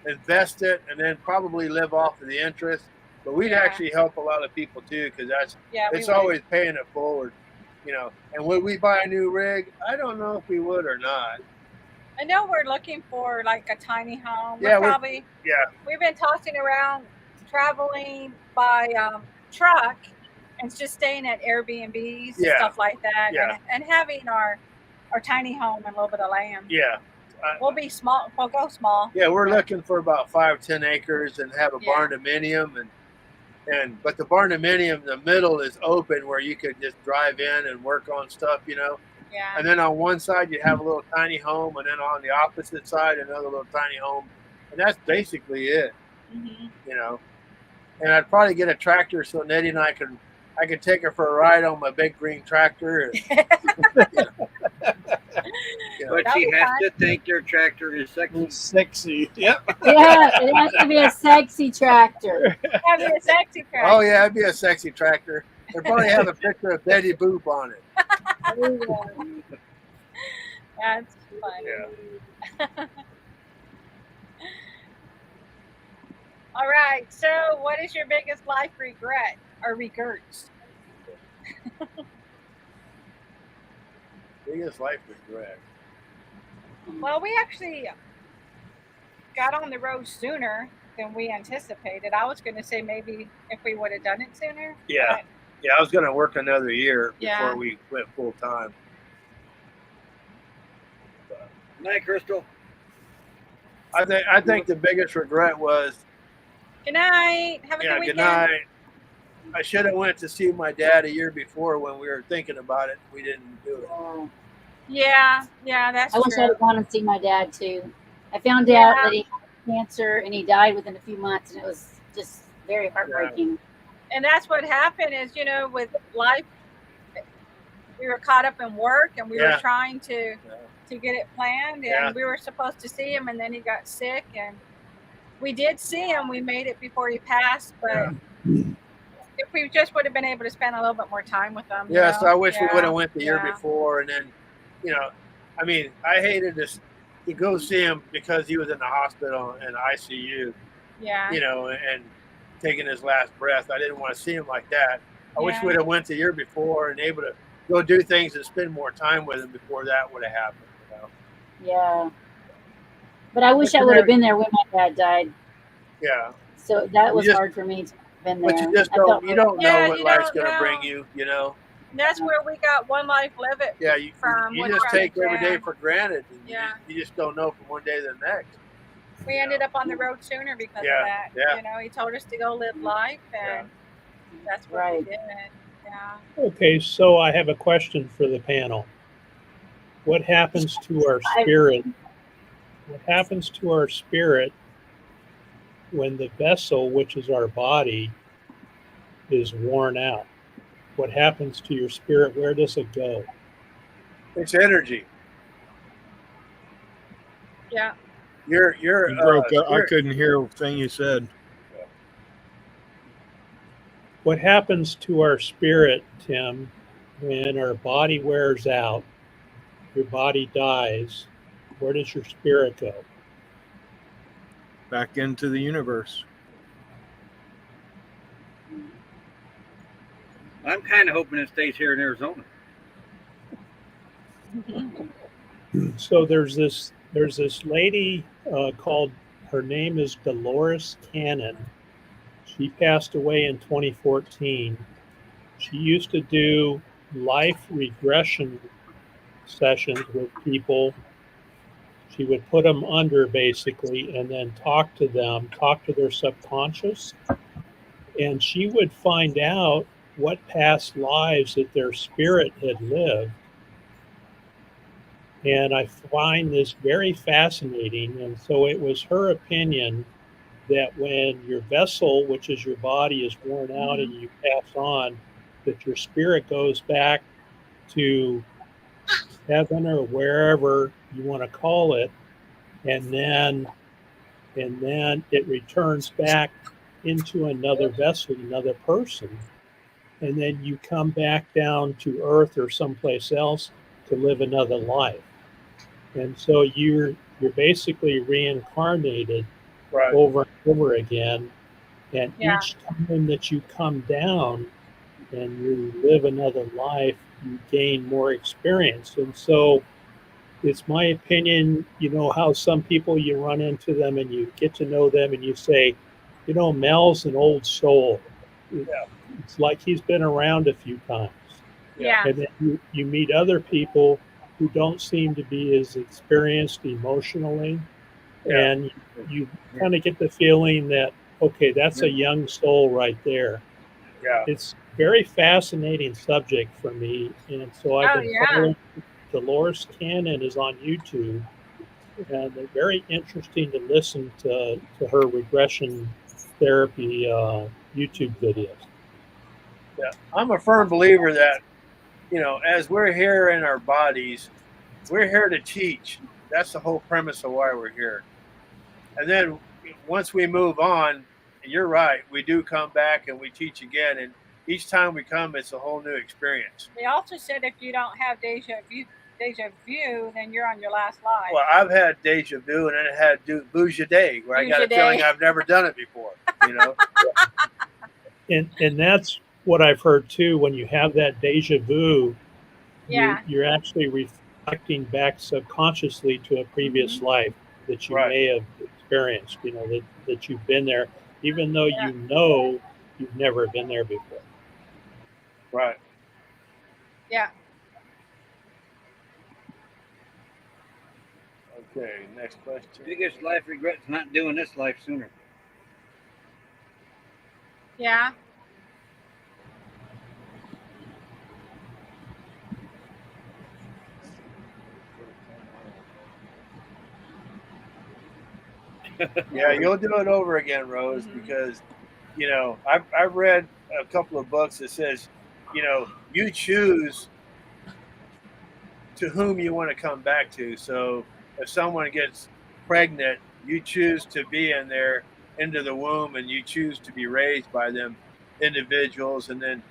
invest it, and then probably live off of the interest. But we'd Yeah. actually help a lot of people too, because Yeah, we it's would. always paying it forward, you know. And would we buy a new rig? I don't know if we would or not. I know we're looking for like a tiny home. Yeah, We're probably Yeah, we've been tossing around traveling by truck and just staying at Airbnbs and Yeah. stuff like that, Yeah. and having our tiny home and a little bit of land. yeah. We'll be small. We'll go small. Yeah, we're looking for about 5-10 acres and have a Yeah. barn dominium but the barn dominium, the middle is open where you could just drive in and work on stuff, you know. Yeah. And then on one side you have a little tiny home, and then on the opposite side another little tiny home, and that's basically it, Hmm. you know. And I'd probably get a tractor so Nettie and I could take her for a ride on my big green tractor. And, you know, But That'd she be has fun. to think your tractor is sexy. Sexy. Yep. Yeah, it has to be a sexy tractor. Have a sexy crack. oh yeah, it'd be a sexy tractor. They'd probably have a picture of Betty Boop on it. That's funny. Yeah. All right. So, what is your biggest life regret or regrets? Biggest life regret. Well, we actually got on the road sooner than we anticipated. I was going to say maybe if we would have done it sooner. Yeah. Yeah, I was going to work another year Yeah. before we went full time. Night, Crystal. I think the biggest regret was, Good night. Have a yeah, good good weekend. night. I should have went to see my dad a year before when we were thinking about it. We didn't do it. Yeah, that's I wish true. I had gone and seen my dad too. I found Yeah. out that he had cancer and he died within a few months, and it was just very heartbreaking. And that's what happened is, you know, with life, we were caught up in work and we were Yeah. trying to get it planned, and Yeah. we were supposed to see him, and then he got sick, and we did see him. We made it before he passed, but if we just would have been able to spend a little bit more time with him. Yeah, you so know? I wish we would have went the year yeah. before, and then, you know, I mean, I hated this to go see him because he was in the hospital and ICU, Yeah. you know, and taking his last breath. I didn't want to see him like that. I wish Yeah. we'd have went the year before and able to go do things and spend more time with him before that would have happened. You know? Yeah. But I wish I would have been there when my dad died. Yeah. So that You was just- hard for me to have been there. But you just I felt don't, you don't know Yeah, what you life's don't going to bring know. you, you know? And that's where we got one life live it. Yeah, you From what just Charlie take every day said. for granted. And Yeah. you just don't know from one day to the next. We ended up on the road sooner because Yeah, of that. yeah. You know, he told us to go live life, and that's what we Right. did. Yeah. Okay, so I have a question for the panel. What happens to our spirit? What happens to our spirit when the vessel, which is our body, is worn out? What happens to your spirit? Where does it go? It's energy. Yeah. You're You broke up. I you're- couldn't hear a thing you said. What happens to our spirit, Tim, when our body wears out, your body dies? Where does your spirit go? Back into the universe. I'm kind of hoping it stays here in Arizona. So there's this lady called, her name is Dolores Cannon. She passed away in 2014. She used to do life regression sessions with people. She would put them under basically and then talk to them, talk to their subconscious. And she would find out what past lives that their spirit had lived. And I find this very fascinating. And so it was her opinion that when your vessel, which is your body, is worn out and you pass on, that your spirit goes back to heaven or wherever you want to call it, and then it returns back into another vessel, another person, and then you come back down to earth or someplace else to live another life. And so you're basically reincarnated right. over and over again. And Yeah. each time that you come down and you live another life, you gain more experience. And so it's my opinion, you know, how some people you run into them and you get to know them and you say, you know, Mel's an old soul. It's like he's been around a few times. Yeah. And then you meet other people who don't seem to be as experienced emotionally. Yeah. And you kind of get the feeling that, okay, that's a young soul right there. Yeah. It's a very fascinating subject for me. And so I've been following Dolores Cannon is on YouTube. And they're very interesting to listen to her regression therapy YouTube videos. Yeah. I'm a firm believer that, you know, as we're here in our bodies, we're here to teach. That's the whole premise of why we're here. And then once we move on, and you're right, we do come back and we teach again. And each time we come, it's a whole new experience. They also said if you don't have deja vu, then you're on your last life. Well, I've had deja vu and then I had bougie day where I got a feeling I've never done it before, you know? And that's what I've heard too. When you have that deja vu, Yeah. you're actually reflecting back subconsciously to a previous life that you Right. may have experienced, you know, that you've been there, even though you know you've never been there before. Right. Yeah. Okay, next question. Biggest life regrets not doing this life sooner. Yeah. Yeah, you'll do it over again, Rose, because you know, I've read a couple of books that says, you know, you choose to whom you want to come back to. So if someone gets pregnant, you choose to be in there into the womb, and you choose to be raised by them individuals, and then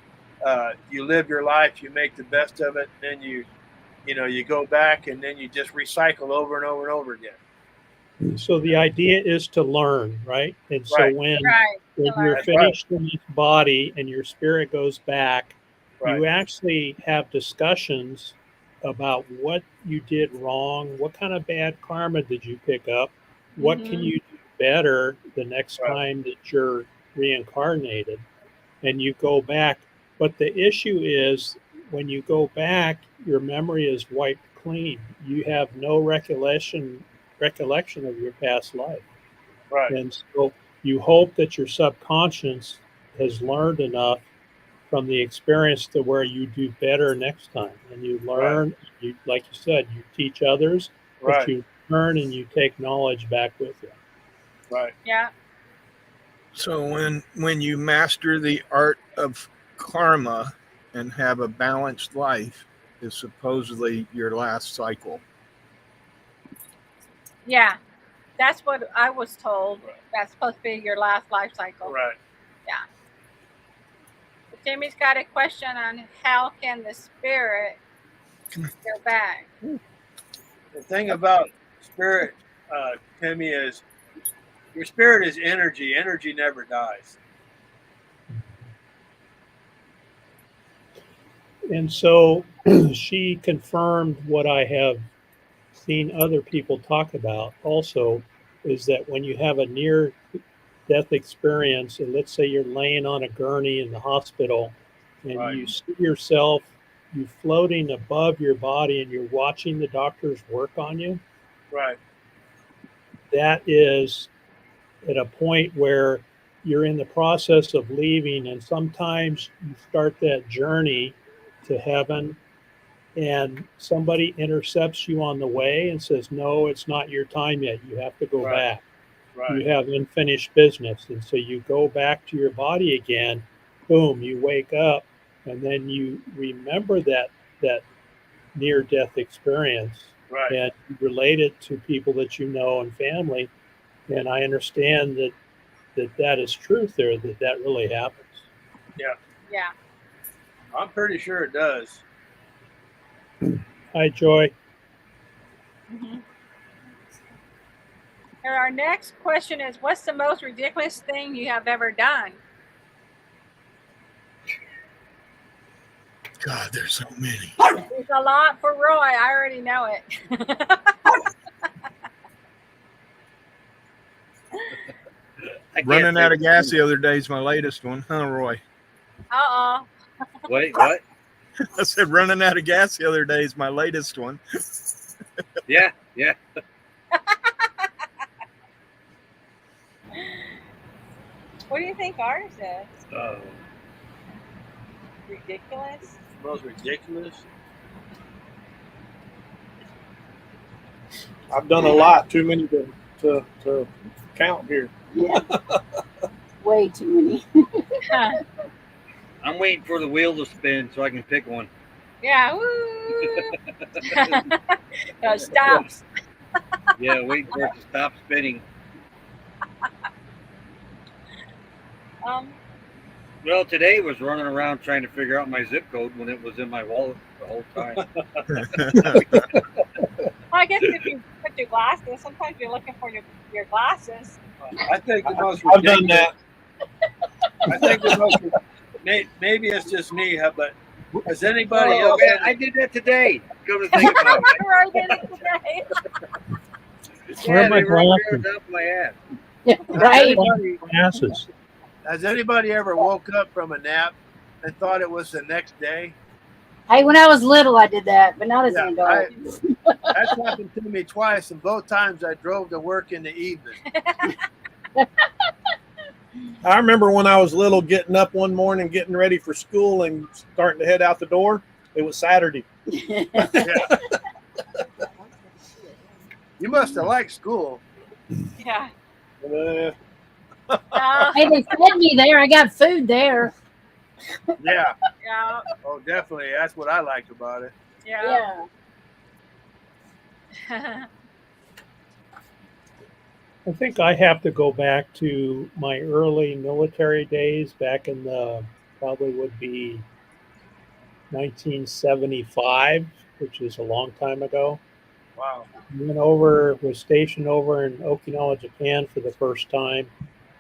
you live your life, you make the best of it, and then you go back, and then you just recycle over and over and over again. So the idea is to learn, right? And so Right. when Right. you're That's finished in this body and your spirit goes back, Right. you actually have discussions about what you did wrong, what kind of bad karma did you pick up, what can Mhm. you do better the next Right. time that you're reincarnated, and you go back. But the issue is when you go back, your memory is wiped clean. You have no recollection of your past life. Right. And so you hope that your subconscious has learned enough from the experience to where you do better next time. And you learn, you like you said, you teach others, but Right. you learn and you take knowledge back with you. Right. Yeah. So when you master the art of karma and have a balanced life, is supposedly your last cycle. Yeah. That's what I was told. That's supposed to be your last life cycle. Right. Jimmy's got a question on how can the spirit go back? The thing about spirit, Timmy, is your spirit is energy. Energy never dies. And so she confirmed what I have seen other people talk about also, is that when you have a near death experience, and let's say you're laying on a gurney in the hospital and Right. you see yourself, you floating above your body and you're watching the doctors work on you, Right. that is at a point where you're in the process of leaving, and sometimes you start that journey to heaven and somebody intercepts you on the way and says, no, it's not your time yet, you have to go Right. back, Right. you have unfinished business. And so you go back to your body again, boom, you wake up, and then you remember that near death experience, Right. and you relate it to people that you know and family. And I understand that is truth there, that really happens. Yeah. I'm pretty sure it does. Hi, Joy. Mm-hmm. And our next question is, what's the most ridiculous thing you have ever done? God, there's so many. There's a lot for Roy. I already know it. Running out of gas the other day is my latest one, huh, Roy? Uh-oh. Wait, what? I said running out of gas the other day is my latest one. Yeah. What do you think ours is? Uh, Ridiculous? Most ridiculous. I've done a lot, too many to count here. Yeah. Way too many. I'm waiting for the wheel to spin so I can pick one. Yeah. Woo. No, stops. Yeah, waiting for it to stop spinning. Well, today was running around trying to figure out my zip code when it was in my wallet the whole time. Well, I guess if you put your glasses, sometimes you're looking for your glasses. I think the most I've done ridiculous. that. I think the most. Maybe it's just me, but has anybody Oh, else? man, I did that today. Come to think about it. Roy did it today. Where are Yeah, my they were up there glasses? up my ass. Yeah, Has right. anybody, Glasses. has anybody ever woke up from a nap and thought it was the next day? Hey, when I was little, I did that, but not as Yeah, an adult. That's happened to me twice, and both times I drove to work in the evening. I remember when I was little, getting up one morning, getting ready for school, and starting to head out the door. It was Saturday. You must have liked school. Yeah. Yeah. Hey, they fed me there. I got food there. Yeah. Yeah. Oh, definitely. That's what I liked about it. Yeah. I think I have to go back to my early military days back in the probably would be 1975, which is a long time ago. Wow. Was stationed over in Okinawa, Japan for the first time,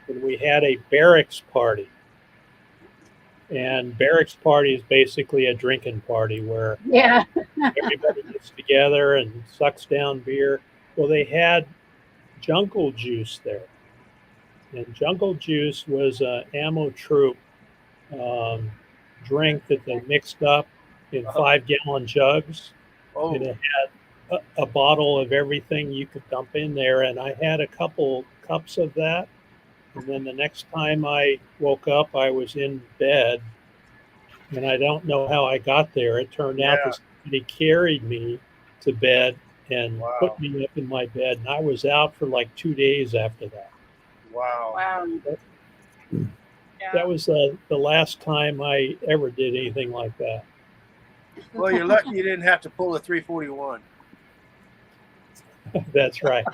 and we had a barracks party. And barracks party is basically a drinking party where Yeah. everybody gets together and sucks down beer. Well, they had jungle juice there. And jungle juice was a ammo troop um, drink that they mixed up in 5-gallon jugs. Oh, And it had a bottle of everything you could dump in there. And I had a couple cups of that. And then the next time I woke up, I was in bed. And I don't know how I got there. It turned out Yeah. that somebody carried me to bed and Wow. put me up in my bed. And I was out for like 2 days after that. wow. Wow. Yeah. That was the last time I ever did anything like that. Well, you're lucky you didn't have to pull a 341. That's right.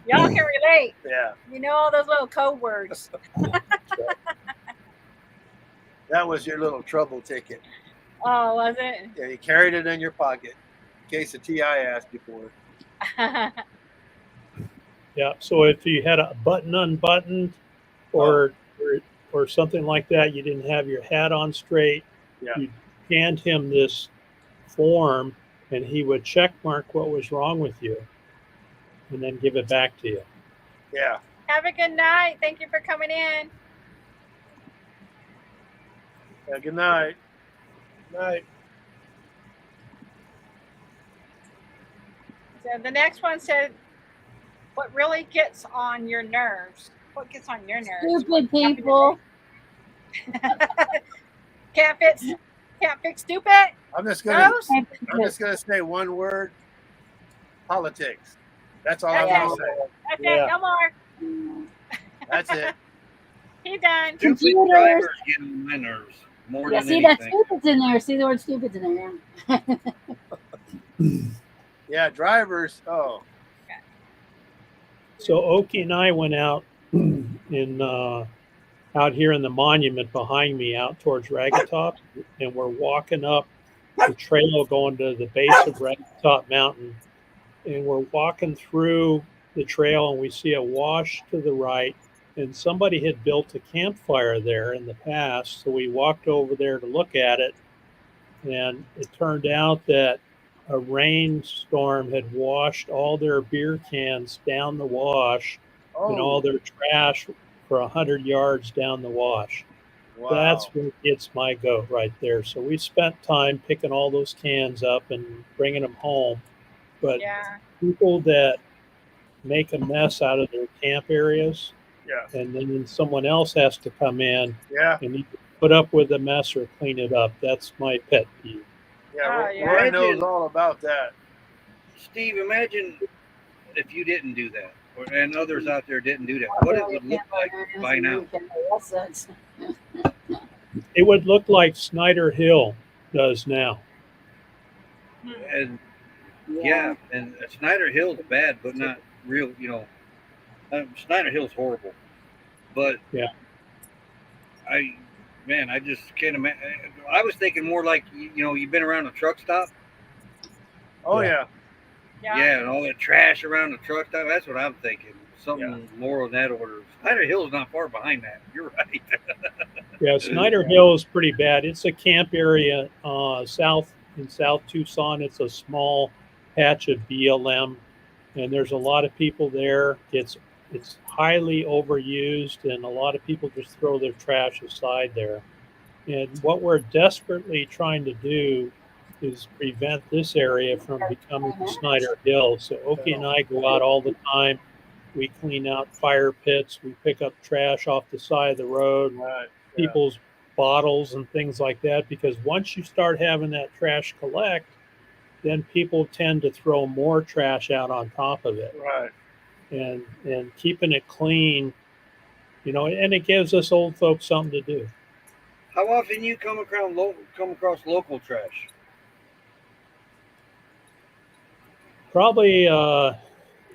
Y'all can relate. Yeah. You know all those little code words. That was your little trouble ticket. Oh, was it? Yeah, you carried it in your pocket in case the TI asked you for it. Yeah. So if you had a button unbuttoned or something like that, you didn't have your hat on straight, Yeah. you hand him this form and he would check mark what was wrong with you and then give it back to you. Yeah. Have a good night. Thank you for coming in. Yeah, good night. Night. So the next one said, what really gets on your nerves? What gets on your nerves? Stupid people. Can't fix stupid? I'm just gonna Gross? I'm just gonna say one word. Politics. That's all I'm Okay. gonna say. That's Yeah. it. No more. That's it. He done. Stupid Computers. drivers get on my nerves more Yeah, than see that anything. stupid's in there. See the word stupid's in there. Yeah, drivers. Oh, So Oki and I went out in out here in the monument behind me, out towards Ragged Top, and we're walking up the trail going to the base of Ragged Top Mountain, and we're walking through the trail, and we see a wash to the right, and somebody had built a campfire there in the past, so we walked over there to look at it, and it turned out that a rainstorm had washed all their beer cans down the wash and all their trash for 100 yards down the wash. wow. That's what gets my goat right there. So we spent time picking all those cans up and bringing them home. But Yeah. people that make a mess out of their camp areas, Yeah. and then someone else has to come in Yeah. and either put up with the mess or clean it up. That's my pet peeve. Yeah. Oh, yeah. Roy knows Imagine- all about that. Steve, imagine if you didn't do that, and others out there didn't do that. What it would look like by now. That sucks. It would look like Snyder Hill does now. And yeah, and Snyder Hill's bad, but not real. Snyder Hill's horrible. But Yeah. I just can't imagine. I was thinking more like you've been around a truck stop. Oh Yeah. yeah. Yeah, and all that trash around the truck stop. That's what I'm thinking. Something more in that order. Snyder Hill's not far behind that. You're right. Yeah, Snyder Hill is pretty bad. It's a camp area in South Tucson. It's a small patch of BLM, and there's a lot of people there. It's highly overused, and a lot of people just throw their trash aside there. And what we're desperately trying to do is prevent this area from becoming Snyder Hill. So Oki and I go out all the time. We clean out fire pits. We pick up trash off the side of the road, Right. people's bottles and things like that. Because once you start having that trash collect, then people tend to throw more trash out on top of it. Right. and keeping it clean, you know, and it gives us old folks something to do. How often you come across local trash? Probably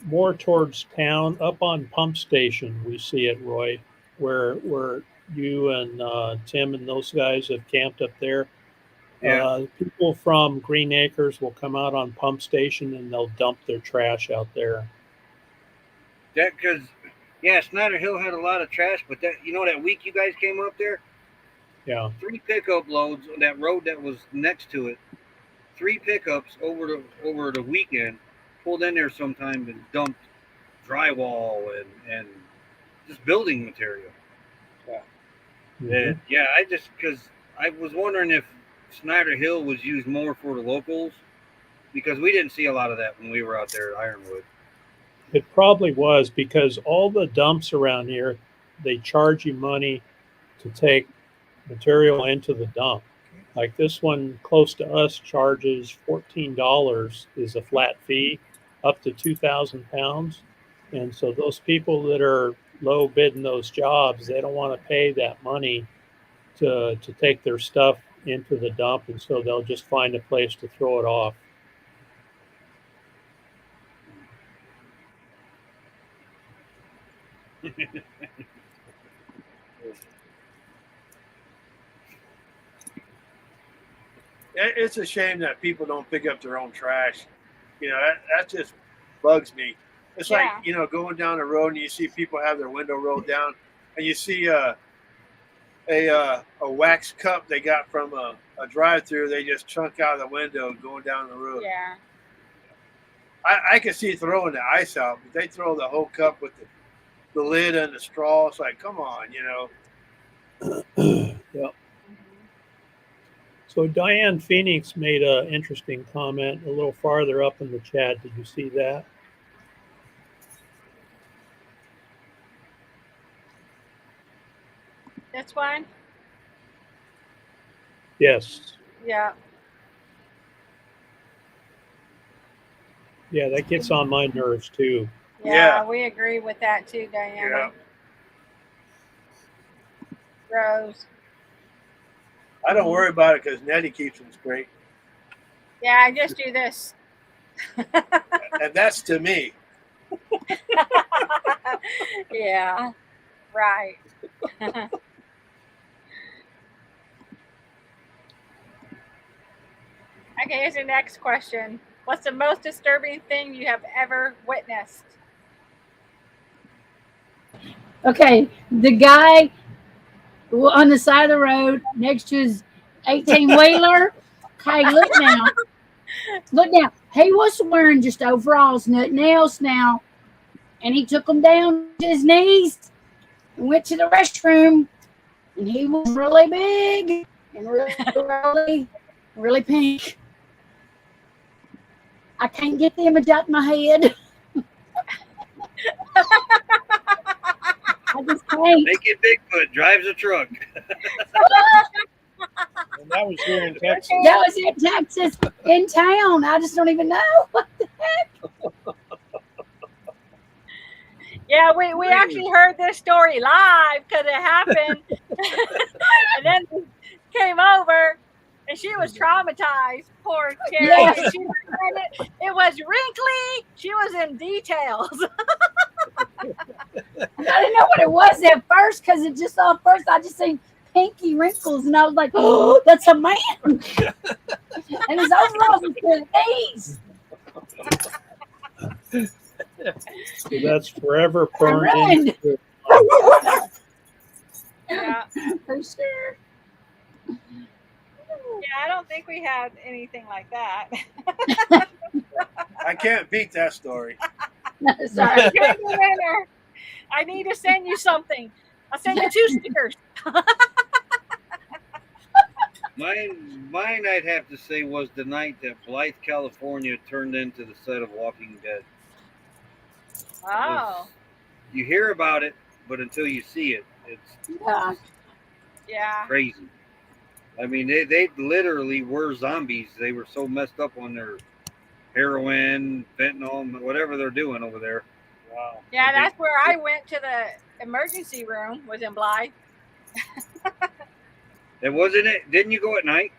more towards town, up on Pump Station. We see it, Roy, where you and Tim and those guys have camped up there. Yeah. People from Green Acres will come out on Pump Station and they'll dump their trash out there. That because yeah, Snyder Hill had a lot of trash, but that that week you guys came up there, Yeah. 3 pickup loads on that road that was next to it. 3 pickups over the weekend pulled in there sometime and dumped drywall and just building material. Mhm. And yeah, because I was wondering if Snyder Hill was used more for the locals because we didn't see a lot of that when we were out there at Ironwood. It probably was because all the dumps around here, they charge you money to take material into the dump. Like this one close to us charges $14 is a flat fee up to 2,000 pounds. And so those people that are low bidding those jobs, they don't want to pay that money to take their stuff into the dump. And so they'll just find a place to throw it off. It's a shame that people don't pick up their own trash. You know, that just bugs me. It's Yeah. like, you know, going down the road and you see people have their window rolled down, and you see a wax cup they got from a drive-through. They just chunk out of the window going down the road. Yeah. I can see throwing the ice out, but they throw the whole cup with the lid and the straw. It's like, come on, you know. Yeah. So Diane Phoenix made an interesting comment a little farther up in the chat. Did you see that? This one? Yes. Yeah. Yeah, that gets on my nerves too. Yeah, Yeah. we agree with that too, Diana. Yeah. Rose. I don't worry about it because Nettie keeps them straight, Yeah, I just do this. and that's to me. Yeah. Right. Okay, here's your next question. What's the most disturbing thing you have ever witnessed? Okay, the guy on the side of the road next to his 18-wheeler. Hey, look now. Look now. He was wearing just overalls, nothing else now. And he took them down to his knees and went to the restroom. And he was really big and really pink. I can't get the image out of my head. I just can't. Naked Bigfoot drives a truck. And that was here in Texas. That was in Texas, in town. I just don't even know. What the heck? Yeah, we actually heard this story live because it happened. And then we came over and she was traumatized. Poor Carrie. Yes. And it was wrinkly. She was in details. I didn't know what it was at first because it just saw first. I just seen pinky wrinkles and I was like, oh, that's a man. And his overalls was to the knees. So that's forever burned ruined. into Yeah. For sure. Yeah, I don't think we had anything like that. I can't beat that story. Sorry. You're the winner. I need to send you something. I'll send you 2 stickers. Mine, I'd have to say, was the night that Blythe, California, turned into the set of Walking Dead. Oh, You hear about it, but until you see it, it's Yeah. yeah. crazy. I mean, they literally were zombies. They were so messed up on their heroin, fentanyl, whatever they're doing over there. Wow. Yeah, that's where I went to the emergency room, was in Blythe. It wasn't it. Didn't you go at night?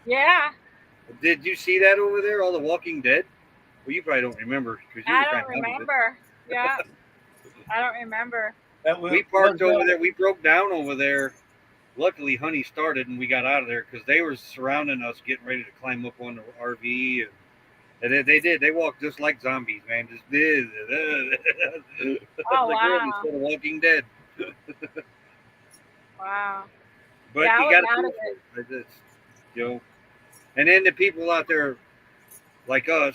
Yeah, Did you see that over there? All the Walking Dead. Well, you probably don't remember because you were I kind don't of out of it. remember. Yeah, I don't remember. We parked over there. We broke down over there. Luckily, Honey started and we got out of there because they were surrounding us, getting ready to climb up on the RV. And they did. They walked just like zombies, man. Just did. Oh, Like wow. instead of Walking Dead. Wow. But Yeah, I you was got out to of it. like this, you know. And then the people out there, like us,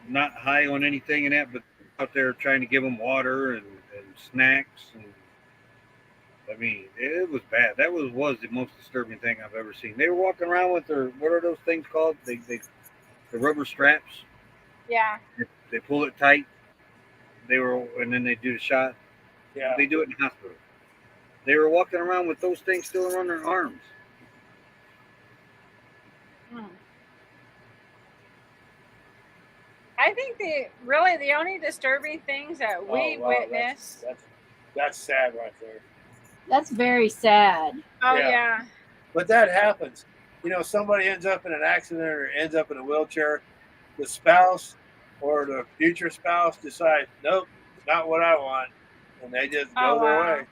not high on anything and that, but out there trying to give them water and snacks. And I mean, it was bad. That was the most disturbing thing I've ever seen. They were walking around with their, what are those things called? The rubber straps. Yeah. They pull it tight. And then they do the shot. Yeah. They do it in the hospital. They were walking around with those things still around their arms. Hmm. I think the only disturbing things that we Oh, wow, witnessed. That's sad right there. That's very sad. Oh Yeah. yeah. But that happens. You know, somebody ends up in an accident or ends up in a wheelchair. The spouse or the future spouse decides, nope, not what I want, and they just go Oh, their wow. way.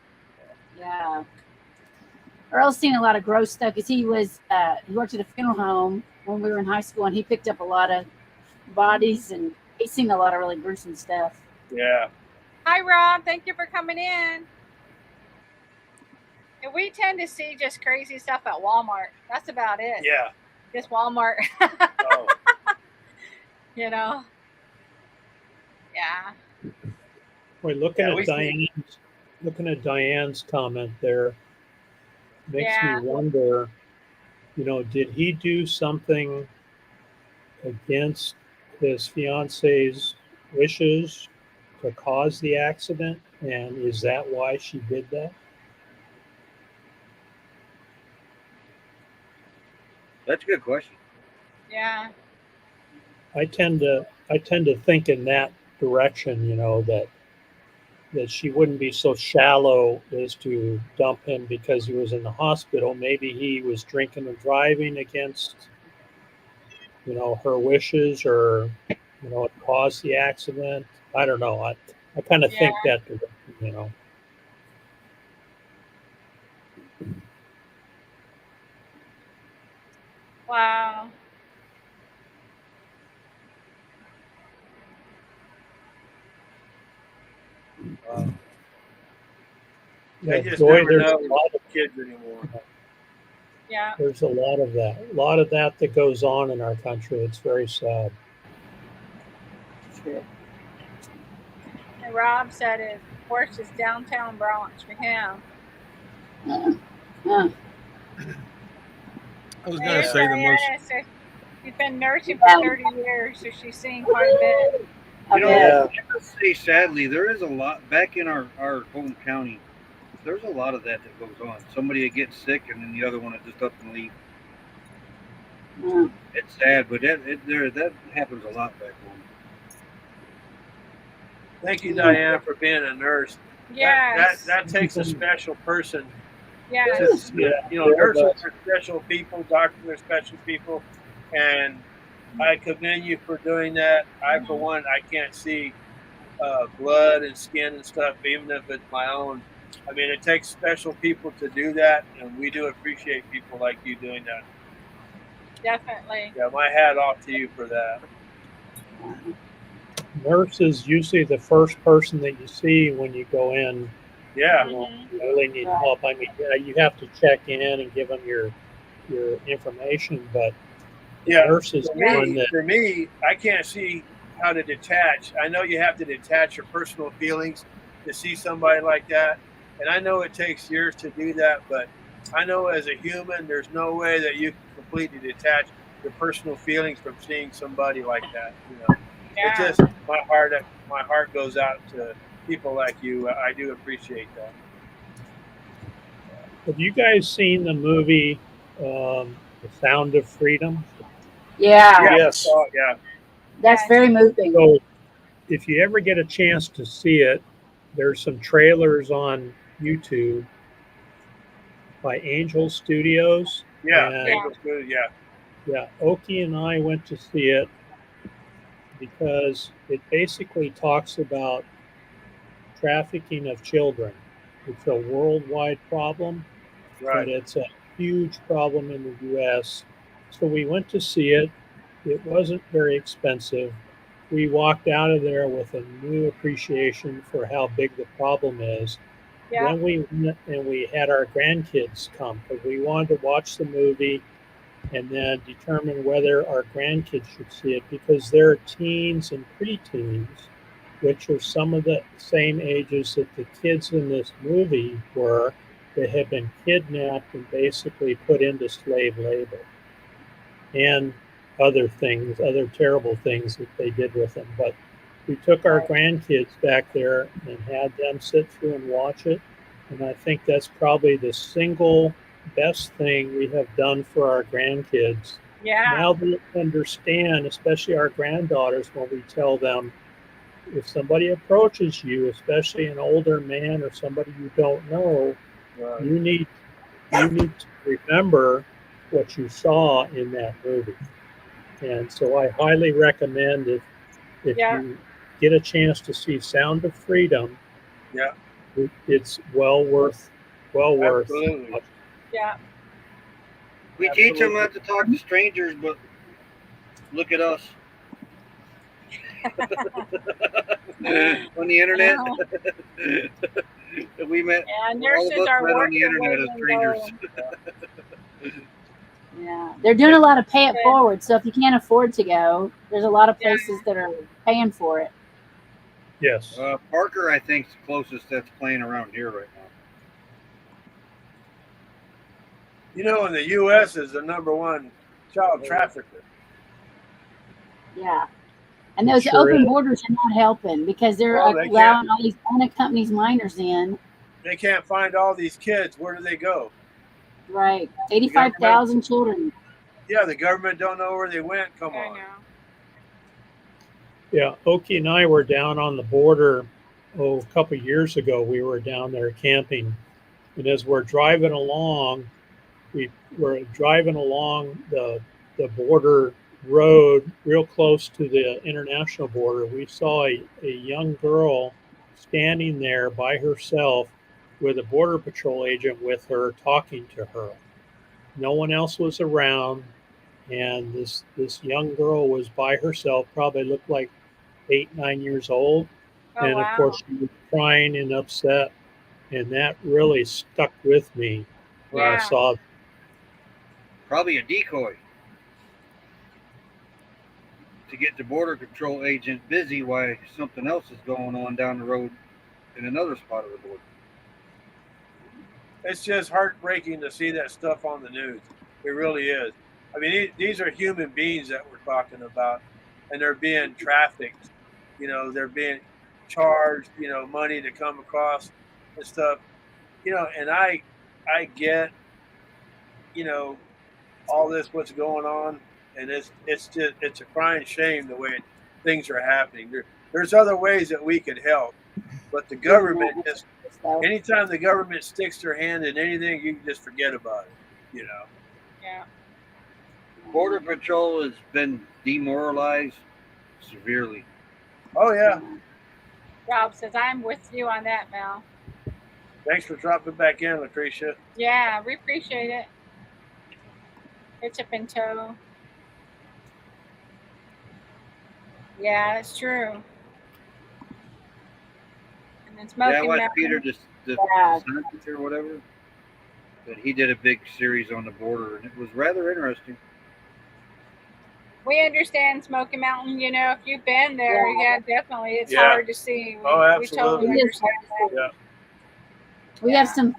Yeah. Earl's seen a lot of gross stuff because he worked at a funeral home when we were in high school, and he picked up a lot of bodies, and he's seen a lot of really gruesome stuff. Yeah. Hi Rob, thank you for coming in. And we tend to see just crazy stuff at Walmart. That's about it. Yeah. Just Walmart. Oh, You know. Yeah. Wait, looking Yeah, at we see- Diane's comment there makes Yeah. me wonder, did he do something against his fiance's wishes to cause the accident? And is that why she did that? That's a good question. Yeah. I tend to think in that direction, that she wouldn't be so shallow as to dump him because he was in the hospital. Maybe he was drinking and driving against, her wishes, or, it caused the accident. I don't know. I kind of think that direction, Wow. They Yeah, just Joy, never there's know a lot of kids anymore. Yeah. There's a lot of that goes on in our country. It's very sad. True. And Rob said it works is downtown Bronx for him. Uh, I was going to There's say the Diana. most. So she's been nursing for 30 years, so she's seen quite a bit. You know, Yeah. I must say, sadly, there is a lot back in our home county. There's a lot of that goes on. Somebody that gets sick, and then the other one that just up and leave. It's sad, but that happens a lot back home. Thank you, Diana, for being a nurse. Yes. That takes a special person. Yes. Nurses are special people, doctors are special people, and I commend you for doing that. I, for one, I can't see blood and skin and stuff, even if it's my own. I mean, it takes special people to do that, and we do appreciate people like you doing that. Definitely. Yeah, my hat off to you for that. Nurse is usually the first person that you see when you go in. Yeah. You really need help. I mean, you have to check in and give them your information, but Yeah. nurse is one that For me, I can't see how to detach. I know you have to detach your personal feelings to see somebody like that. And I know it takes years to do that, but I know as a human, there's no way that you can completely detach your personal feelings from seeing somebody like that. It's Yeah. just my heart goes out to people like you. I do appreciate that. Have you guys seen the movie The Sound of Freedom? Yeah. Yes. Oh, yeah. That's very moving. So if you ever get a chance to see it, there's some trailers on YouTube by Angel Studios. Yeah, And Angel's good. Yeah, yeah, Oki and I went to see it because it basically talks about trafficking of children. It's a worldwide problem, right. but it's a huge problem in the US. So we went to see it. It wasn't very expensive. We walked out of there with a new appreciation for how big the problem is. Yeah. Then we went and we had our grandkids come because we wanted to watch the movie and then determine whether our grandkids should see it because they're teens and preteens, which are some of the same ages that the kids in this movie were that had been kidnapped and basically put into slave labor and other things, other terrible things that they did with them. But we took our grandkids back there and had them sit through and watch it. And I think that's probably the single best thing we have done for our grandkids. Yeah. Now they understand, especially our granddaughters, when we tell them, if somebody approaches you, especially an older man or somebody you don't know, Right. you need to remember what you saw in that movie. And so I highly recommend if Yeah. you get a chance to see Sound of Freedom, Yeah, it's well worth absolutely. Yeah. We teach them not to talk to strangers, but look at us on the internet. We met. Yeah, all of nurses us are met on working the internet as away strangers. Yeah, they're doing a lot of pay it forward. So if you can't afford to go, there's a lot of Yeah. places that are paying for it. Yes. Parker, I think, is the closest that's playing around here right now. You know, in the U.S. is the #1 child trafficker. Yeah. And those Sure open is. borders are not helping because they're Well, they allowing all these unaccompanied minors in. They can't find all these kids. Where do they go? Right. 85,000 children. Yeah, the government don't know where they went. Come I on. know. Yeah, Oki and I were down on the border a couple of years ago. We were down there camping, and as we're driving along, we were driving along the border road real close to the international border. We saw a young girl standing there by herself with a border patrol agent with her talking to her. No one else was around, and this young girl was by herself, probably looked like 8, 9 years old. Oh, And of wow. course she was crying and upset, and that really stuck with me when I Yeah. saw Probably a decoy to get the border control agent busy while something else is going on down the road in another spot of the border. It's just heartbreaking to see that stuff on the news. It really is. I mean, these are human beings that we're talking about, and they're being trafficked. You know, they're being charged, you know, money to come across and stuff. You know, and I get, you know, all this what's going on, and it's a crying shame the way things are happening. There's other ways that we could help, but the government just anytime the government sticks their hand in anything, you can just forget about it. You know. Yeah. Border Patrol has been demoralized severely. Oh yeah. Rob says, I'm with you on that, Mel. Thanks for dropping back in, Lucretia. Yeah, we appreciate it. It's up in tow. Yeah, it's true. And then Yeah, I Smoking watched Mountain. Peter the Yeah. scientist or whatever. But he did a big series on the border, and it was rather interesting. We understand Smoky Mountain. You know, if you've been there, yeah, definitely. It's Yeah. hard to see. Oh, We totally absolutely. understand that. Yeah. We have some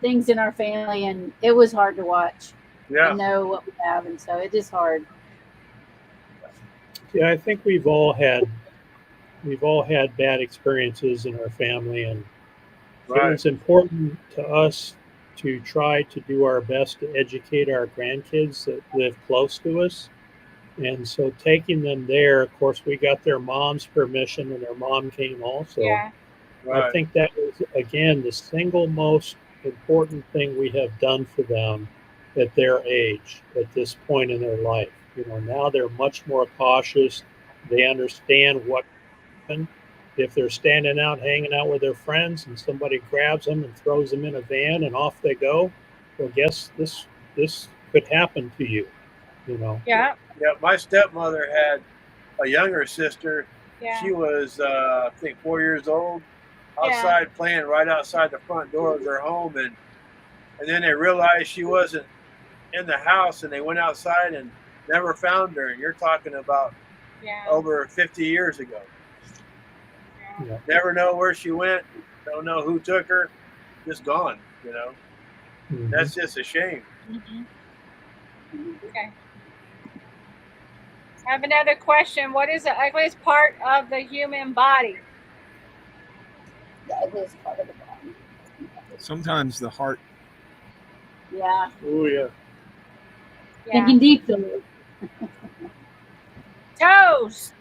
things in our family, and it was hard to watch Yeah. and know what we have, and so it is hard. Yeah, I think we've all had bad experiences in our family, and Right. it's important to us to try to do our best to educate our grandkids that live close to us And so taking them there, of course, we got their mom's permission, and their mom came also. Yeah. I Right. think that is, again, the single most important thing we have done for them at their age, at this point in their life. You know, now they're much more cautious. They understand what happened. If they're standing out, hanging out with their friends, and somebody grabs them and throws them in a van and off they go, well, guess this could happen to you. You know. Yeah. Yeah, my stepmother had a younger sister. Yeah. She was, I think, 4 years old, outside playing right outside the front door of their home, and then they realized she wasn't in the house, and they went outside and never found her. And you're talking about Yeah. over 50 years ago. Yeah. Never know where she went. Don't know who took her. Just gone. You know, Mhm. that's just a shame. Mhm. Okay. I have another question. What is the ugliest part of the human body? The ugliest part of the body. Sometimes the heart. Yeah. Oh yeah. Yeah. Thinking deep though. Toes.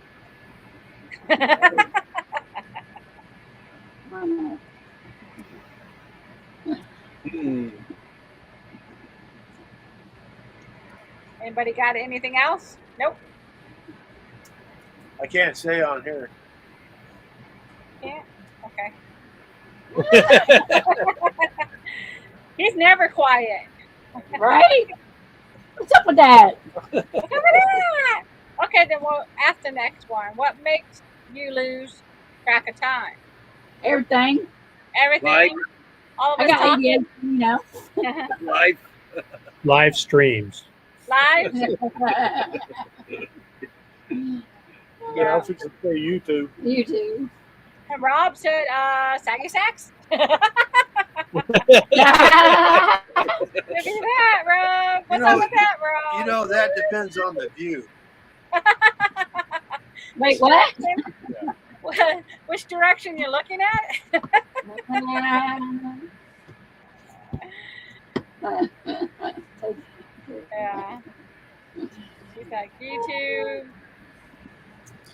Anybody got anything else? Nope. I can't say on here. Can't. Okay. He's never quiet. Right? What's up with that? Look at that. Okay, then we'll ask the next one. What makes you lose track of time? Everything. Everything. Life. All of I us got talking. ADHD, you know. Life. Live streams. Live. Yeah, I was fixing to say YouTube. You too. And Rob said, saggy sex. Look at that, Rob. What's up with that, Rob? You know, that depends on the view. Wait, what? Which direction you're looking at? Yeah. She's like, YouTube.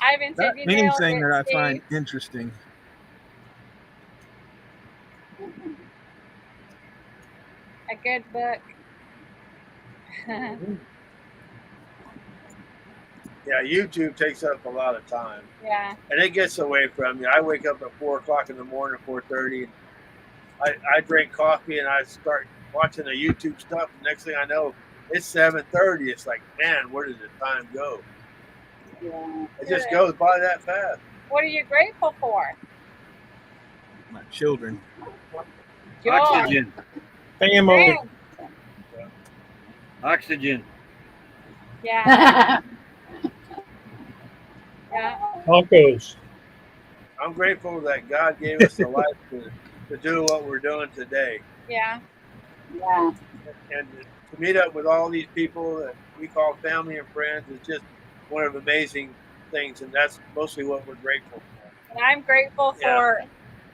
Ivan said you nailed Anything it, that I Steve. find interesting. A good book. Yeah, YouTube takes up a lot of time, Yeah. and it gets away from you. I wake up at 4 o'clock in the morning, 4:30. I drink coffee and I start watching the YouTube stuff. The next thing I know, it's 7:30. It's like, man, where does the time go? Yeah. It just goes by that fast. What are you grateful for? My children. Joy. Oxygen. Family. Thanks. Oxygen. Yeah. Yeah. Tacos. I'm grateful that God gave us the life to do what we're doing today, Yeah. Yeah. and to meet up with all these people that we call family and friends is just one of the amazing things, and that's mostly what we're grateful for. And I'm grateful Yeah. for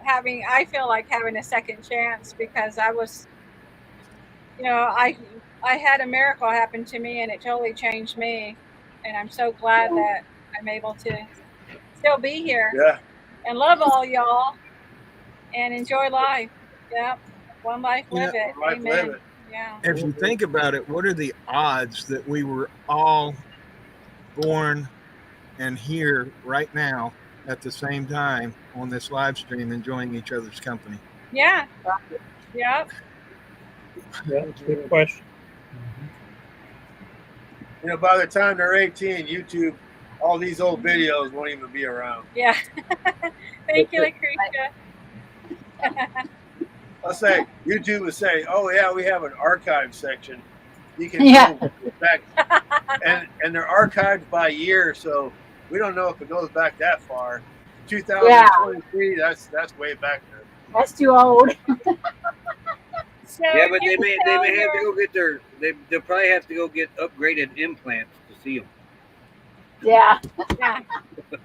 I feel like having a second chance because I was, I had a miracle happen to me and it totally changed me. And I'm so glad that I'm able to still be here Yeah, and love all y'all and enjoy life. Yep. One life, live it. life, Amen. live it. Yeah. If you think about it, what are the odds that we were all born and here right now at the same time on this live stream enjoying each other's company? Yeah. Yep. Yeah, that's a good question. By the time they're 18, YouTube, all these old videos won't even be around. Yeah. Thank you, Lucretia. Let's say YouTube would say, "Oh yeah, we have an archive section. You can Yeah. go back," and they're archived by year, so we don't know if it goes back that far. 2023, that's way back there. That's too old. So Yeah, but you they may tell have to your- go get they'll probably have to go get upgraded implants to see them. Yeah. Yeah. So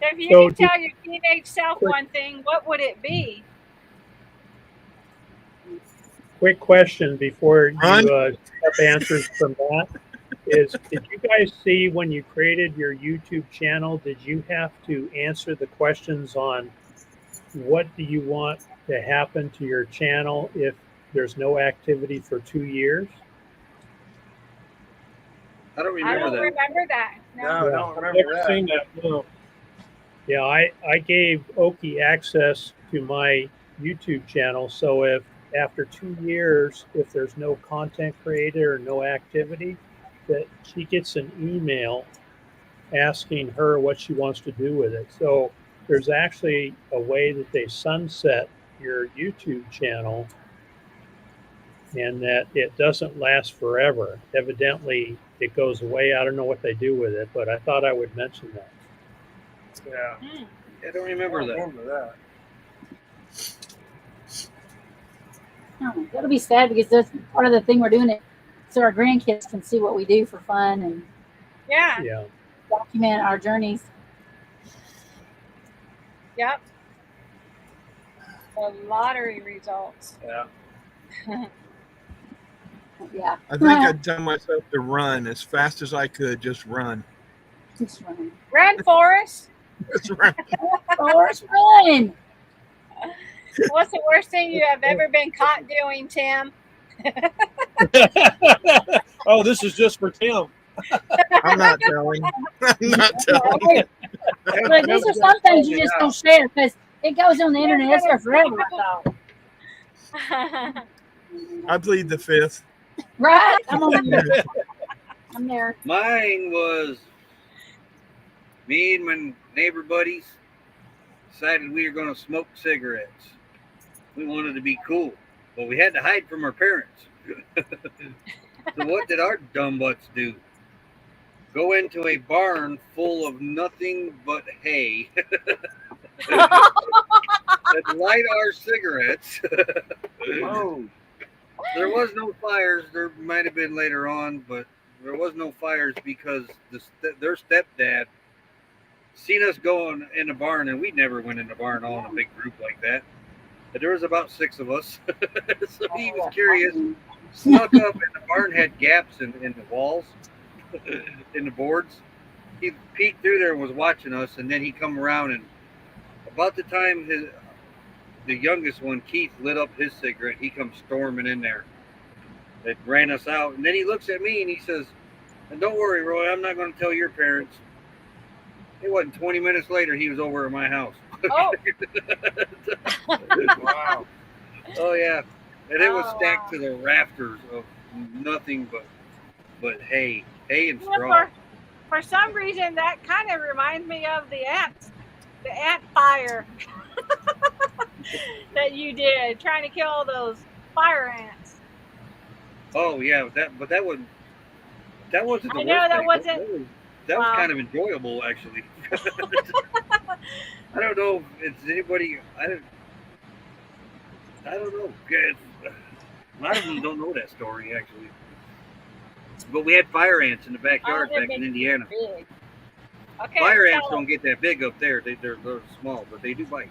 if you So could tell your teenage self one thing, what would it be? Quick question before you Ron? have answers from that is, did you guys see when you created your YouTube channel, did you have to answer the questions on what do you want to happen to your channel if there's no activity for 2 years? I don't I remember don't that. remember that. No. No, I don't I've remember never that. seen that. No. Yeah, I gave Oki access to my YouTube channel. So if after 2 years, if there's no content created or no activity, that she gets an email asking her what she wants to do with it. So there's actually a way that they sunset your YouTube channel and that it doesn't last forever. Evidently, it goes away. I don't know what they do with it, but I thought I would mention that. Yeah, Hmm. I don't I remember don't that. remember that. Oh, that'll be sad because that's part of the thing we're doing it so our grandkids can see what we do for fun and Yeah. Yeah. document our journeys. Yep. The lottery results. Yeah. Yeah. I think I'd tell myself to run as fast as I could. Just run. Just run. Run, Forrest. Just run. Forrest, run. What's the worst thing you have ever been caught doing, Tim? Oh, this is just for Tim. I'm not telling. I'm not telling. But these are some things you just don't share because it goes on the internet. It's there forever, I thought. I plead the fifth. Right? I'm on there. I'm there. Mine was me and my neighbor buddies decided we were going to smoke cigarettes. We wanted to be cool, but we had to hide from our parents. So what did our dumb butts do? Go into a barn full of nothing but hay and light our cigarettes. Oh, There was no fires. There might have been later on, but there was no fires because their stepdad seen us going in the barn, and we never went in the barn all in a big group like that. But there was about 6 of us, so he was curious. Snuck up, and the barn had gaps in the walls, in the boards. He peeked through there and was watching us, and then he come around, and about the time the youngest one, Keith, lit up his cigarette, he comes storming in there. It ran us out, and then he looks at me and he says, "And don't worry, Roy, I'm not going to tell your parents." It wasn't 20 minutes later, he was over at my house. Oh. wow. Oh yeah, and it was Oh, stacked wow. to the rafters of nothing but hay and You know, straw. for some reason, that kind of reminds me of the ant fire that you did, trying to kill all those fire ants. Oh yeah, that wasn't the I worst know thing. that wasn't- That was Wow. kind of enjoyable actually. I don't know if it's anybody. I don't know. A lot of them don't know that story actually. But we had fire ants in the backyard they're back in big. Indiana. Big. Okay. Fire ants so- don't get that big up there. They're small, but they do bite.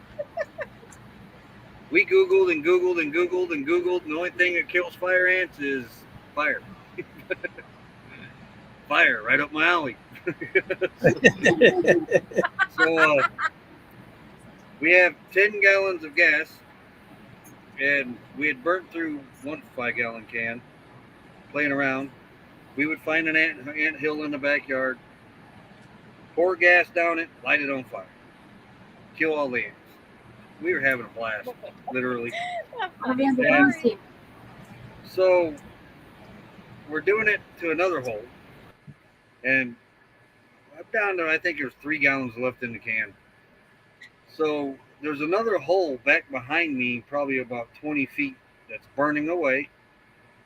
We Googled and Googled and Googled and Googled, and the only thing that kills fire ants is fire. Fire, right up my alley. So we have 10 gallons of gas, and we had burnt through one 5-gallon can playing around. We would find an ant hill in the backyard, pour gas down it, light it on fire, kill all the ants. We were having a blast, literally. I'll be on the phone too. So we're doing it to another hole, and I'm down to, I think there's 3 gallons left in the can. So there's another hole back behind me, probably about 20 feet, that's burning away.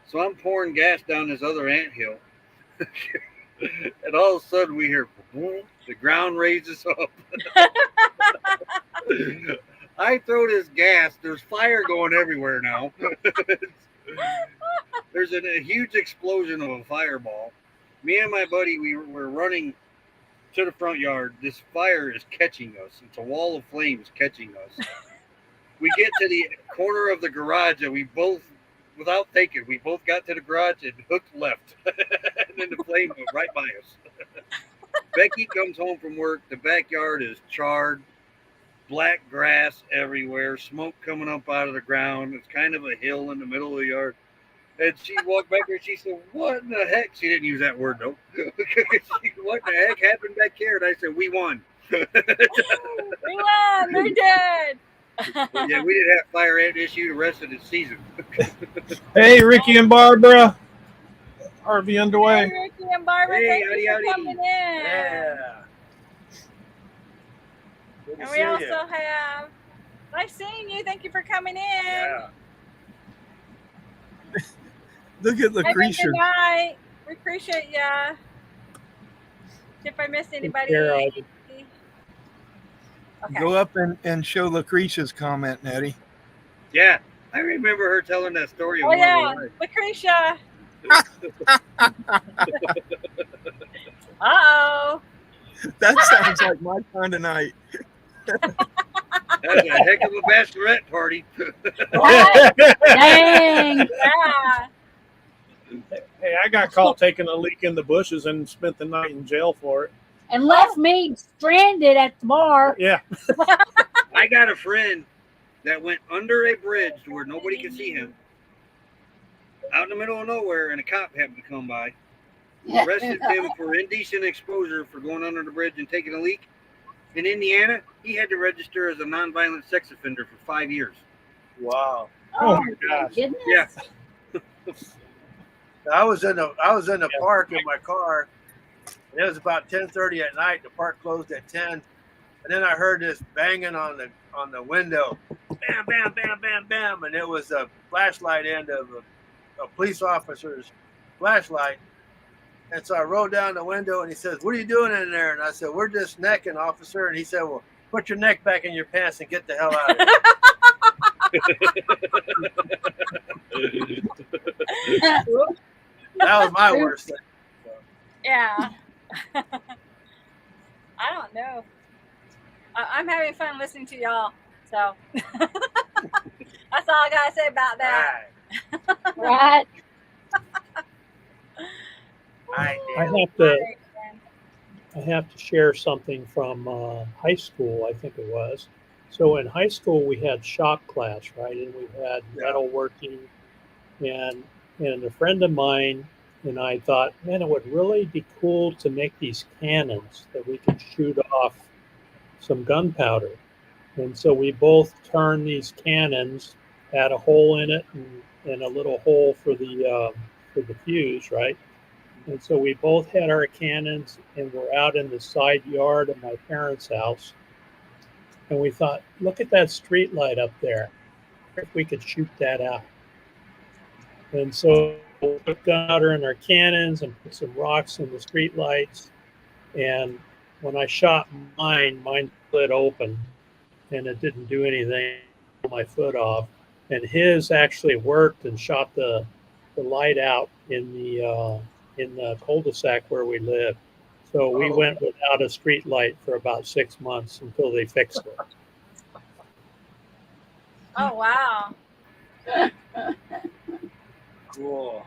So I'm pouring gas down this other anthill, and all of a sudden we hear boom, the ground raises up. I throw this gas. There's fire going everywhere now. There's a huge explosion of a fireball. Me and my buddy, we were running to the front yard. This fire is catching us. It's a wall of flames catching us. We get to the corner of the garage, and we both, without thinking, we both got to the garage and hooked left. sitting in the flame right by us. Becky comes home from work. The backyard is charred, black grass everywhere, smoke coming up out of the ground. It's kind of a hill in the middle of the yard. And she walked back there and she said, "What in the heck?" She didn't use that word though. "What the heck happened back here?" And I said, "We won." We won. They did. Yeah, we didn't have fire ant issue the rest of the season. Hey, Ricky and Barbara. RV Hey, underway. Ricky and Barbara, Hey, thank howdy, you for howdy. coming in. Yeah. Good to And see we you. also have nice seeing you. Thank you for coming in. Yeah. Look at Have a Lucretia. good night. We appreciate ya. If I missed anybody. care of Okay. Go up and show Lucretia's comment, Nettie. Yeah, I remember her telling that story. Oh yeah, Lucretia. Uh-oh. That sounds like my kind of night. That's a heck of a bachelorette party. Dang. Yeah. Hey, I got caught taking a leak in the bushes and spent the night in jail for it. And left me stranded at the bar. Yeah. I got a friend that went under a bridge to where nobody could see him, out in the middle of nowhere, and a cop happened to come by, arrested him for indecent exposure for going under the bridge and taking a leak. In Indiana, he had to register as a nonviolent sex offender for 5 years. Wow. Oh my gosh. Goodness. Yeah. I was in the park in my car. And it was about 10:30 at night. The park closed at 10, and then I heard this banging on the window, bam, bam, bam, bam, bam, and it was a flashlight end of a police officer's flashlight. And so I rolled down the window, and he says, "What are you doing in there?" And I said, "We're just necking, officer." And he said, "Well, put your neck back in your pants and get the hell out of here." That was my worst thing. Yeah. I don't know. I'm having fun listening to y'all. So that's all I gotta say about that. Right. I have to share something from high school. I think it was. So in high school we had shop class, right, and we had metalworking, and a friend of mine and I thought, man, it would really be cool to make these cannons that we could shoot off some gunpowder. And so we both turned these cannons, had a hole in it and a little hole for the fuse, right? And so we both had our cannons and we're out in the side yard of my parents' house. And we thought, look at that street light up there. If we could shoot that out. And so we put gunpowder in our cannons and put some rocks in the street lights. And when I shot mine split open and it didn't do anything, pull my foot off. And his actually worked and shot the light out in the cul-de-sac where we lived. So we went without a street light for about 6 months until they fixed it. Oh wow. Cool.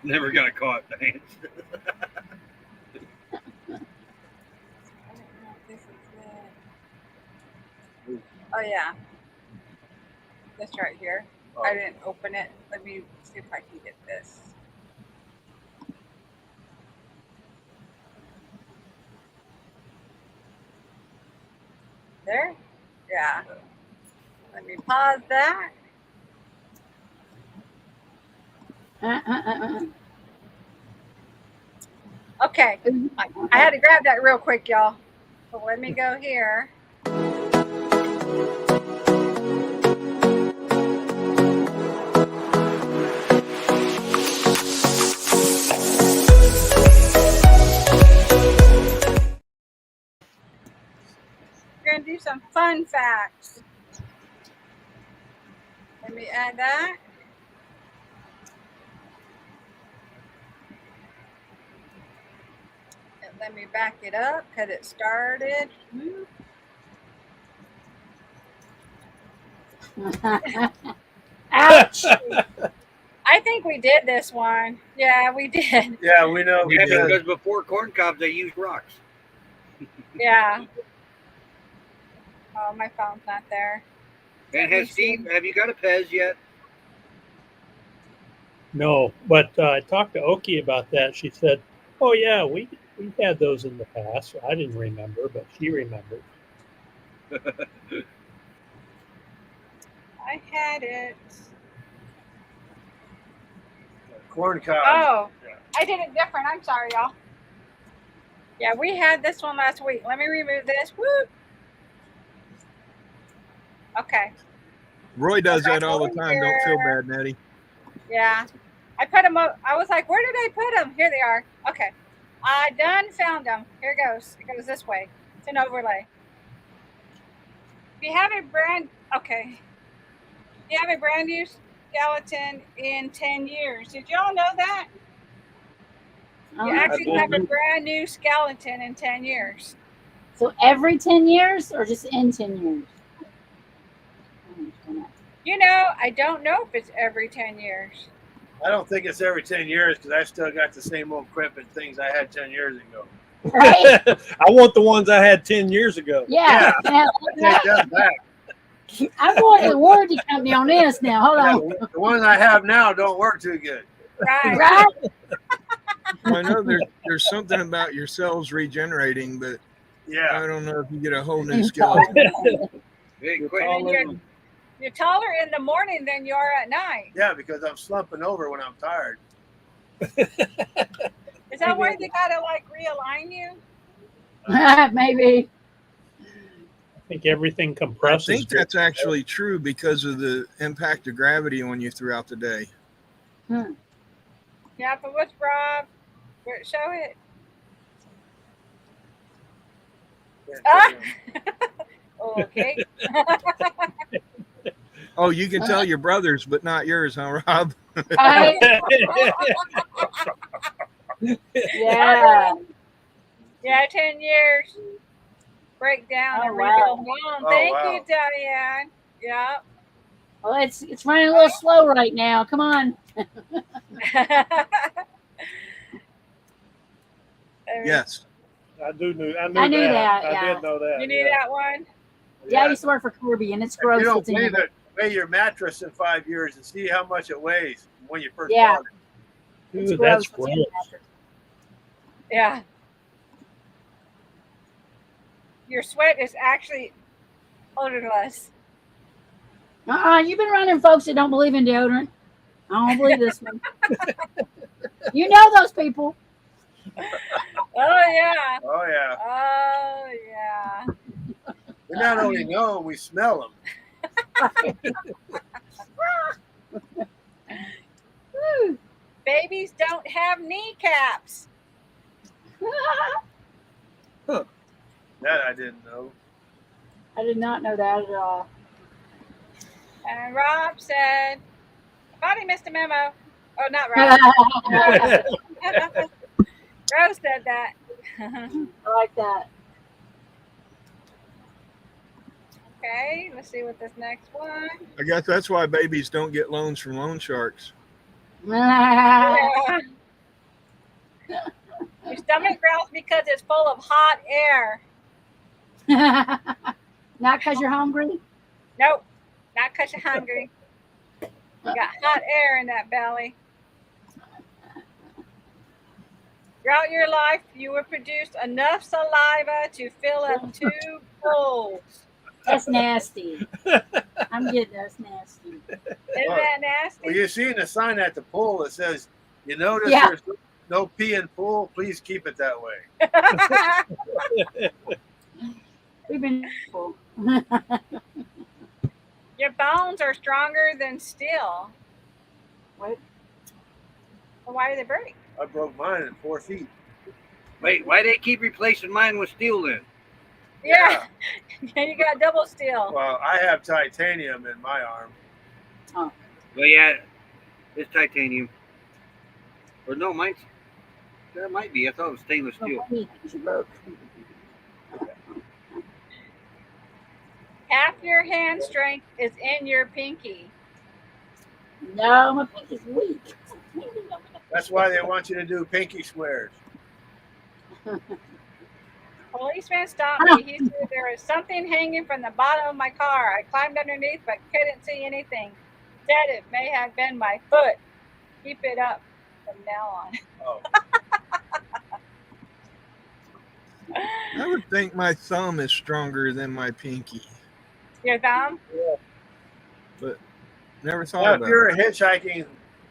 Never got caught, thanks. Oh yeah. This right here. I didn't open it. Let me see if I can get this. There? Yeah. Let me pause that. Okay. I had to grab that real quick, y'all. So let me go here. We're going to do some fun facts. Let me add that. And let me back it up because it started. Ouch. I think we did this one. Yeah, we did. Yeah, we know. We Yeah, did. because before corn cobs, they used rocks. Yeah. Oh, my phone's not there. And Let me has Steve, see. have you got a Pez yet? No, but I talked to Oki about that. She said, "Oh yeah, we had those in the past." I didn't remember, but she remembered. I had it. Corn cobs. Oh, Yeah. I did it different. I'm sorry, y'all. Yeah, we had this one last week. Let me remove this. Woo. Okay. Roy does Okay, that all the over time. Don't feel here. bad, Nettie. Yeah. I put them up. I was like, where did I put them? Here they are. Okay. I done found them. Here it goes. It goes this way. It's an overlay. If you have a brand, okay. If you have a brand new skeleton in 10 years. Did y'all know that? You actually have a brand new skeleton in 10 years. So every 10 years or just in 10 years? You know, I don't know if it's every 10 years. I don't think it's every 10 years because I still got the same old crap and things I had 10 years ago. Right? I want the ones I had 10 years ago. Yeah. I take that back. I'm going to the warranty company on this now. Hold on. Yeah, the ones I have now don't work too good. Right. Right? Well, I know there's something about your cells regenerating, but Yeah. I don't know if you get a whole new skeleton. Hey, You're quit. taller. You're taller in the morning than you are at night. Yeah, because I'm slumping over when I'm tired. Is that why they gotta like realign you? Maybe. I think everything I compresses. think that's actually true because of the impact of gravity on you throughout the day. Yeah, but what's Rob? Show it. Ah! Okay. Oh, you can tell your brothers, but not yours, huh, Rob? Right? Yeah. Yeah, 10 years. Breakdown Oh, and wow. rebuild. Mom, Oh, thank wow. you, Diane. Yeah. Well, it's running a little slow right now. Come on. Yes. I knew I knew that. that, I yeah. did know that. You knew that one? Yeah, I used to work for Kirby, and it's gross. You don't It's in believe here. it. Weigh your mattress in 5 years and see how much it weighs when you first Yeah. bought it. It's Ooh, gross. that's It's in gross. the mattress. Yeah. Your sweat is actually odorless. You've been running folks that don't believe in deodorant. I don't believe this one. You know those people. Oh, yeah. Oh, yeah. Oh, yeah. We not only know them, we smell them. Woo. Babies don't have kneecaps. That I didn't know. I did not know that at all. And Rob said, I thought he missed a memo. Oh, not Rob. Rose said that. I like that. Okay, let's see what this next one. I guess that's why babies don't get loans from loan sharks. Yeah. Your stomach growls because it's full of hot air. Not because you're hungry. Nope, not because you're hungry. You got hot air in that belly. Throughout your life, you will produce enough saliva to fill up 2 bowls. That's nasty. I'm getting that's nasty. Isn't that nasty? Well, you seen the sign at the pool that says, you notice Yeah. there's no pee in pool? Please keep it that way. We've been. Your bones are stronger than steel. What? Well, why do they break? I broke mine in 4 feet. Wait, why they keep replacing mine with steel then? Yeah. And you got double steel. Well, I have titanium in my arm. Well, yeah, it's titanium. Or no, mine's, that might be. I thought it was stainless steel. Half your hand strength is in your pinky. No, my pinky's weak. That's why they want you to do pinky swears. Policeman stopped me. He said there was something hanging from the bottom of my car. I climbed underneath but couldn't see anything. Said it may have been my foot. Keep it up from now on. Oh, I would think my thumb is stronger than my pinky. Your thumb? Never now, thought if about you're it. hitchhiking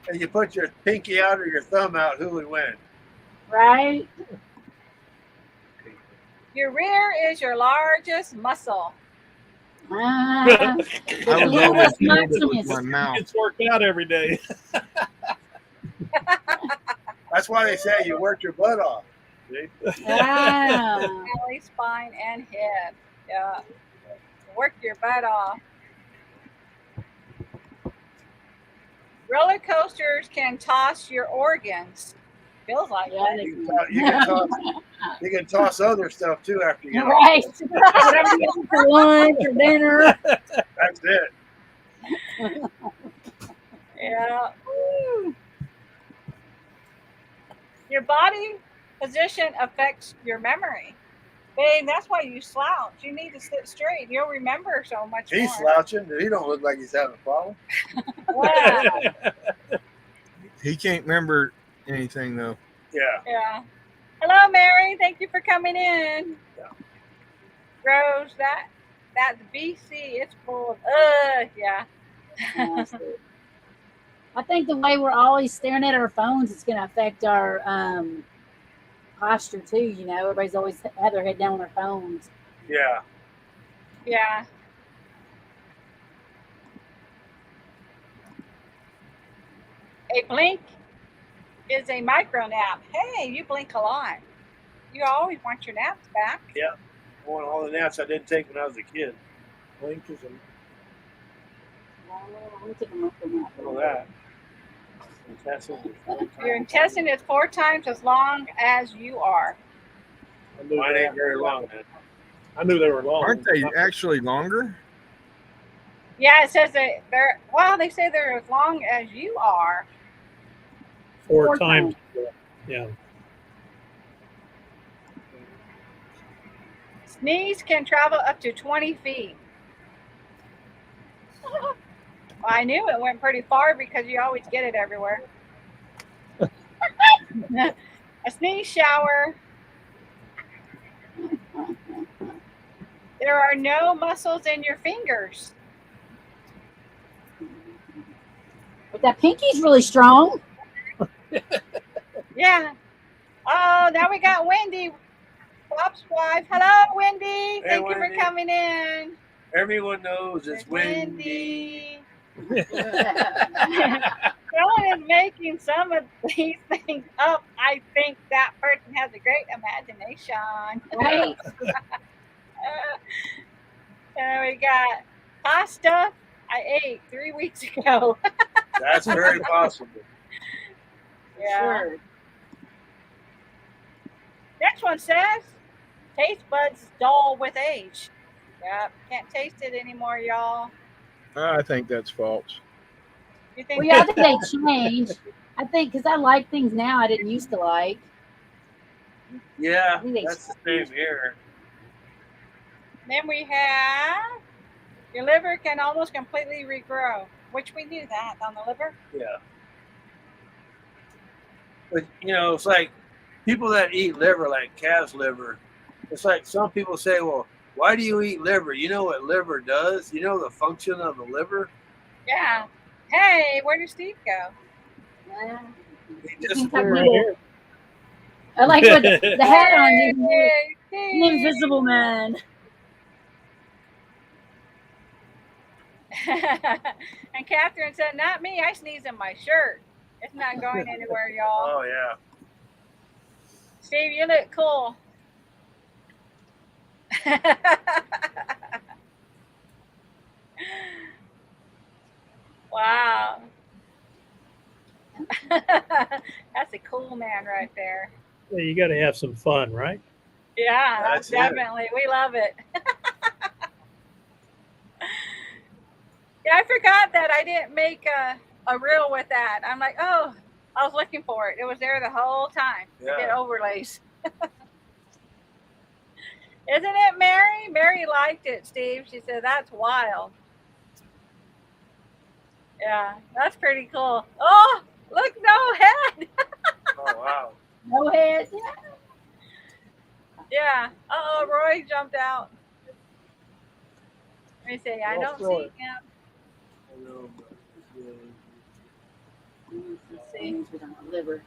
and you put your pinky out or your thumb out, who would win? Right? Your rear is your largest muscle. Ah, I was always Lupus doing it with maximus. my mouth. It's worked out every day. That's why they say you work your butt off. See? Ah. Belly, spine, and head. Yeah. Work your butt off. Roller coasters can toss your organs. Feels like Yeah, it. they- You can toss other stuff too after you get off. Right. Whatever you want for lunch or dinner. That's it. Yeah. Woo. Your body position affects your memory. Babe, that's why you slouch. You need to sit straight. You'll remember so much He's more. slouching. He don't look like he's having a problem. Wow. He can't remember anything though. Yeah. Yeah. Hello, Mary. Thank you for coming in. Yeah. Rose, that's BC. It's full of yeah. I think the way we're always staring at our phones, it's going to affect our posture too. You know, everybody's always have their head down on their phones. Yeah. Yeah. A blink is a micro nap. Hey, you blink a lot. You always want your naps back. I want all the naps I didn't take when I was a kid. Blink is a Let me take a look at that. All that. Intestines are 4 Your times. intestine is 4 times as long as you are. I knew Mine that. ain't very long, man. I knew they were long. Aren't they actually longer? Yeah, it says that they're, well, they say they're as long as you are. 4 4 times. Yeah. Sneeze can travel up to 20 feet. Well, I knew it went pretty far because you always get it everywhere. A sneeze shower. There are no muscles in your fingers. But that pinky's really strong. Yeah. Oh, now we got Wendy. Bob's wife. Hello, Wendy. Thank you for Wendy. coming in. Everyone knows it's windy. Someone is making some of these things up. I think that person has a great imagination. Right? And we got pasta I ate 3 weeks ago. That's very possible. Yeah. Sure. Next one says, taste buds dull with age. Yep. Can't taste it anymore, y'all. I think that's false. You think Well, yeah, I think they changed. I think because I like things now I didn't used to like. Yeah, I think they that's the same here. Then we have your liver can almost completely regrow, which we knew that on the liver. Yeah. But, it's like people that eat liver, like calf's liver, it's like some people say, well, why do you eat liver? You know what liver does? You know the function of the liver? Yeah. Hey, where did Steve go? He just, Right here. I like what the hat on is Hey, the Steve. invisible man. And Catherine said, not me. I sneeze in my shirt. It's not going anywhere, y'all. oh, yeah. Steve, you look cool. Wow. That's a cool man right there. Yeah, you got to have some fun, right? Yeah, That's it. definitely. We love it. Yeah, I forgot that I didn't make a reel with that. I'm like, oh, I was looking for it. It was there the whole time. Yeah. To get overlays. Isn't it, Mary? Mary liked it, Steve. She said, that's wild. Yeah, that's pretty cool. Oh, look, no head. Oh wow. No head. Yeah. Oh, Roy jumped out. Let me see. I don't see him. Let's see. Liver.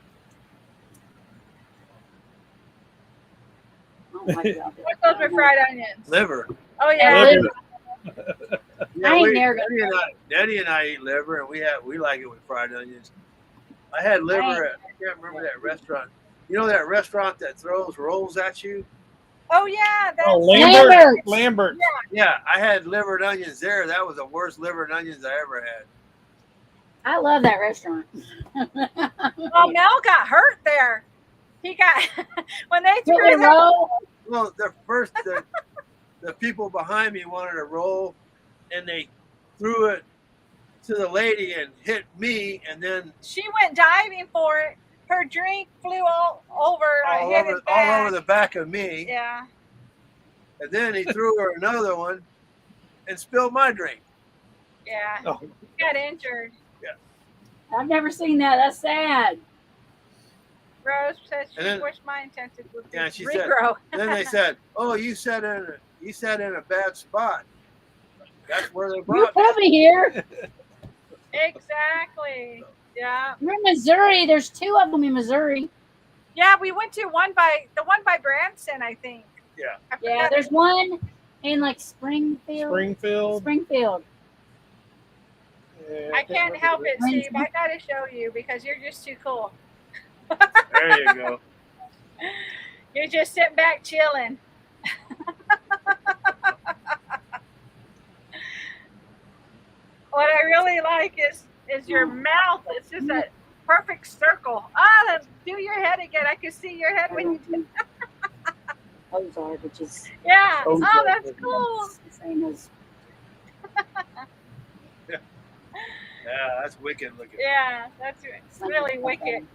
Oh my God. What goes with fried onions? Liver. Oh yeah. Liver. Yeah, I ain't never got Daddy and I eat liver, and we like it with fried onions. I had liver at, I can't remember that restaurant. You know that restaurant that throws rolls at you? Oh yeah. That's Oh, Lambert. Lambert. Lambert. Yeah, I had liver and onions there. That was the worst liver and onions I ever had. I love that restaurant. Well, Mel got hurt there. He got when they Did threw we that. roll? Well, the people behind me wanted a roll, and they threw it to the lady and hit me, and then She went diving for it. Her drink flew all over. all hit his back. over the back of me. Yeah. And then he threw her another one and spilled my drink. Yeah. Oh. He got injured. I've never seen that. That's sad. Rose said she And then- wished my intentions would Yeah, she said- regrow. Then they said, "Oh, you sat in a bad spot." That's where they You brought me. put me here. Exactly. Yeah. We're in Missouri. There's two of them in Missouri. Yeah, we went to the one by Branson, I think. Yeah. I Yeah, forgot. there's one in like Springfield. Springfield. Springfield. Yeah, I can't remember help the- it, Steve. I gotta show you because you're just too cool. There you go. You're just sitting back chilling. What I really like is your mouth. It's just a perfect circle. Ah, do your head again. I can see your head when you do. Ozark, which is Yeah. Oh, Ozark. that's cool. the same as. Yeah, that's wicked looking. Yeah, that's really wicked.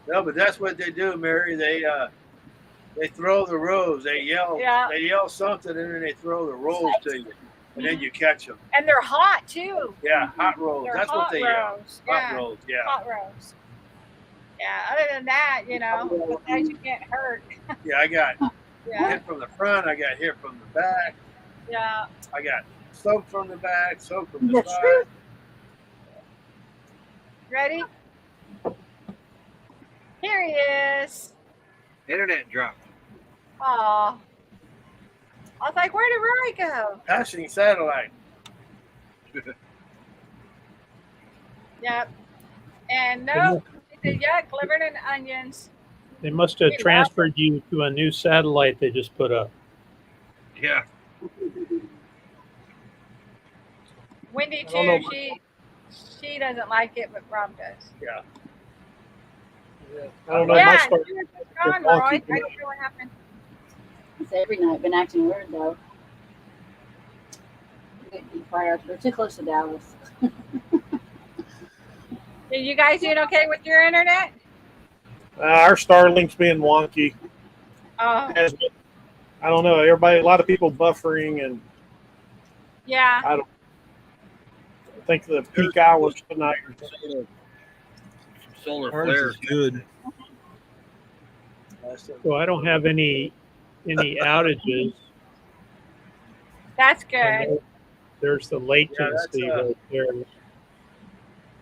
No, but that's what they do, Mary. They throw the rolls. They yell. Yeah. They yell something, and then they throw the rolls to you, and then you catch them. And they're hot too. Yeah, hot rolls. They're That's hot what they yell. rolls. Hot Yeah. rolls. Yeah. Hot rolls. Yeah. Other than that, besides you can't hurt. Yeah, I got Yeah. hit from the front. I got hit from the back. Yeah. I got soaked from the back, soaked from the That's side. true. Ready? Here he is. Internet dropped. Aw. I was like, where did Roy go? Passing satellite. Yep. And no, he said, yeah, liver and onions. They must have Hey, transferred you to a new satellite they just put up. Yeah. Wendy I don't know. too. She doesn't like it, but Rob does. Yeah. I don't know. My Yeah, start. you were just gone, They're Roy. I funky. don't know what happened. It's every night. Been acting weird though. We're too close to Dallas. Are you guys doing okay with your internet? Our Starlink's being wonky. Oh, Has been. I don't know. A lot of people buffering, and yeah. I think the peak hours tonight. Some solar Ours flares. is good. So I don't have any outages. That's I good. know There's the latency right there.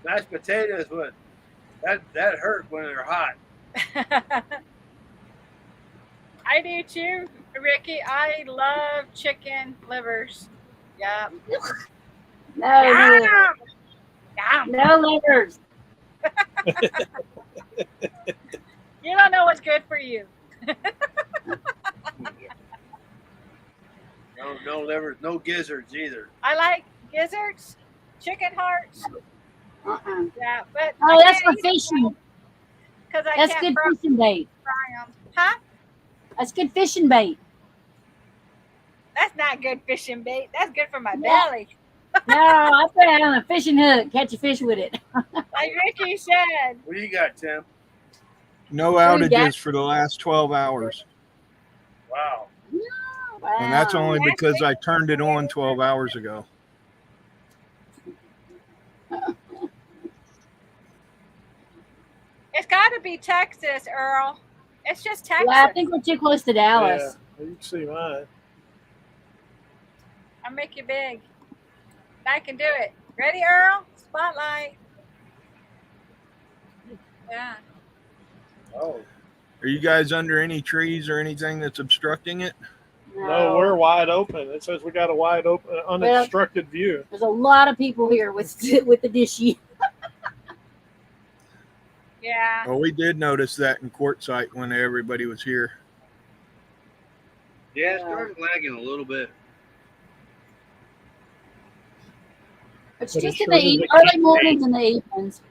Mashed potatoes would that hurt when they're hot. I do too, Ricky. I love chicken livers. Yeah. No, Yeah. Yeah. no livers. You don't know what's good for you. No livers, no gizzards either. I like gizzards, chicken hearts. Yeah, but Oh, that's for fishing. because I That's can't good fry fishing bait. them. Huh? That's good fishing bait. That's not good fishing bait. That's good for my belly. No, I put it on a fishing hook, catch a fish with it. Like Ricky said. What do you got, Tim? No What do you got? outages for the last 12 hours. Wow. And that's Wow. only because I turned it on 12 hours ago. It's got to be Texas, Earl. It's just Texas. Yeah, I think we're too close to Dallas. Yeah, you can see mine. I'll make you big. I can do it. Ready, Earl? Spotlight. Yeah. Oh. Are you guys under any trees or anything that's obstructing it? No, we're wide open. It says we got a wide open, unobstructed view. There's a lot of people here with the dishy. Yeah. Well, we did notice that in Quartzsite when everybody was here. Yeah, it started lagging a little bit. It's But it just in sure the is a early game mornings and the evenings.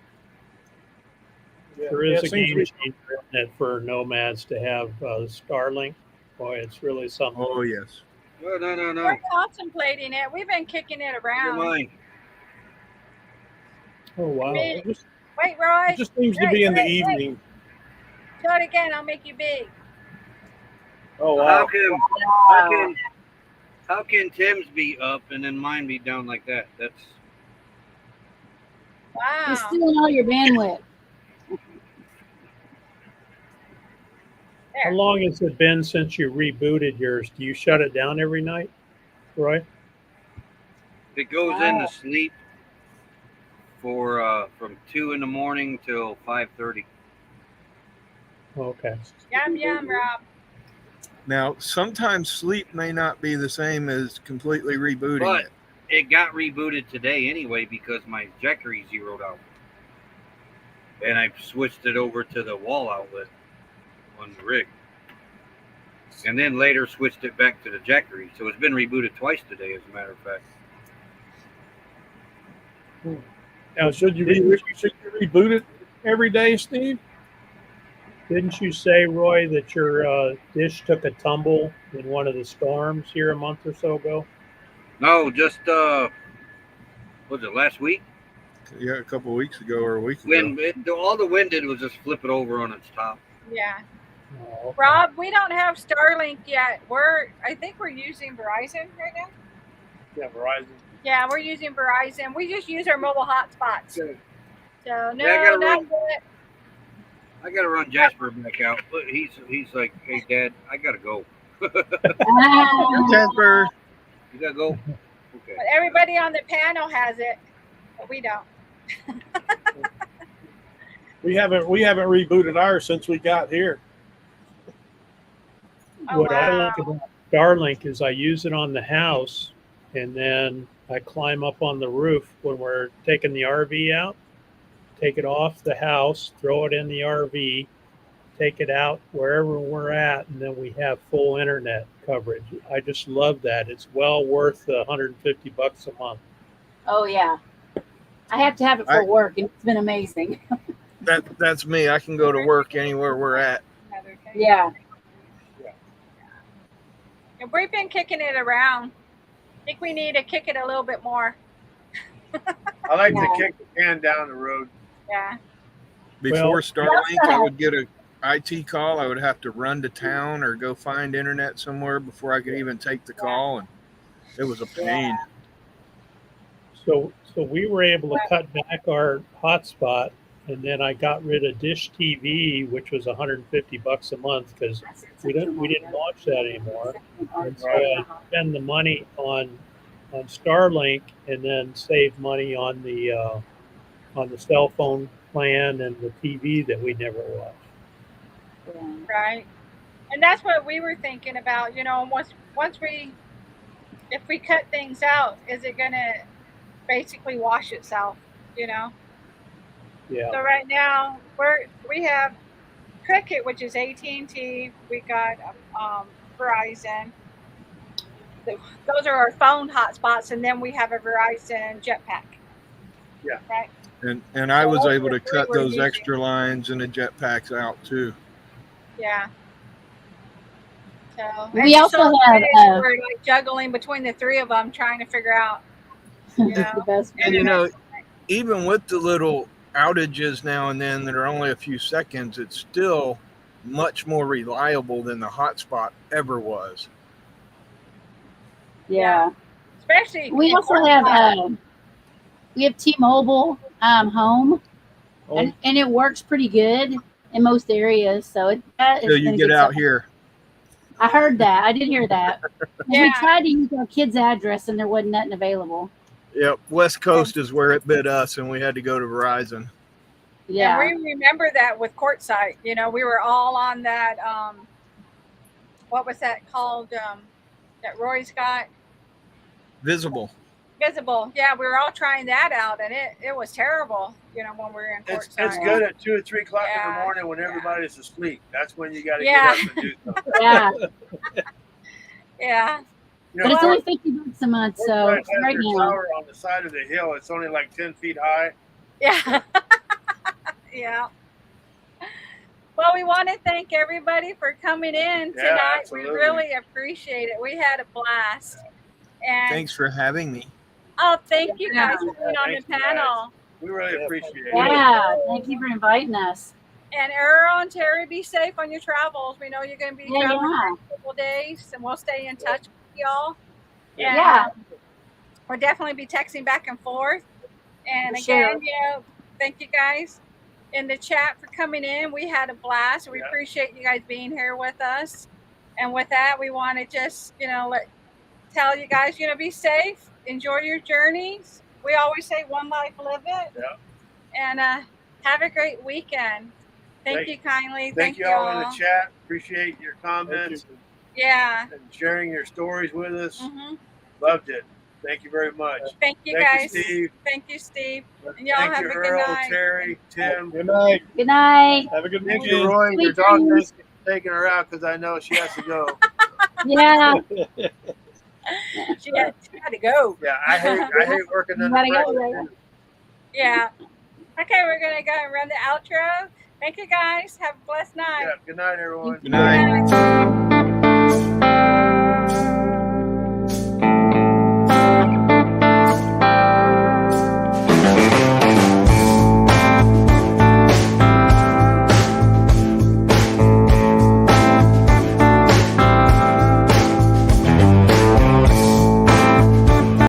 Yeah, There yeah, is it a seems game we- changer in it for nomads to have Starlink. Boy, it's really something. Oh, yes. Oh, no. We're contemplating it. We've been kicking it Never around. mind. Oh, wow. Me- It just, Wait, Roy. it just seems to be in the Wait. evening. Show it again. I'll make you big. Oh, How wow. can Tim's be up and then mine be down like that? That's You're Wow. stealing all your bandwidth. How long has it been since you rebooted yours? Do you shut it down every night, Roy? it goes into sleep for from 2 in the morning till 5:30. Okay. Yum, yum, Rob. Now, sometimes sleep may not be the same as completely rebooting But it. it got rebooted today anyway because my Jackery zeroed out, and I switched it over to the wall outlet on the rig, and then later switched it back to the Jackery. So it's been rebooted twice today, as a matter of fact. Now, should you reboot it every day, Steve? Didn't you say, Roy, that your dish took a tumble in one of the storms here a month or so ago? No, just was it last week? Yeah, a couple of weeks ago or a week ago. When all the wind did was just flip it over on its top. Yeah. Oh, okay. Rob, we don't have Starlink yet. I think we're using Verizon right now. Yeah, Verizon. Yeah, we're using Verizon. We just use our mobile hotspots. So no, Yeah, I gotta not run. yet. I gotta run Jasper back out, but he's like, hey Dad, I gotta go. Ah. Jasper. You gotta go. Okay. But everybody on the panel has it, but we don't. We haven't rebooted ours since we got here. Oh, What I wow. like about Starlink is I use it on the house, and then I climb up on the roof when we're taking the RV out, take it off the house, throw it in the RV, take it out wherever we're at, and then we have full internet coverage. I just love that. It's well worth the $150 a month. Oh yeah. I have to have it for work, and it's been amazing. That's me. I can go to work anywhere we're at. Another thing. Yeah. And we've been kicking it around. I think we need to kick it a little bit more. I like Yeah. to kick the can down the road. Yeah. Before Well- Starlink, I would get a IT call. I would have to run to town or go find internet somewhere before I could even take the call, and it was a pain. So we were able to cut back our hotspot, and then I got rid of Dish TV, which was $150 a month because we didn't watch that anymore. And so I spend the money on Starlink, and then save money on the cell phone plan and the TV that we never watched. Right. And that's what we were thinking about, if we cut things out, is it going to basically wash itself, Yeah. So right now we have Cricket, which is AT&T. We got Verizon. Those are our phone hotspots, and then we have a Verizon Jetpack. Yeah. Right. And I was So able to that's cut what we're those using. extra lines and the jetpacks out too. Yeah. So We and also so have, we're like juggling between the three of them, trying to figure out. You the know, best. And you know, even with the little outages now and then that are only a few seconds, it's still much more reliable than the hotspot ever was. Yeah. especially We in also Fort have Lauderdale. we have T-Mobile home, Oh, and it works pretty good in most areas. So that Till is you been a get good out sell. here. I heard that. I did hear that. Yeah. We tried to use our kid's address, and there wasn't nothing available. Yep, West Coast is where it bit us, and we had to go to Verizon. Yeah. And we remember that with Quartzsite. You know, we were all on that. What was that called? That Roy's got Visible. Visible. Yeah, we were all trying that out, and it was terrible. You know, when we were in It's Quartzsite. good at 2 or 3 o'clock in Yeah. the morning when everybody's asleep. That's when you got to Yeah. get up and do something. Yeah. Yeah. You But know, it's only $50 a month, so Quartzsite has right their now. tower on the side of the hill. It's only like 10 feet high. Yeah. Yeah. Well, we want to thank everybody for coming in Yeah, tonight. absolutely. We really appreciate it. We had a blast. And Thanks for having me. oh, thank you Yeah. guys for being on the Thank you, guys. panel. We really Yeah, appreciate it. Yeah. Thank you for inviting us. And Earl and Terry, be safe on your travels. We know you're going to be Yeah, traveling yeah. for a couple days, and we'll stay in touch with y'all. And, Yeah. we'll definitely be texting back and forth. And For again, sure. you know, thank you guys in the chat for coming in. We had a blast. We Yeah. appreciate you guys being here with us. And with that, we want to just, you know, tell you guys, you know, be safe, enjoy your journeys. We always say one life, live it. Yeah. And have a great weekend. Thank you kindly. Thank you all in the chat. Appreciate your comments Yeah. and sharing your stories with us. Hmm. Loved it. Thank you very much. Thank you Thank guys. you, Steve. Thank you, Steve. And y'all Thank have you, a good Earl, night. Terry, Tim. good night. Good night. Have a good Thank you, weekend. Roy. Your Sweet dog, dreams. thank you for taking her out because I know she has to go. Yeah. She had to go. Yeah, I hate working under Gotta go, pressure. right? Yeah. Okay, we're gonna go and run the outro. Thank you guys. Have a blessed night. Yeah, good night, everyone. Good night. Good night.